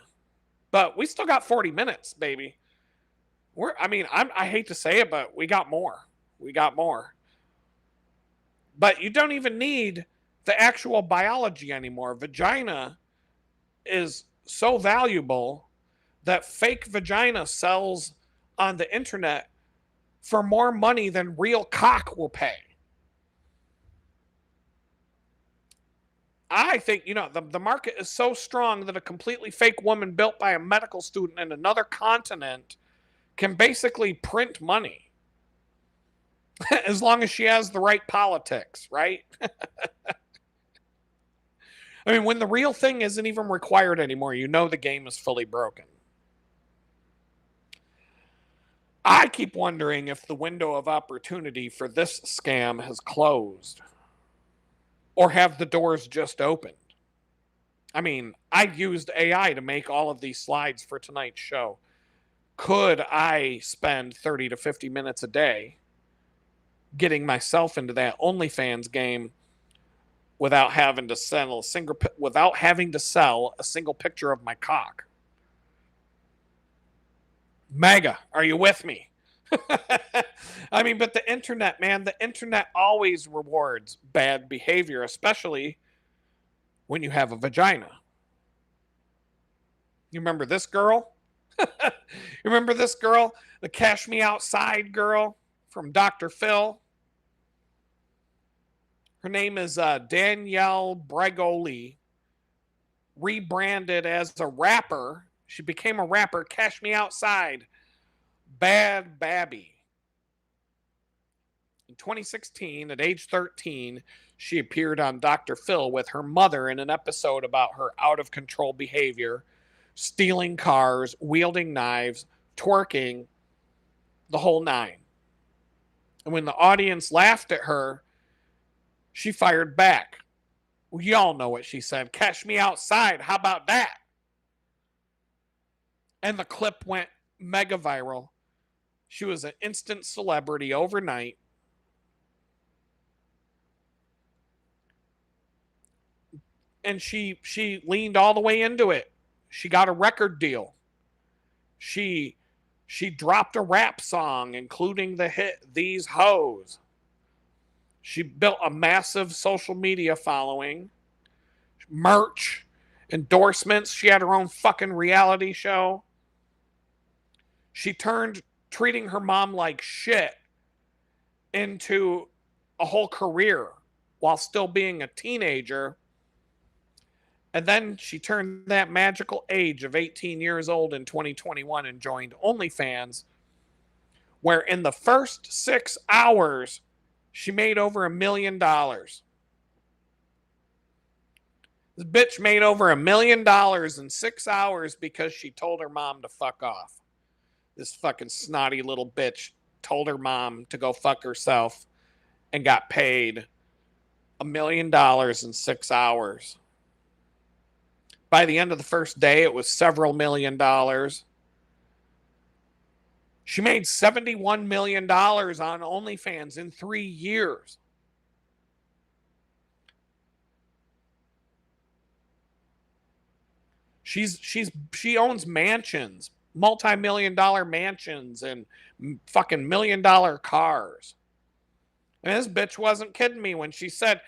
But we still got 40 minutes, baby. I hate to say it, but we got more. We got more. But you don't even need the actual biology anymore. Vagina is so valuable that fake vagina sells on the internet for more money than real cock will pay. I think, the market is so strong that a completely fake woman built by a medical student in another continent can basically print money as long as she has the right politics, right? I mean, when the real thing isn't even required anymore, the game is fully broken. I keep wondering if the window of opportunity for this scam has closed or have the doors just opened. I mean, I used AI to make all of these slides for tonight's show. Could I spend 30 to 50 minutes a day getting myself into that OnlyFans game without having to sell a single picture of my cock? Mega, are you with me? I mean, but the internet, man, the internet always rewards bad behavior, especially when you have a vagina. You remember this girl? You remember this girl? The Cash Me Outside girl from Dr. Phil? Her name is Danielle Bregoli, rebranded as a rapper. She became a rapper. Cash Me Outside. Bad Babby. In 2016, at age 13, she appeared on Dr. Phil with her mother in an episode about her out-of-control behavior, stealing cars, wielding knives, twerking, the whole nine. And when the audience laughed at her, she fired back. Well, y'all know what she said. Cash me outside. How about that? And the clip went mega viral. She was an instant celebrity overnight. And she leaned all the way into it. She got a record deal. She dropped a rap song, including the hit These Hoes. She built a massive social media following, merch, endorsements. She had her own fucking reality show. She turned treating her mom like shit into a whole career while still being a teenager. And then she turned that magical age of 18 years old in 2021 and joined OnlyFans, where in the first 6 hours, she made over $1 million. This bitch made over $1 million in 6 hours because she told her mom to fuck off. This fucking snotty little bitch told her mom to go fuck herself and got paid $1 million in 6 hours. By the end of the first day, it was several $1,000,000. She made $71 million on OnlyFans in 3 years. She owns mansions, multi-million-dollar mansions, and fucking $1 million cars. And this bitch wasn't kidding me when she said,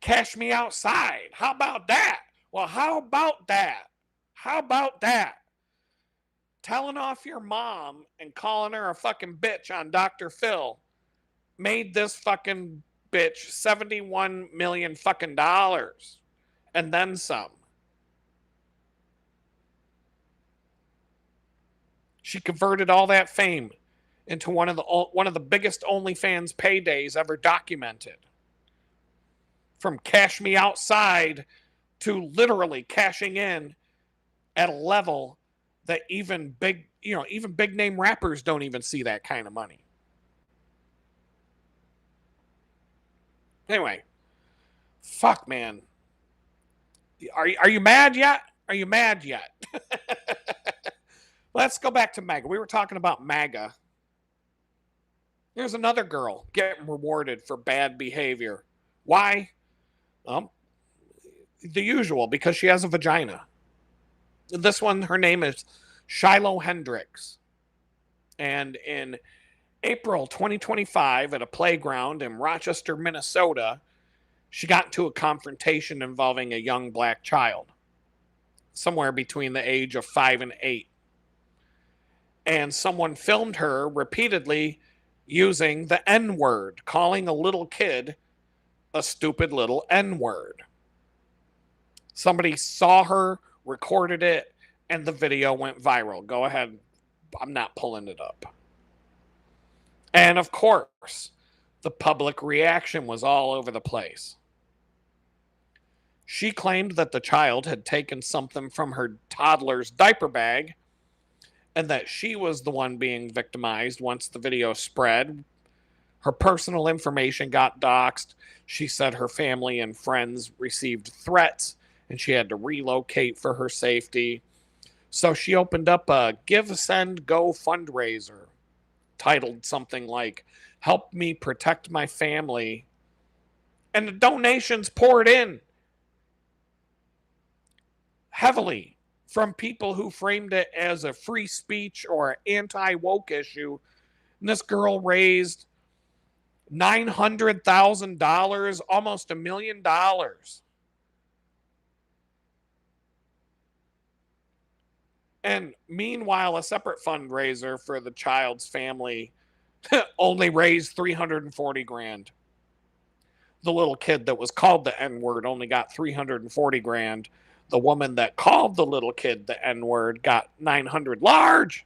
"Cash me outside." How about that? Well, how about that? How about that? Telling off your mom and calling her a fucking bitch on Dr. Phil made this fucking bitch 71 million fucking dollars and then some. She converted all that fame into one of the biggest OnlyFans paydays ever documented. From Cash Me Outside to literally cashing in at a level that even big name rappers don't even see that kind of money. Anyway, fuck, man. Are you mad yet? Are you mad yet? Let's go back to MAGA. We were talking about MAGA. There's another girl getting rewarded for bad behavior. Why? the usual, because she has a vagina. This one, her name is Shiloh Hendricks. And in April 2025, at a playground in Rochester, Minnesota, she got into a confrontation involving a young black child, somewhere between the age of 5 and 8. And someone filmed her repeatedly using the N word, calling a little kid a stupid little N word. Somebody saw her, recorded it, and the video went viral. Go ahead. I'm not pulling it up. And of course, the public reaction was all over the place. She claimed that the child had taken something from her toddler's diaper bag and that she was the one being victimized once the video spread. Her personal information got doxxed. She said her family and friends received threats and she had to relocate for her safety. So she opened up a Give, Send, Go fundraiser titled something like, Help Me Protect My Family. And the donations poured in heavily from people who framed it as a free speech or anti-woke issue. And this girl raised $900,000, almost $1 million. And meanwhile, a separate fundraiser for the child's family only raised 340 grand. The little kid that was called the N-word only got 340 grand. The woman that called the little kid the N-word got 900 large.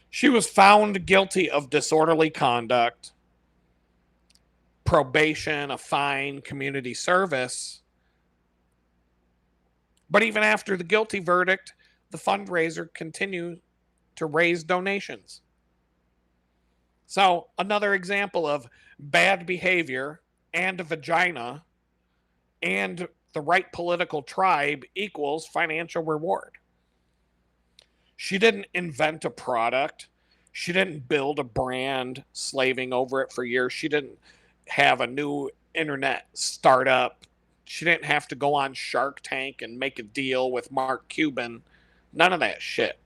She was found guilty of disorderly conduct, probation, a fine, community service. But even after the guilty verdict, the fundraiser continued to raise donations. So, another example of bad behavior and a vagina and the right political tribe equals financial reward. She didn't invent a product. She didn't build a brand slaving over it for years. She didn't have a new internet startup. She didn't have to go on Shark Tank and make a deal with Mark Cuban. None of that shit.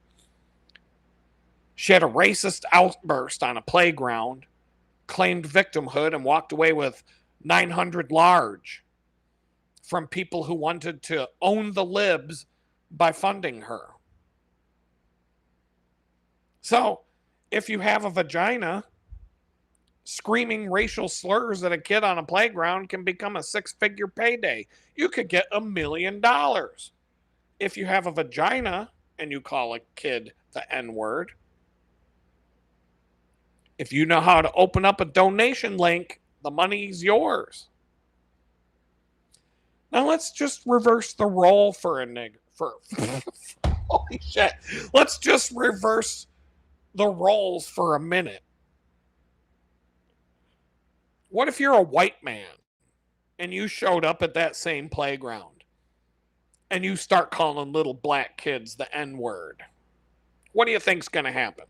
She had a racist outburst on a playground, claimed victimhood, and walked away with 900 large from people who wanted to own the libs by funding her. So, if you have a vagina, screaming racial slurs at a kid on a playground can become a 6-figure payday. You could get $1 million. If you have a vagina and you call a kid the N-word, if you know how to open up a donation link, the money's yours. Now let's just reverse the role for a nigger. Holy shit. Let's just reverse the roles for a minute. What if you're a white man and you showed up at that same playground and you start calling little black kids the N-word? What do you think's going to happen?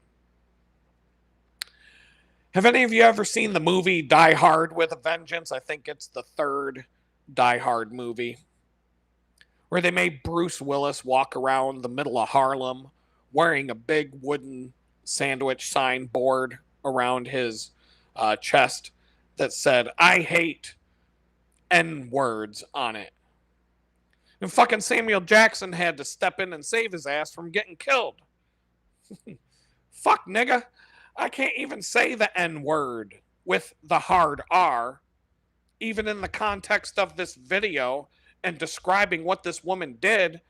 Have any of you ever seen the movie Die Hard with a Vengeance? I think it's the third Die Hard movie, where they made Bruce Willis walk around the middle of Harlem wearing a big wooden sandwich sign board around his chest that said, I hate N-words on it. And fucking Samuel Jackson had to step in and save his ass from getting killed. Fuck, nigga. I can't even say the N-word with the hard R, even in the context of this video and describing what this woman did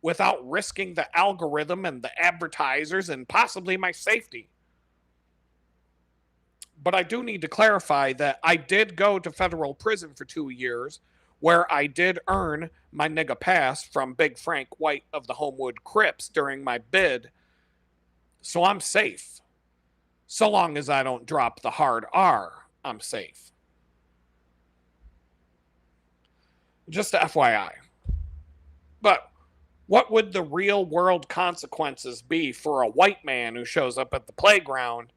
without risking the algorithm and the advertisers and possibly my safety. But I do need to clarify that I did go to federal prison for 2 years, where I did earn my nigga pass from Big Frank White of the Homewood Crips during my bid. So I'm safe. So long as I don't drop the hard R, I'm safe. Just FYI. But what would the real world consequences be for a white man who shows up at the playground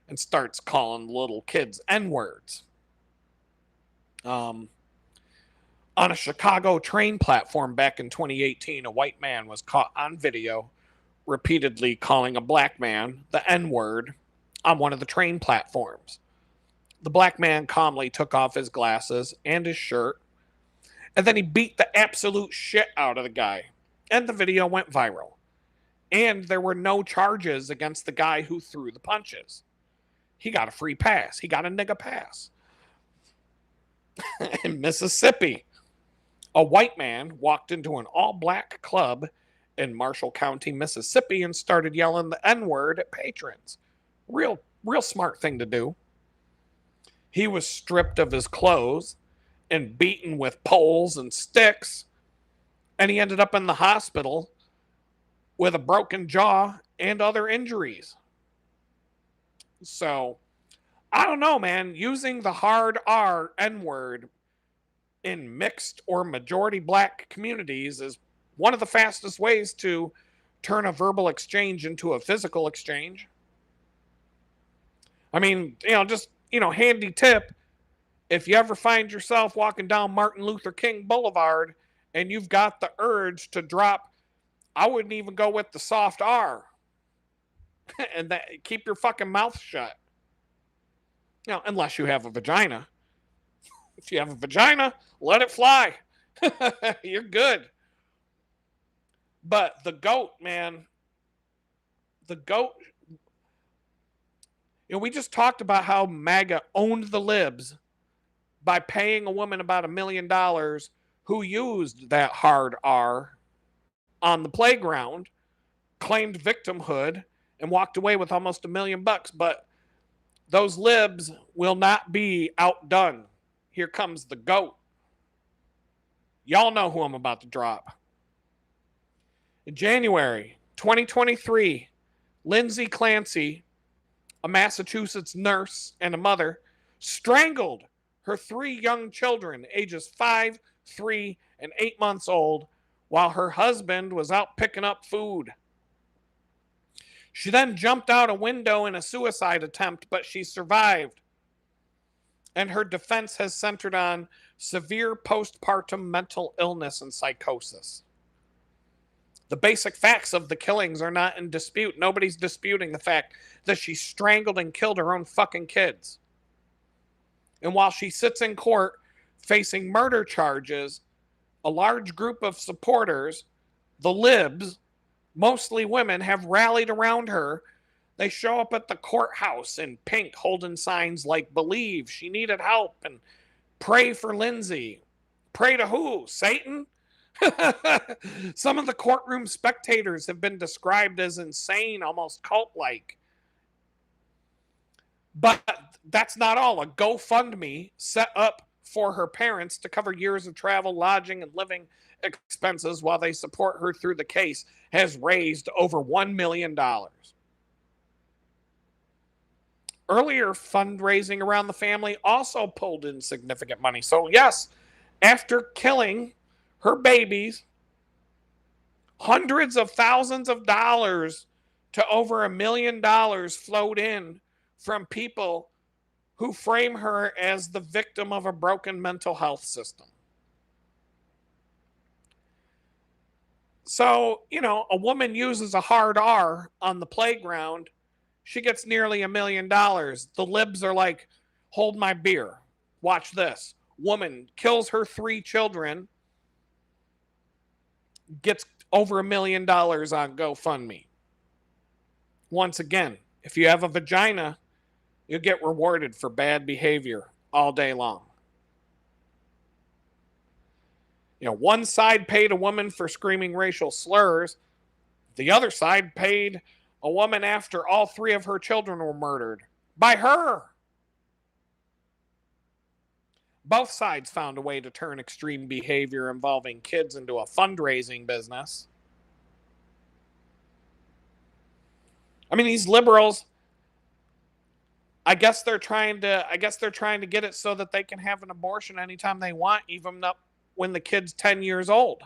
and starts calling little kids N-words? On a Chicago train platform back in 2018, a white man was caught on video repeatedly calling a black man the N word on one of the train platforms. The black man calmly took off his glasses and his shirt, and then he beat the absolute shit out of the guy. And the video went viral. And there were no charges against the guy who threw the punches. He got a free pass. He got a nigga pass. In Mississippi, a white man walked into an all-black club in Marshall County, Mississippi, and started yelling the N-word at patrons. Real smart thing to do. He was stripped of his clothes and beaten with poles and sticks, and he ended up in the hospital with a broken jaw and other injuries. So, I don't know, man. Using the hard R, N-word, in mixed or majority black communities is one of the fastest ways to turn a verbal exchange into a physical exchange. I mean, just, handy tip. If you ever find yourself walking down Martin Luther King Boulevard and you've got the urge to drop, I wouldn't even go with the soft R. And keep your fucking mouth shut. Unless you have a vagina. If you have a vagina, let it fly. You're good. But the goat, man, the goat, we just talked about how MAGA owned the libs by paying a woman about $1 million who used that hard R on the playground, claimed victimhood, and walked away with almost $1 million. But those libs will not be outdone. Here comes the GOAT. Y'all know who I'm about to drop. In January 2023, Lindsay Clancy, a Massachusetts nurse and a mother, strangled her 3 young children, ages 5, 3, and 8 months old, while her husband was out picking up food. She then jumped out a window in a suicide attempt, but she survived. And her defense has centered on severe postpartum mental illness and psychosis. The basic facts of the killings are not in dispute. Nobody's disputing the fact that she strangled and killed her own fucking kids. And while she sits in court facing murder charges, a large group of supporters, the libs, mostly women, have rallied around her. They show up at the courthouse in pink, holding signs like "Believe," "She needed help," and "Pray for Lindsay." Pray to who? Satan? Some of the courtroom spectators have been described as insane, almost cult-like. But that's not all. A GoFundMe set up for her parents to cover years of travel, lodging, and living expenses while they support her through the case has raised over $1 million. Earlier fundraising around the family also pulled in significant money. So yes, after killing her babies, hundreds of thousands of dollars to over $1 million flowed in from people who frame her as the victim of a broken mental health system. So, a woman uses a hard R on the playground. She gets nearly $1 million. The libs are like, hold my beer. Watch this. Woman kills her 3 children, gets over $1 million on GoFundMe. Once again, if you have a vagina, you'll get rewarded for bad behavior all day long. One side paid a woman for screaming racial slurs. The other side paid a woman after all 3 of her children were murdered by her. Both sides found a way to turn extreme behavior involving kids into a fundraising business. I mean, these liberals, I guess they're trying to get it so that they can have an abortion anytime they want, even up when the kid's 10 years old.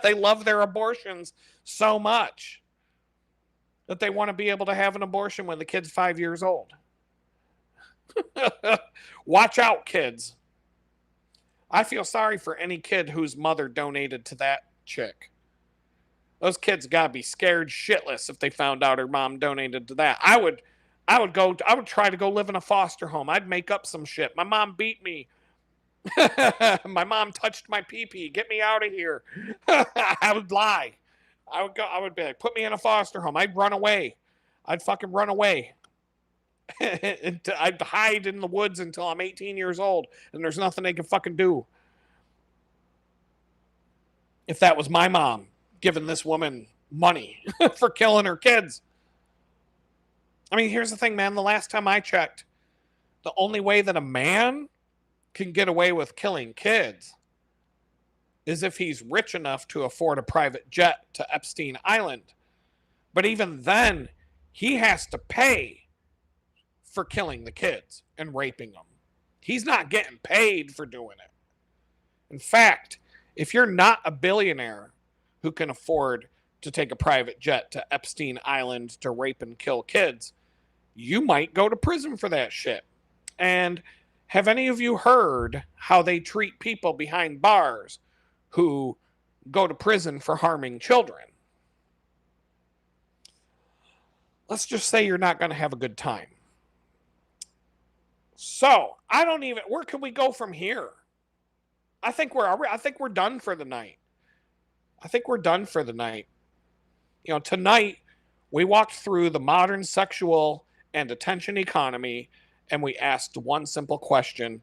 They love their abortions so much that they want to be able to have an abortion when the kid's 5 years old. Watch out, kids. I feel sorry for any kid whose mother donated to that chick. Those kids gotta be scared shitless if they found out her mom donated to that. I would try to go live in a foster home. I'd make up some shit. My mom beat me. My mom touched my pee pee. Get me out of here. I would lie. I would be like, put me in a foster home. I'd run away. I'd fucking run away. I'd hide in the woods until I'm 18 years old and there's nothing they can fucking do. If that was my mom giving this woman money for killing her kids. I mean, here's the thing, man. The last time I checked, the only way that a man can get away with killing kids is if he's rich enough to afford a private jet to Epstein Island. But even then, he has to pay for killing the kids and raping them. He's not getting paid for doing it. In fact, if you're not a billionaire who can afford to take a private jet to Epstein Island to rape and kill kids, you might go to prison for that shit. And have any of you heard how they treat people behind bars who go to prison for harming children? Let's just say you're not going to have a good time. So, where can we go from here? I think we're done for the night. You know, tonight we walked through the modern sexual and attention economy and we asked one simple question.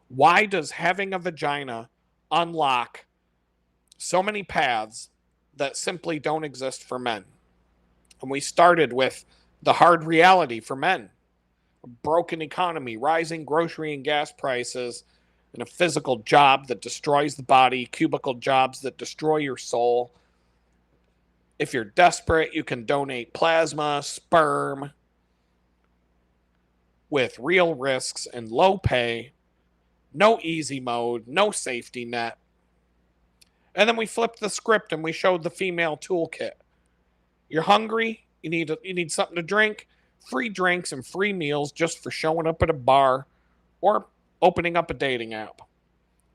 Why does having a vagina unlock so many paths that simply don't exist for men? And we started with the hard reality for men. A broken economy, rising grocery and gas prices, and a physical job that destroys the body, cubicle jobs that destroy your soul. If you're desperate, you can donate plasma, sperm, with real risks and low pay, no easy mode, no safety net. And then we flipped the script and we showed the female toolkit. You're hungry, you need something to drink, free drinks and free meals just for showing up at a bar or opening up a dating app.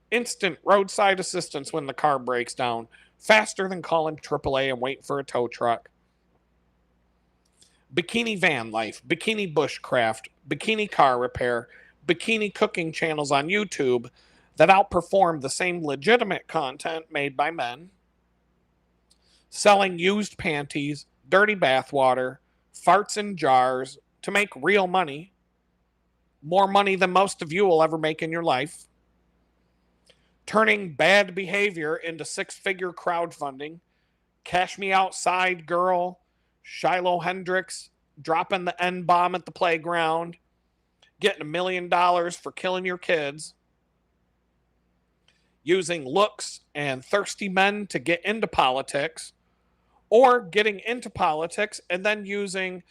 Instant roadside assistance when the car breaks down, faster than calling AAA and waiting for a tow truck. Bikini van life, bikini bushcraft, bikini car repair, bikini cooking channels on YouTube that outperform the same legitimate content made by men. Selling used panties, dirty bathwater, farts in jars to make real money. More money than most of you will ever make in your life. Turning bad behavior into six-figure crowdfunding. Cash Me Outside Girl, Shiloh Hendrix, dropping the N-bomb at the playground, getting $1 million for killing your kids, using looks and thirsty men to get into politics, or getting into politics and then using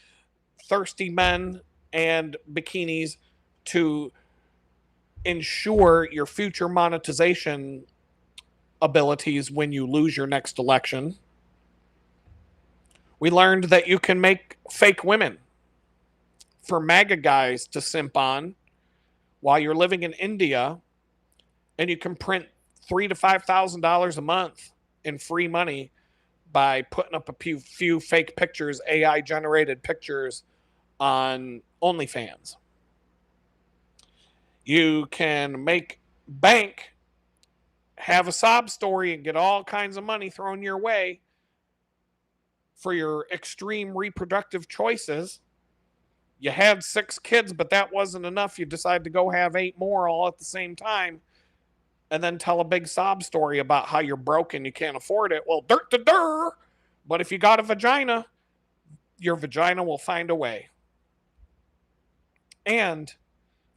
thirsty men and bikinis to ensure your future monetization abilities when you lose your next election. We learned that you can make fake women for MAGA guys to simp on while you're living in India, and you can print $3,000 to $5,000 a month in free money by putting up a few fake pictures, AI generated pictures on OnlyFans. You can make bank, have a sob story, and get all kinds of money thrown your way for your extreme reproductive choices. You had 6 kids, but that wasn't enough. You decide to go have 8 more all at the same time and then tell a big sob story about how you're broke and you can't afford it. Well, dirt to dirt. But if you got a vagina, your vagina will find a way. And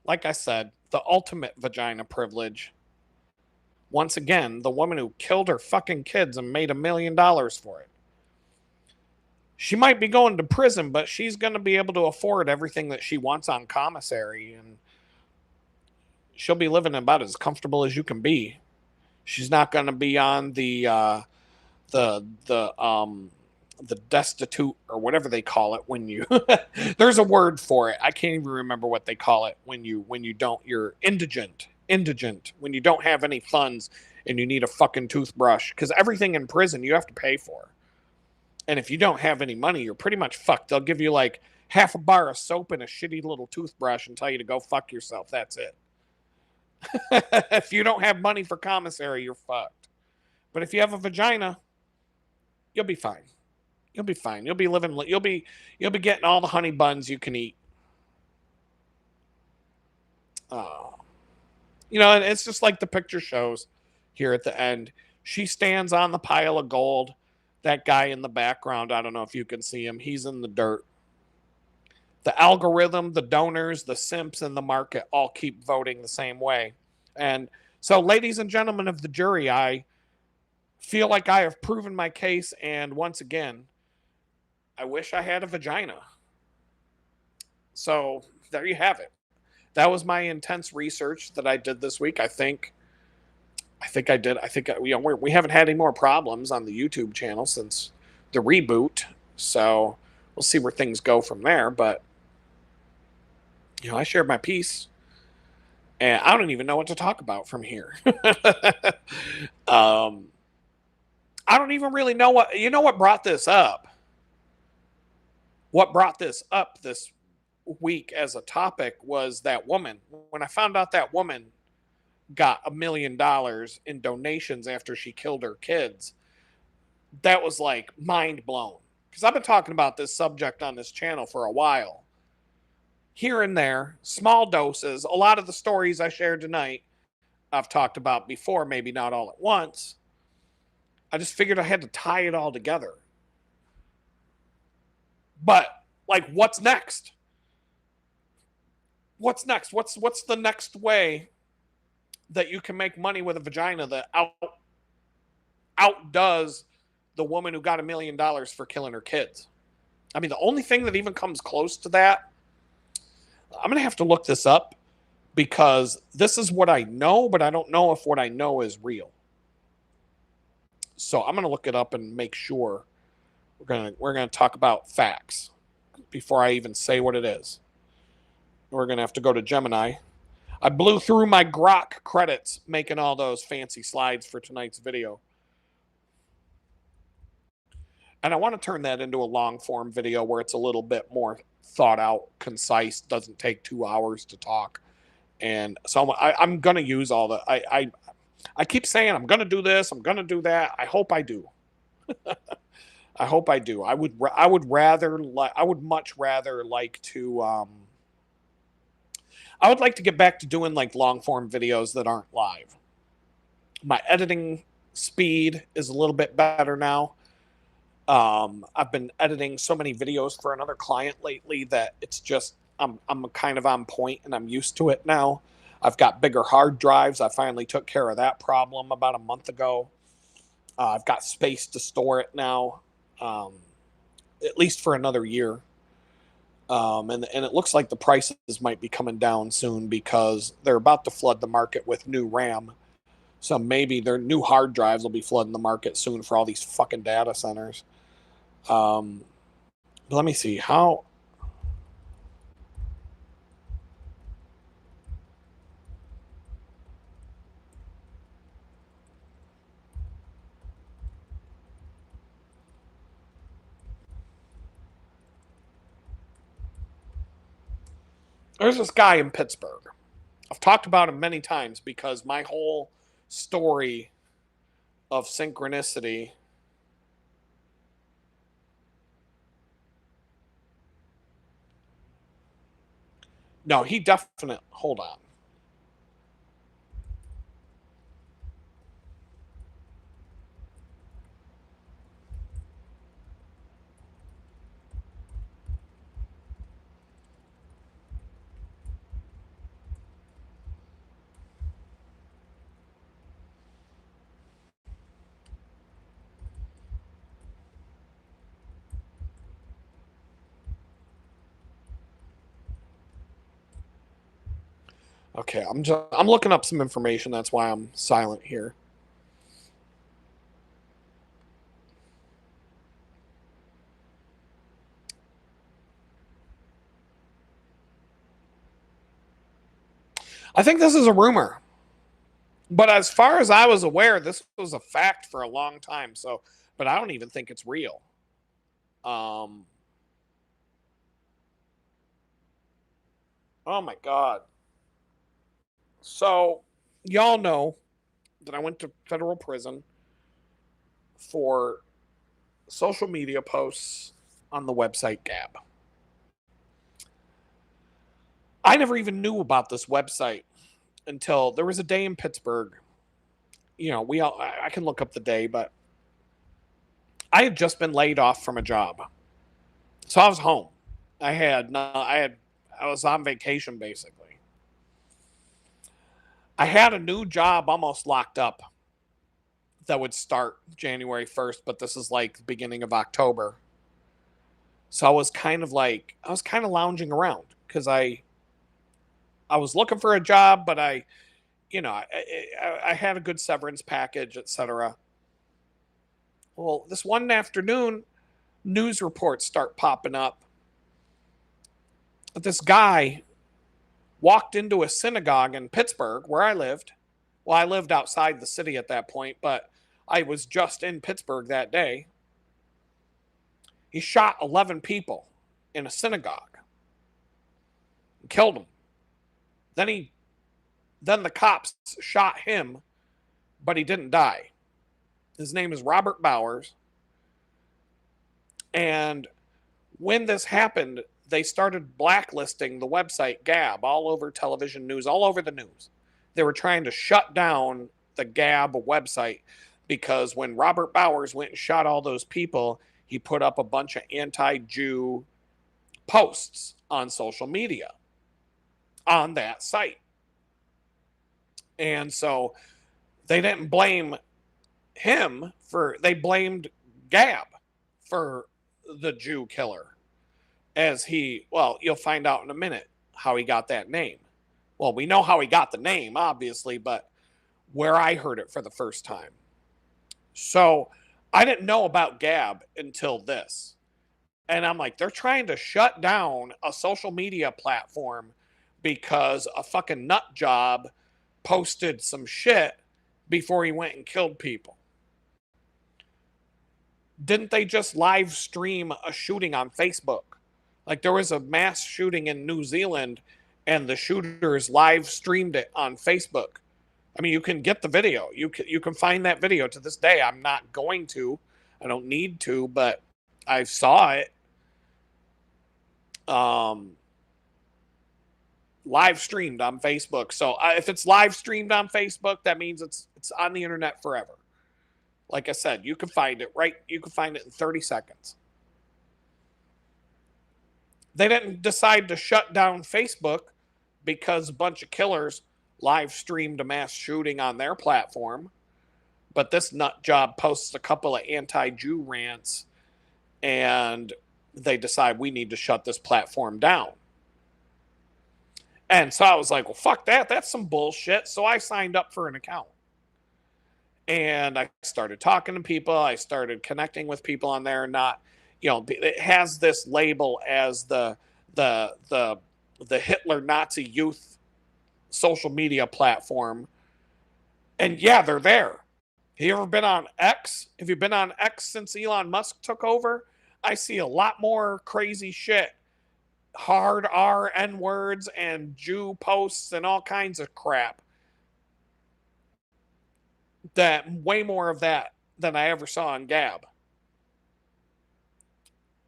like I said, the ultimate vagina privilege. Once again, the woman who killed her fucking kids and made $1 million for it. She might be going to prison, but she's going to be able to afford everything that she wants on commissary, and she'll be living about as comfortable as you can be. She's not going to be on the destitute or whatever they call it when you there's a word for it. I can't even remember what they call it when you don't, you're indigent indigent, when you don't have any funds and you need a fucking toothbrush, because everything in prison you have to pay for. And if you don't have any money, you're pretty much fucked. They'll give you like half a bar of soap and a shitty little toothbrush and tell you to go fuck yourself. That's it. If you don't have money for commissary, you're fucked. But if you have a vagina, you'll be fine. You'll be fine. You'll be living. You'll be getting all the honey buns you can eat. You know, and it's just like the picture shows here at the end. She stands on the pile of gold. That guy in the background, I don't know if you can see him. He's in the dirt. The algorithm, the donors, the simps, and the market all keep voting the same way. And so, ladies and gentlemen of the jury, I feel like I have proven my case. And once again, I wish I had a vagina. So there you have it. That was my intense research that I did this week. I think we haven't had any more problems on the YouTube channel since the reboot. So we'll see where things go from there. But you know, I shared my piece, and I don't even know what to talk about from here. I don't even really know what brought this up. What brought this up this week as a topic was that woman. When I found out that woman got $1 million in donations after she killed her kids, that was like mind blown. Because I've been talking about this subject on this channel for a while. Here and there, small doses. A lot of the stories I shared tonight, I've talked about before, maybe not all at once. I just figured I had to tie it all together. But, like, what's next? What's next? What's the next way that you can make money with a vagina that outdoes the woman who got $1 million for killing her kids? I mean, the only thing that even comes close to that, I'm going to have to look this up, because this is what I know, but I don't know if what I know is real. So I'm going to look it up and make sure. We're going to talk about facts before I even say what it is. We're going to have to go to Gemini. I blew through my Grok credits making all those fancy slides for tonight's video. And I want to turn that into a long form video where it's a little bit more thought out, concise, doesn't take 2 hours to talk. And so I'm going to use all the, I keep saying I'm going to do this, I'm going to do that. I hope I do. I hope I do. I would much rather like to, I would like to get back to doing like long form videos that aren't live. My editing speed is a little bit better now. I've been editing so many videos for another client lately that it's just, I'm kind of on point and I'm used to it now. I've got bigger hard drives. I finally took care of that problem about a month ago. I've got space to store it now, at least for another year. And it looks like the prices might be coming down soon because they're about to flood the market with new RAM. So maybe their new hard drives will be flooding the market soon for all these fucking data centers. But let me see how. There's this guy in Pittsburgh. I've talked about him many times because my whole story of synchronicity no, he definitely, hold on. Okay, I'm looking up some information. That's why I'm silent here. I think this is a rumor. But as far as I was aware, this was a fact for a long time. So, but I don't even think it's real. Um, oh my God. So, y'all know that I went to federal prison for social media posts on the website Gab. I never even knew about this website until there was a day in Pittsburgh. I can look up the day, but I had just been laid off from a job. So I was home. I was on vacation basically. I had a new job almost locked up that would start January 1st, but this is like the beginning of October. So I was kind of lounging around because I was looking for a job, but I had a good severance package, etc. Well, this one afternoon, news reports start popping up. This guy walked into a synagogue in Pittsburgh, where I lived. Well, I lived outside the city at that point, but I was just in Pittsburgh that day. He shot 11 people in a synagogue and killed them. Then then the cops shot him, but he didn't die. His name is Robert Bowers. And when this happened, they started blacklisting the website Gab all over television news, all over the news. They were trying to shut down the Gab website because when Robert Bowers went and shot all those people, he put up a bunch of anti-Jew posts on social media on that site. And so they didn't blame they blamed Gab for the Jew killer. You'll find out in a minute how he got that name. Well, we know how he got the name, obviously, but where I heard it for the first time. So I didn't know about Gab until this. And I'm like, they're trying to shut down a social media platform because a fucking nut job posted some shit before he went and killed people. Didn't they just live stream a shooting on Facebook? Like there was a mass shooting in New Zealand and the shooters live streamed it on Facebook. I mean, you can get the video. You can find that video to this day. I'm not going to. I don't need to, but I saw it. Live streamed on Facebook. So if it's live streamed on Facebook, that means it's on the internet forever. Like I said, you can find it You can find it in 30 seconds. They didn't decide to shut down Facebook because a bunch of killers live streamed a mass shooting on their platform. But this nut job posts a couple of anti-Jew rants and they decide we need to shut this platform down. And so I was like, well, fuck that. That's some bullshit. So I signed up for an account. And I started talking to people. I started connecting with people on there. It has this label as the Hitler Nazi youth social media platform. And yeah, they're there. Have you ever been on X? Have you been on X since Elon Musk took over? I see a lot more crazy shit. Hard R, N words, and Jew posts and all kinds of crap. That way more of that than I ever saw on Gab.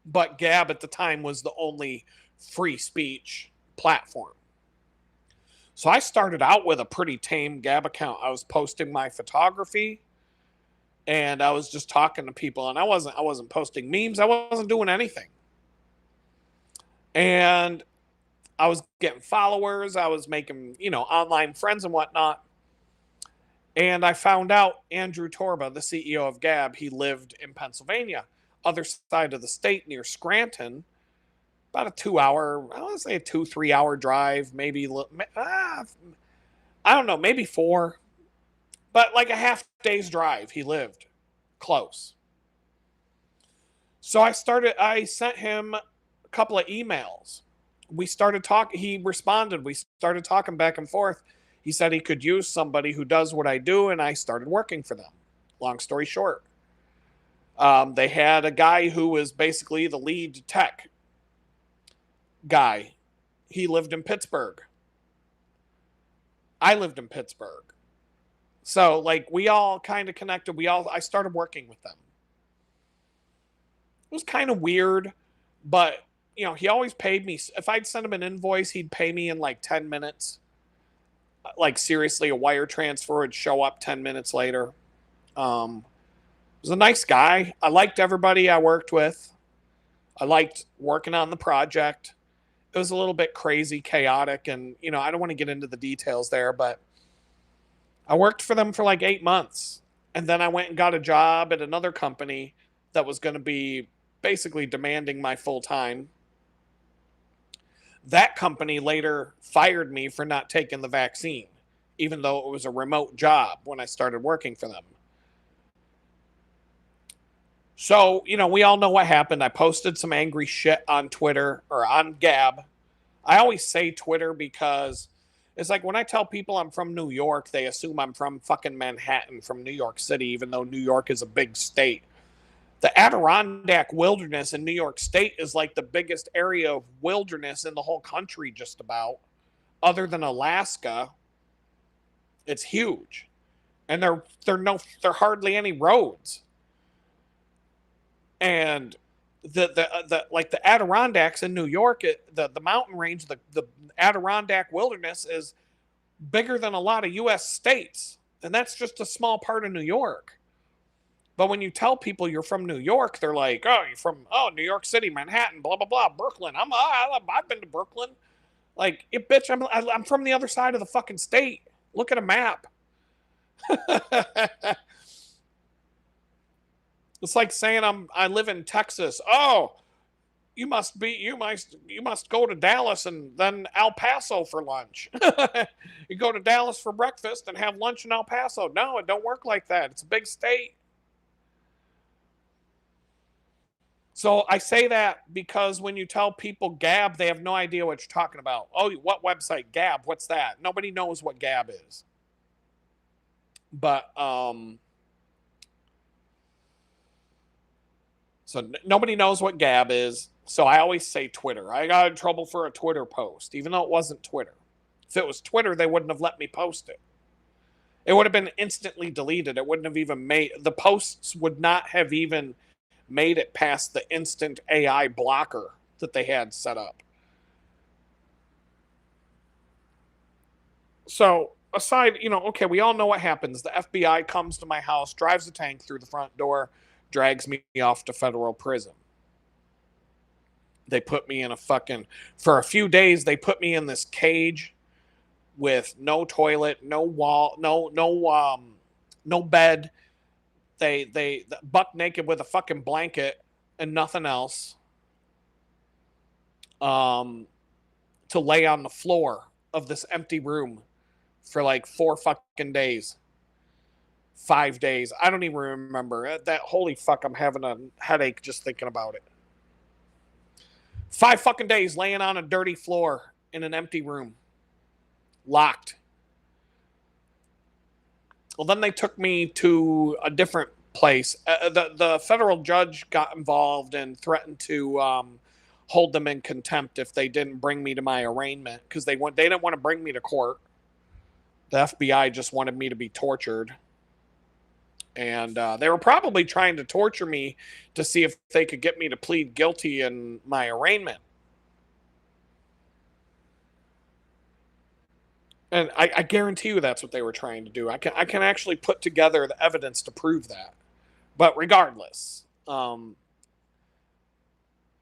But Gab at the time was the only free speech platform. So I started out with a pretty tame Gab account. I was posting my photography and I was just talking to people, and I wasn't posting memes. I wasn't doing anything. And I was getting followers. I was making, online friends and whatnot. And I found out Andrew Torba, the CEO of Gab, he lived in Pennsylvania, other side of the state near Scranton, about a 2-hour, I want to say a 2-3 hour drive, maybe, I don't know, maybe 4, but like a half day's drive. He lived close. So I sent him a couple of emails. We started talking. He responded. We started talking back and forth. He said he could use somebody who does what I do, and I started working for them. Long story short, they had a guy who was basically the lead tech guy. He lived in Pittsburgh. I lived in Pittsburgh. So, like, we all kind of connected. I started working with them. It was kind of weird, but, he always paid me. If I'd send him an invoice, he'd pay me in like 10 minutes. Like, seriously, a wire transfer would show up 10 minutes later. Was a nice guy. I liked everybody I worked with. I liked working on the project. It was a little bit crazy, chaotic, and I don't want to get into the details there, but I worked for them for like 8 months, and then I went and got a job at another company that was going to be basically demanding my full time. That company later fired me for not taking the vaccine, even though it was a remote job when I started working for them. So, we all know what happened. I posted some angry shit on Twitter or on Gab. I always say Twitter because it's like when I tell people I'm from New York, they assume I'm from fucking Manhattan, from New York City, even though New York is a big state. The Adirondack Wilderness in New York State is like the biggest area of wilderness in the whole country, just about, other than Alaska. It's huge. And there are hardly any roads. And the Adirondacks in New York, the mountain range, the Adirondack Wilderness is bigger than a lot of U.S. states, and that's just a small part of New York. But when you tell people you're from New York, they're like, "Oh, you're from New York City, Manhattan, blah blah blah, Brooklyn." I've been to Brooklyn. Like, bitch, I'm from the other side of the fucking state. Look at a map. It's like saying I live in Texas. Oh, you must go to Dallas and then El Paso for lunch. You go to Dallas for breakfast and have lunch in El Paso. No, it don't work like that. It's a big state. So I say that because when you tell people Gab, they have no idea what you're talking about. Oh, what website? Gab, what's that? Nobody knows what Gab is. But so nobody knows what Gab is. So I always say Twitter. I got in trouble for a Twitter post, even though it wasn't Twitter. If it was Twitter, they wouldn't have let me post it. It would have been instantly deleted. It wouldn't have even the posts would not have even made it past the instant AI blocker that they had set up. So aside, okay, we all know what happens. The FBI comes to my house, drives a tank through the front door, drags me off to federal prison. They put me in for a few days, they put me in this cage with no toilet, no wall, no bed. They buck naked with a fucking blanket and nothing else. To lay on the floor of this empty room for like 4 fucking days. 5 days. I don't even remember. That holy fuck, I'm having a headache just thinking about it. 5 fucking days laying on a dirty floor in an empty room. Locked. Well, then they took me to a different place. The federal judge got involved and threatened to hold them in contempt if they didn't bring me to my arraignment, because they didn't want to bring me to court. The FBI just wanted me to be tortured. And they were probably trying to torture me to see if they could get me to plead guilty in my arraignment. And I guarantee you that's what they were trying to do. I can actually put together the evidence to prove that. But regardless,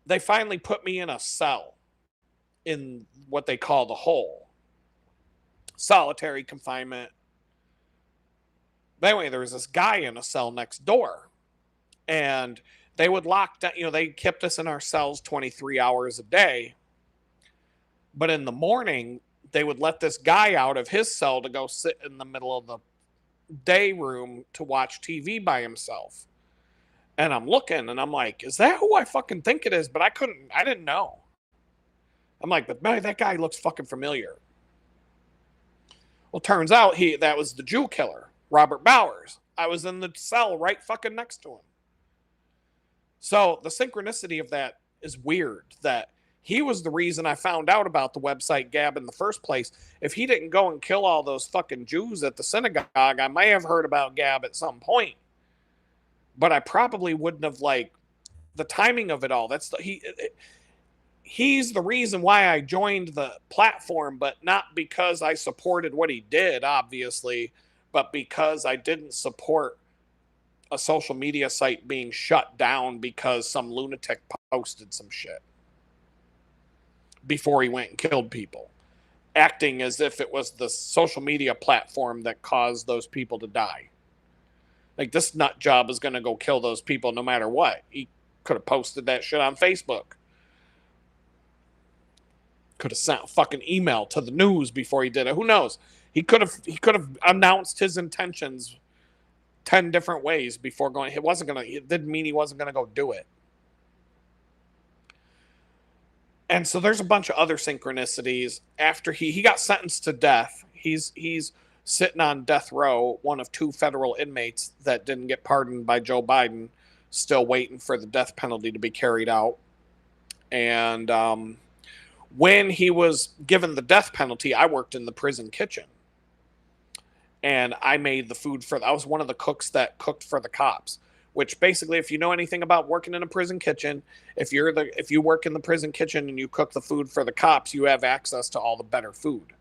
they finally put me in a cell in what they call the hole. Solitary confinement. But anyway, there was this guy in a cell next door. And they would lock down, they kept us in our cells 23 hours a day. But in the morning, they would let this guy out of his cell to go sit in the middle of the day room to watch TV by himself. And I'm looking and I'm like, is that who I fucking think it is? But I didn't know. I'm like, but man, that guy looks fucking familiar. Well, turns out that was the Jew killer, Robert Bowers. I was in the cell right fucking next to him. So the synchronicity of that is weird. That he was the reason I found out about the website Gab in the first place. If he didn't go and kill all those fucking Jews at the synagogue, I may have heard about Gab at some point. But I probably wouldn't have, like, the timing of it all. He's the reason why I joined the platform, but not because I supported what he did, obviously, but because I didn't support a social media site being shut down because some lunatic posted some shit before he went and killed people, acting as if it was the social media platform that caused those people to die. Like, this nut job is going to go kill those people no matter what. He could have posted that shit on Facebook. Could have sent a fucking email to the news before he did it. Who knows? He could have announced his intentions 10 different ways before going. It didn't mean he wasn't gonna go do it. And so there's a bunch of other synchronicities. After he got sentenced to death, he's sitting on death row, one of 2 federal inmates that didn't get pardoned by Joe Biden, still waiting for the death penalty to be carried out. And when he was given the death penalty, I worked in the prison kitchen. And I made the food I was one of the cooks that cooked for the cops, which basically, if you know anything about working in a prison kitchen, if you work in the prison kitchen and you cook the food for the cops, you have access to all the better food.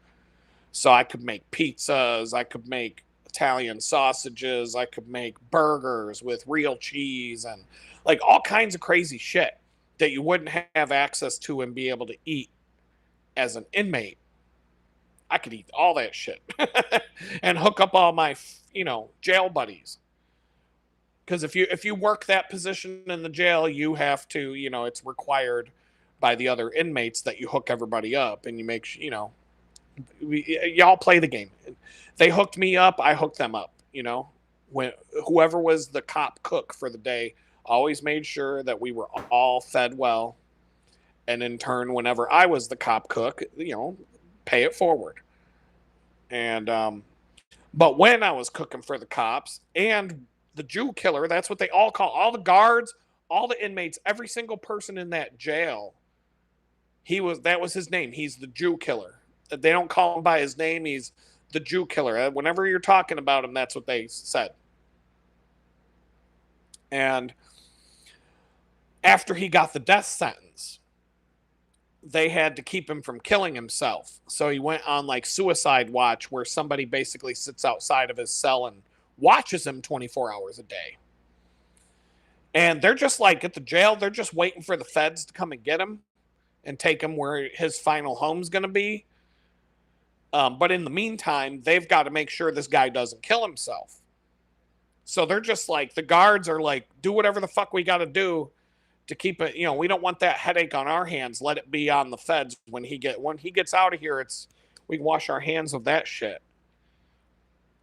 So I could make pizzas, I could make Italian sausages, I could make burgers with real cheese and like all kinds of crazy shit that you wouldn't have access to and be able to eat as an inmate. I could eat all that shit and hook up all my, jail buddies. Because if you work that position in the jail, you have to, it's required by the other inmates that you hook everybody up and you make, y'all play the game. They hooked me up, I hooked them up. When whoever was the cop cook for the day always made sure that we were all fed well, and in turn, whenever I was the cop cook, pay it forward. And but when I was cooking for the cops and the Jew killer, that's what they all call all the guards, all the inmates, every single person in that jail. That was his name. He's the Jew killer. They don't call him by his name. He's the Jew killer. Whenever you're talking about him, that's what they said. And after he got the death sentence, they had to keep him from killing himself. So he went on like suicide watch, where somebody basically sits outside of his cell and watches him 24 hours a day. And they're just like at the jail, they're just waiting for the feds to come and get him and take him where his final home's going to be. But in the meantime, they've got to make sure this guy doesn't kill himself. So they're just like, the guards are like, do whatever the fuck we got to do to keep it. We don't want that headache on our hands. Let it be on the feds. When he gets out of here, we can wash our hands of that shit.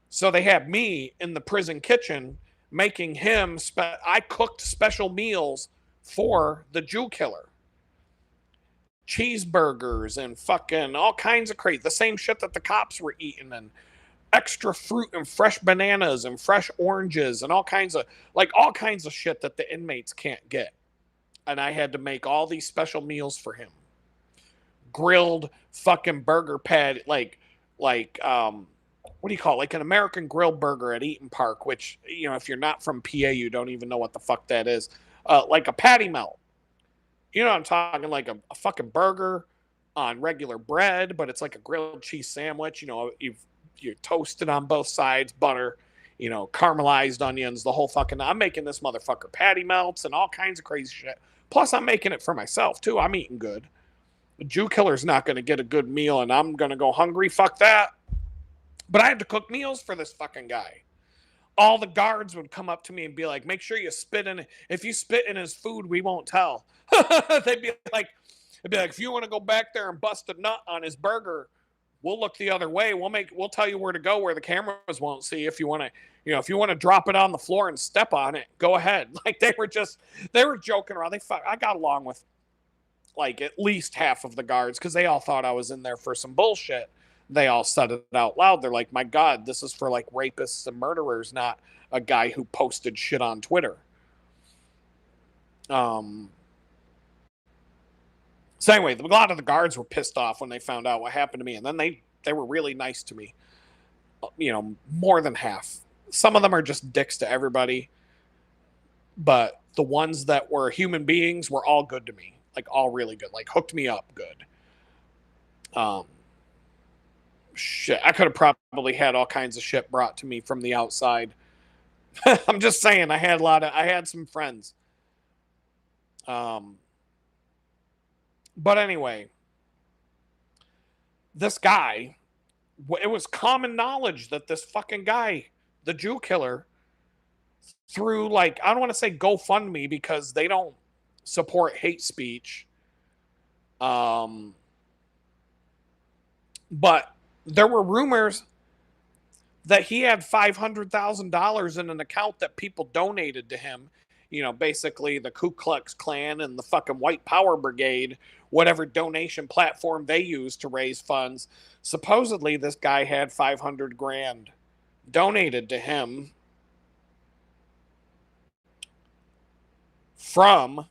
So they had me in the prison kitchen making him. I cooked special meals for the Jew killer. Cheeseburgers and fucking all kinds of crazy. The same shit that the cops were eating, and extra fruit and fresh bananas and fresh oranges and all kinds of shit that the inmates can't get. And I had to make all these special meals for him. Grilled fucking burger pad, like what do you call it? Like an American grill burger at Eaton Park, which, if you're not from PA, you don't even know what the fuck that is. Like a patty melt. You know what I'm talking, like a fucking burger on regular bread, but it's like a grilled cheese sandwich. You toast it on both sides, butter, caramelized onions, the whole fucking. I'm making this motherfucker patty melts and all kinds of crazy shit. Plus, I'm making it for myself too. I'm eating good. The Jew killer's not going to get a good meal, and I'm going to go hungry. Fuck that. But I had to cook meals for this fucking guy. All the guards would come up to me and be like, make sure you spit in it. If you spit in his food, we won't tell. They'd be like, if you want to go back there and bust a nut on his burger, we'll look the other way. We'll tell you where to go where the cameras won't see. If you want to, if you want to drop it on the floor and step on it, go ahead. Like they were joking around. I got along with like at least half of the guards because they all thought I was in there for some bullshit. they all said it out loud. They're like, my God, this is for like rapists and murderers, not a guy who posted shit on Twitter. Um, so anyway, a lot of the guards were pissed off when they found out what happened to me, and then they were really nice to me. You know, more than half. Some of them are just dicks to everybody, but the ones that were human beings were all good to me, like all really good, like hooked me up good. Um, shit, I could have probably had all kinds of shit brought to me from the outside. I'm just saying, I had some friends. Um, but anyway, this guy, it was common knowledge that this fucking guy, the Jew killer, through like, I don't want to say GoFundMe because they don't support hate speech. But there were rumors that he had $500,000 in an account that people donated to him. You know, basically the Ku Klux Klan and the fucking White Power Brigade, whatever donation platform they use to raise funds. Supposedly, this guy had 500 grand donated to him from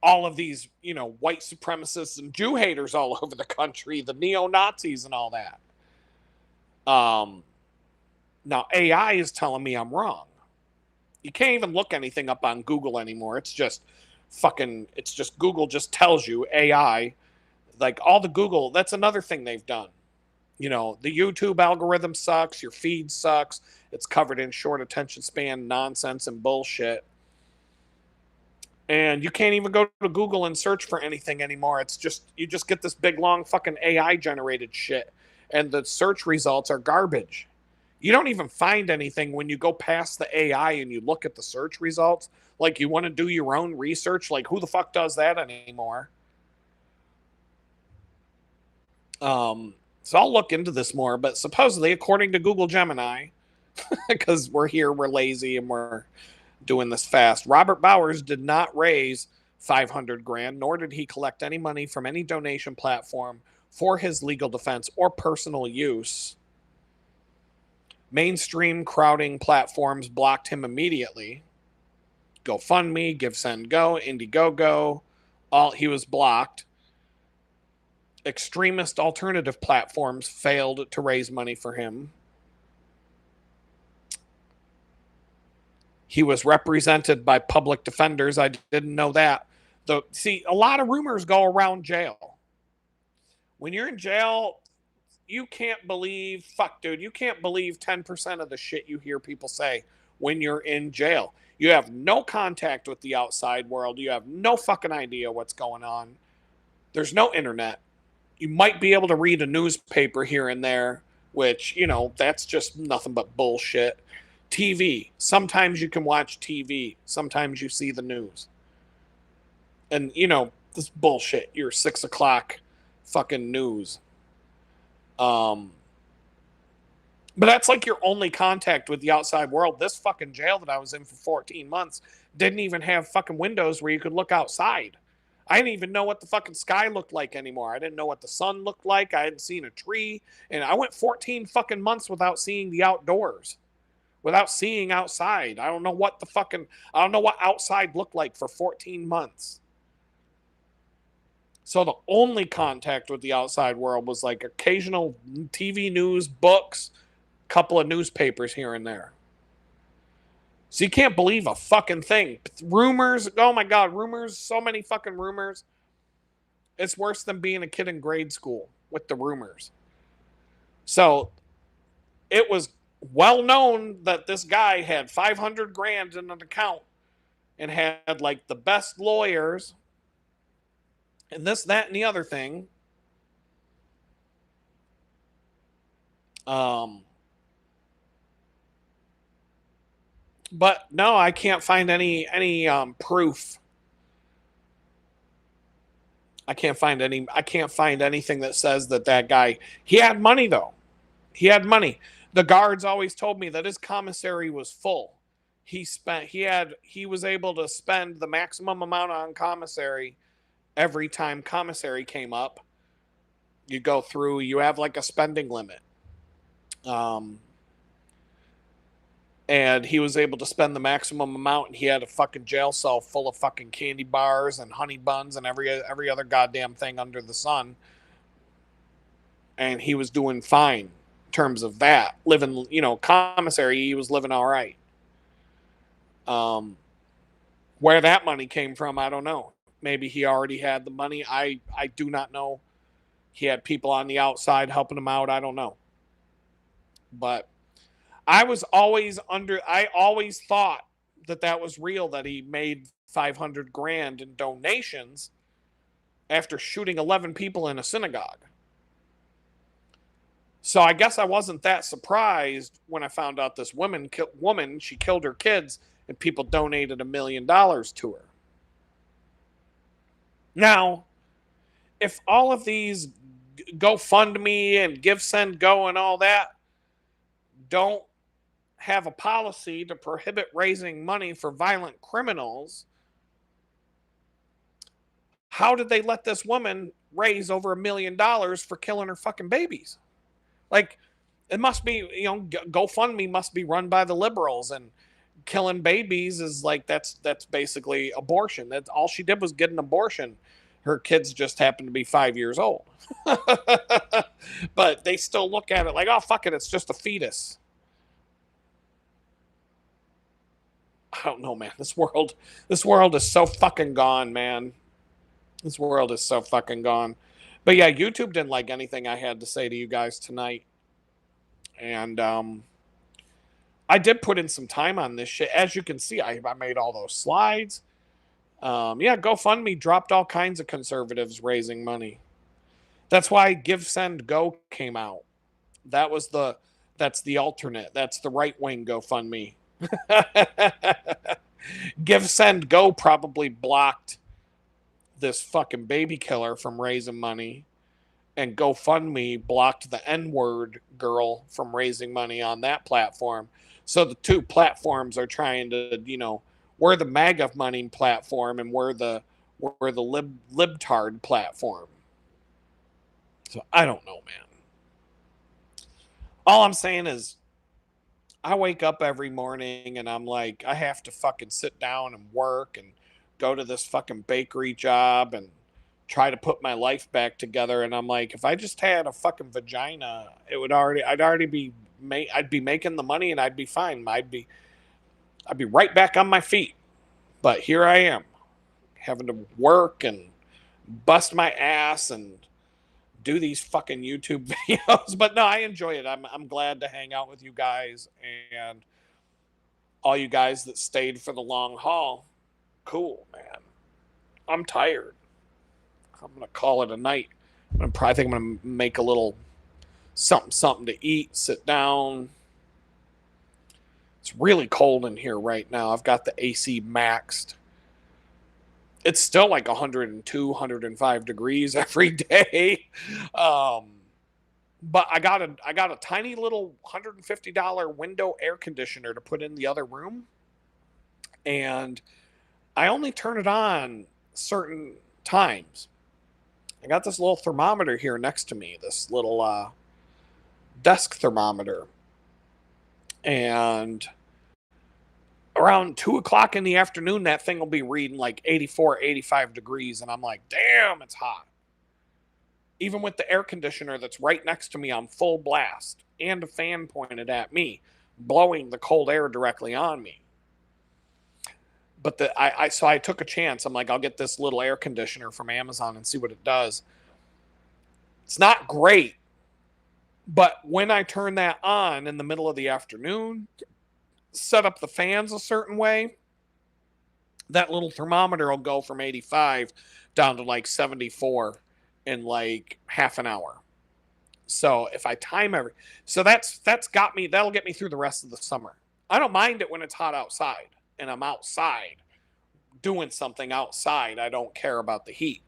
all of these, you know, white supremacists and Jew haters all over the country, the neo-Nazis and all that. Now AI is telling me I'm wrong. You can't even look anything up on Google anymore. It's just Google just tells you AI. Like all the Google, that's another thing they've done. You know, the YouTube algorithm sucks, your feed sucks. It's covered in short attention span nonsense and bullshit. And you can't even go to Google and search for anything anymore. It's just, you just get this big long fucking AI generated shit. And the search results are garbage. You don't even find anything when you go past the AI and you look at the search results. Like you want to do your own research. Like who the fuck does that anymore? So I'll look into this more. But supposedly, according to Google Gemini, because we're here, we're lazy, and we're doing this fast. Robert Bowers did not raise 500 grand, nor did he collect any money from any donation platform for his legal defense or personal use. Mainstream crowding platforms blocked him immediately. GoFundMe, GiveSendGo, Indiegogo, he was blocked. Extremist alternative platforms failed to raise money for him. He was represented by public defenders. I didn't know that. See, a lot of rumors go around jail. When you're in jail, you can't believe, you can't believe 10% of the shit you hear people say when you're in jail. You have no contact with the outside world. You have no fucking idea what's going on. There's no internet. You might be able to read a newspaper here and there, which, you know, that's just nothing but bullshit. TV. Sometimes you can watch TV. Sometimes you see the news. And, you know, this bullshit. Your 6 o'clock fucking news. But that's like your only contact with the outside world. This fucking jail that I was in for 14 months didn't even have fucking windows where you could look outside. I didn't even know what the fucking sky looked like anymore. I didn't know what the sun looked like. I hadn't seen a tree. And I went 14 fucking months without seeing the outdoors. Without seeing outside. I don't know what outside looked like for 14 months. So the only contact with the outside world was like occasional TV news, books, couple of newspapers here and there. So you can't believe a fucking thing. Rumors, oh my God, rumors, so many fucking rumors. It's worse than being a kid in grade school with the rumors. So it was well known that this guy had 500 grand in an account and had like the best lawyers and this, that, and the other thing. But no, I can't find any proof. I can't find anything that says that guy, he had money though. He had money. The guards always told me that his commissary was full. He was able to spend the maximum amount on commissary every time commissary came up. You go through, you have like a spending limit. Um, and he was able to spend the maximum amount, and he had a fucking jail cell full of fucking candy bars and honey buns and every other goddamn thing under the sun, and he was doing fine in terms of that, living, commissary, he was living all right. um where that money came from, I don't know. Maybe he already had the money. I do not know. He had people on the outside helping him out, I don't know. But I always thought that that was real, that he made 500 grand in donations after shooting 11 people in a synagogue. So I guess I wasn't that surprised when I found out this woman, she killed her kids and people donated $1 million to her. Now, if all of these GoFundMe and Give, Send, Go and all that don't have a policy to prohibit raising money for violent criminals, how did they let this woman raise over $1 million for killing her fucking babies? Like, it must be, GoFundMe must be run by the liberals, and killing babies is like, that's basically abortion. That's all she did was get an abortion. Her kids just happened to be 5 years old. But they still look at it like, oh, fuck it, it's just a fetus. I don't know, man. This world is so fucking gone, man. This world is so fucking gone. But yeah, YouTube didn't like anything I had to say to you guys tonight. And I did put in some time on this shit. As you can see, I made all those slides. Yeah, GoFundMe dropped all kinds of conservatives raising money. That's why Give, Send, Go came out. That's the alternate. That's the right wing GoFundMe. Give, Send, Go probably blocked this fucking baby killer from raising money, and GoFundMe blocked the N-word girl from raising money on that platform. So the two platforms are trying to, we're the MAGA money platform, and we're the libtard platform. So I don't know, man. All I'm saying is, I wake up every morning and I'm like, I have to fucking sit down and work and go to this fucking bakery job and try to put my life back together. And I'm like, if I just had a fucking vagina, I'd be making the money and I'd be fine. I'd be right back on my feet. But here I am, having to work and bust my ass and do these fucking YouTube videos. But no, I enjoy it. I'm glad to hang out with you guys, and all you guys that stayed for the long haul. Cool, man. I'm tired. I'm gonna call it a night. I think I'm gonna make a little something to eat, sit down. It's really cold in here right now. I've got the AC maxed. It's still like 102, 105 degrees every day. But I got a tiny little $150 window air conditioner to put in the other room, and I only turn it on certain times. I got this little thermometer here next to me, this little desk thermometer, and around 2 o'clock in the afternoon, that thing will be reading like 84, 85 degrees, and I'm like, damn, it's hot. Even with the air conditioner that's right next to me on full blast and a fan pointed at me, blowing the cold air directly on me. But so I took a chance. I'm like, I'll get this little air conditioner from Amazon and see what it does. It's not great, but when I turn that on in the middle of the afternoon, set up the fans a certain way, that little thermometer will go from 85 down to like 74 in like half an hour. So if I time that'll get me through the rest of the summer. I don't mind it when it's hot outside and I'm outside doing something outside. I don't care about the heat.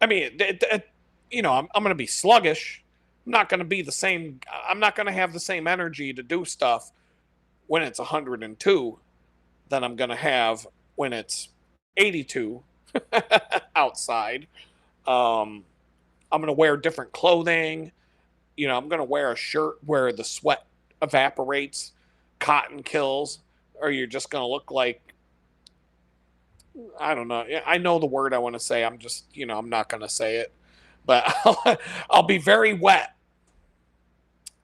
I mean, I'm going to be sluggish. I'm not going to be the same. I'm not going to have the same energy to do stuff when it's 102 than I'm going to have when it's 82 outside. I'm going to wear different clothing. I'm going to wear a shirt where the sweat evaporates, cotton kills, or you're just going to look like, I don't know. I know the word I want to say. I'm just, I'm not going to say it, but I'll be very wet,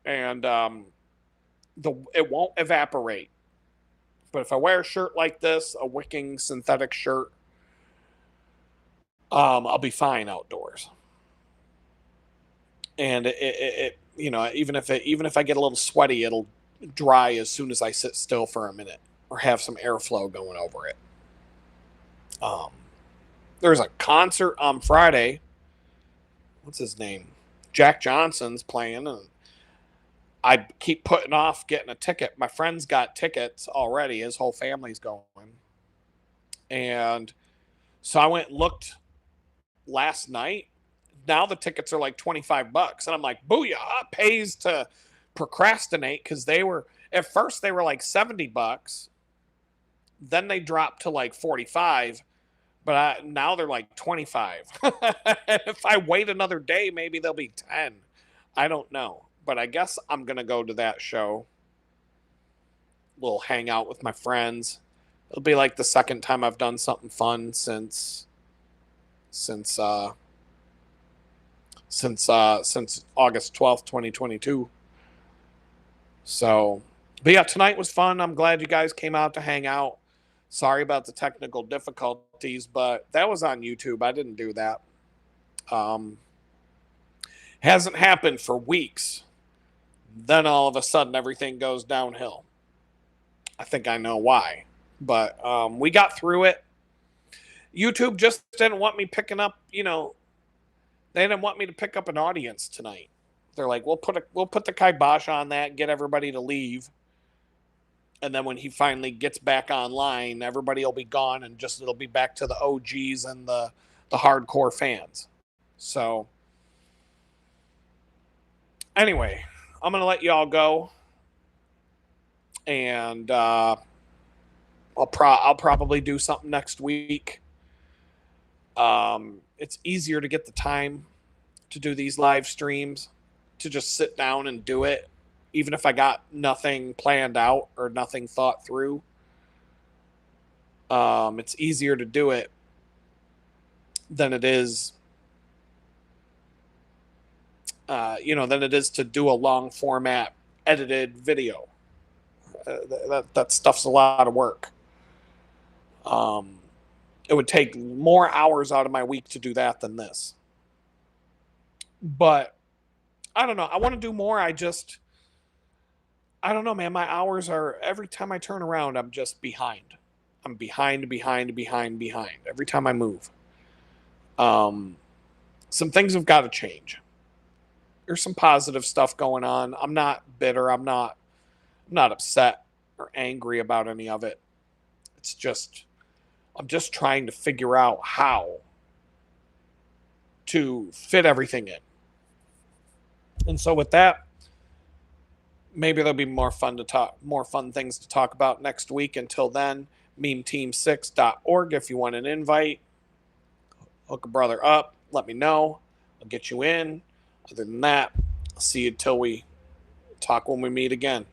and it won't evaporate. But if I wear a shirt like this, a wicking synthetic shirt, I'll be fine outdoors. And even if I get a little sweaty, it'll dry as soon as I sit still for a minute or have some airflow going over it. Um, there's a concert on Friday. What's his name? Jack Johnson's playing, and I keep putting off getting a ticket. My friend's got tickets already. His whole family's going. And so I went and looked last night. Now the tickets are like $25. And I'm like, booyah, pays to procrastinate, because at first they were like $70. Then they dropped to like 45, but now they're like 25. If I wait another day, maybe they'll be 10. I don't know. But I guess I'm going to go to that show. We'll hang out with my friends. It'll be like the second time I've done something fun since August 12th, 2022. So, but yeah, tonight was fun. I'm glad you guys came out to hang out. Sorry about the technical difficulties, but that was on YouTube. I didn't do that. Hasn't happened for weeks. Then all of a sudden everything goes downhill. I think I know why. But we got through it. YouTube just didn't want me picking up, they didn't want me to pick up an audience tonight. They're like, we'll put the kibosh on that, get everybody to leave. And then when he finally gets back online, everybody will be gone, and it'll be back to the OGs and the hardcore fans. So anyway, I'm going to let y'all go. And I'll probably do something next week. It's easier to get the time to do these live streams, to just sit down and do it, even if I got nothing planned out or nothing thought through. It's easier to do it than it is, than it is to do a long format edited video. That stuff's a lot of work. It would take more hours out of my week to do that than this. But I don't know. I want to do more. I don't know, man. My hours are, every time I turn around, I'm just behind. I'm behind. Every time I move. Some things have got to change. There's some positive stuff going on. I'm not bitter. I'm not upset or angry about any of it. It's just, I'm just trying to figure out how to fit everything in. And so with that, maybe there'll be more fun things to talk about next week. Until then, memeteam6.org if you want an invite. Hook a brother up. Let me know. I'll get you in. Other than that, I'll see you till we talk when we meet again.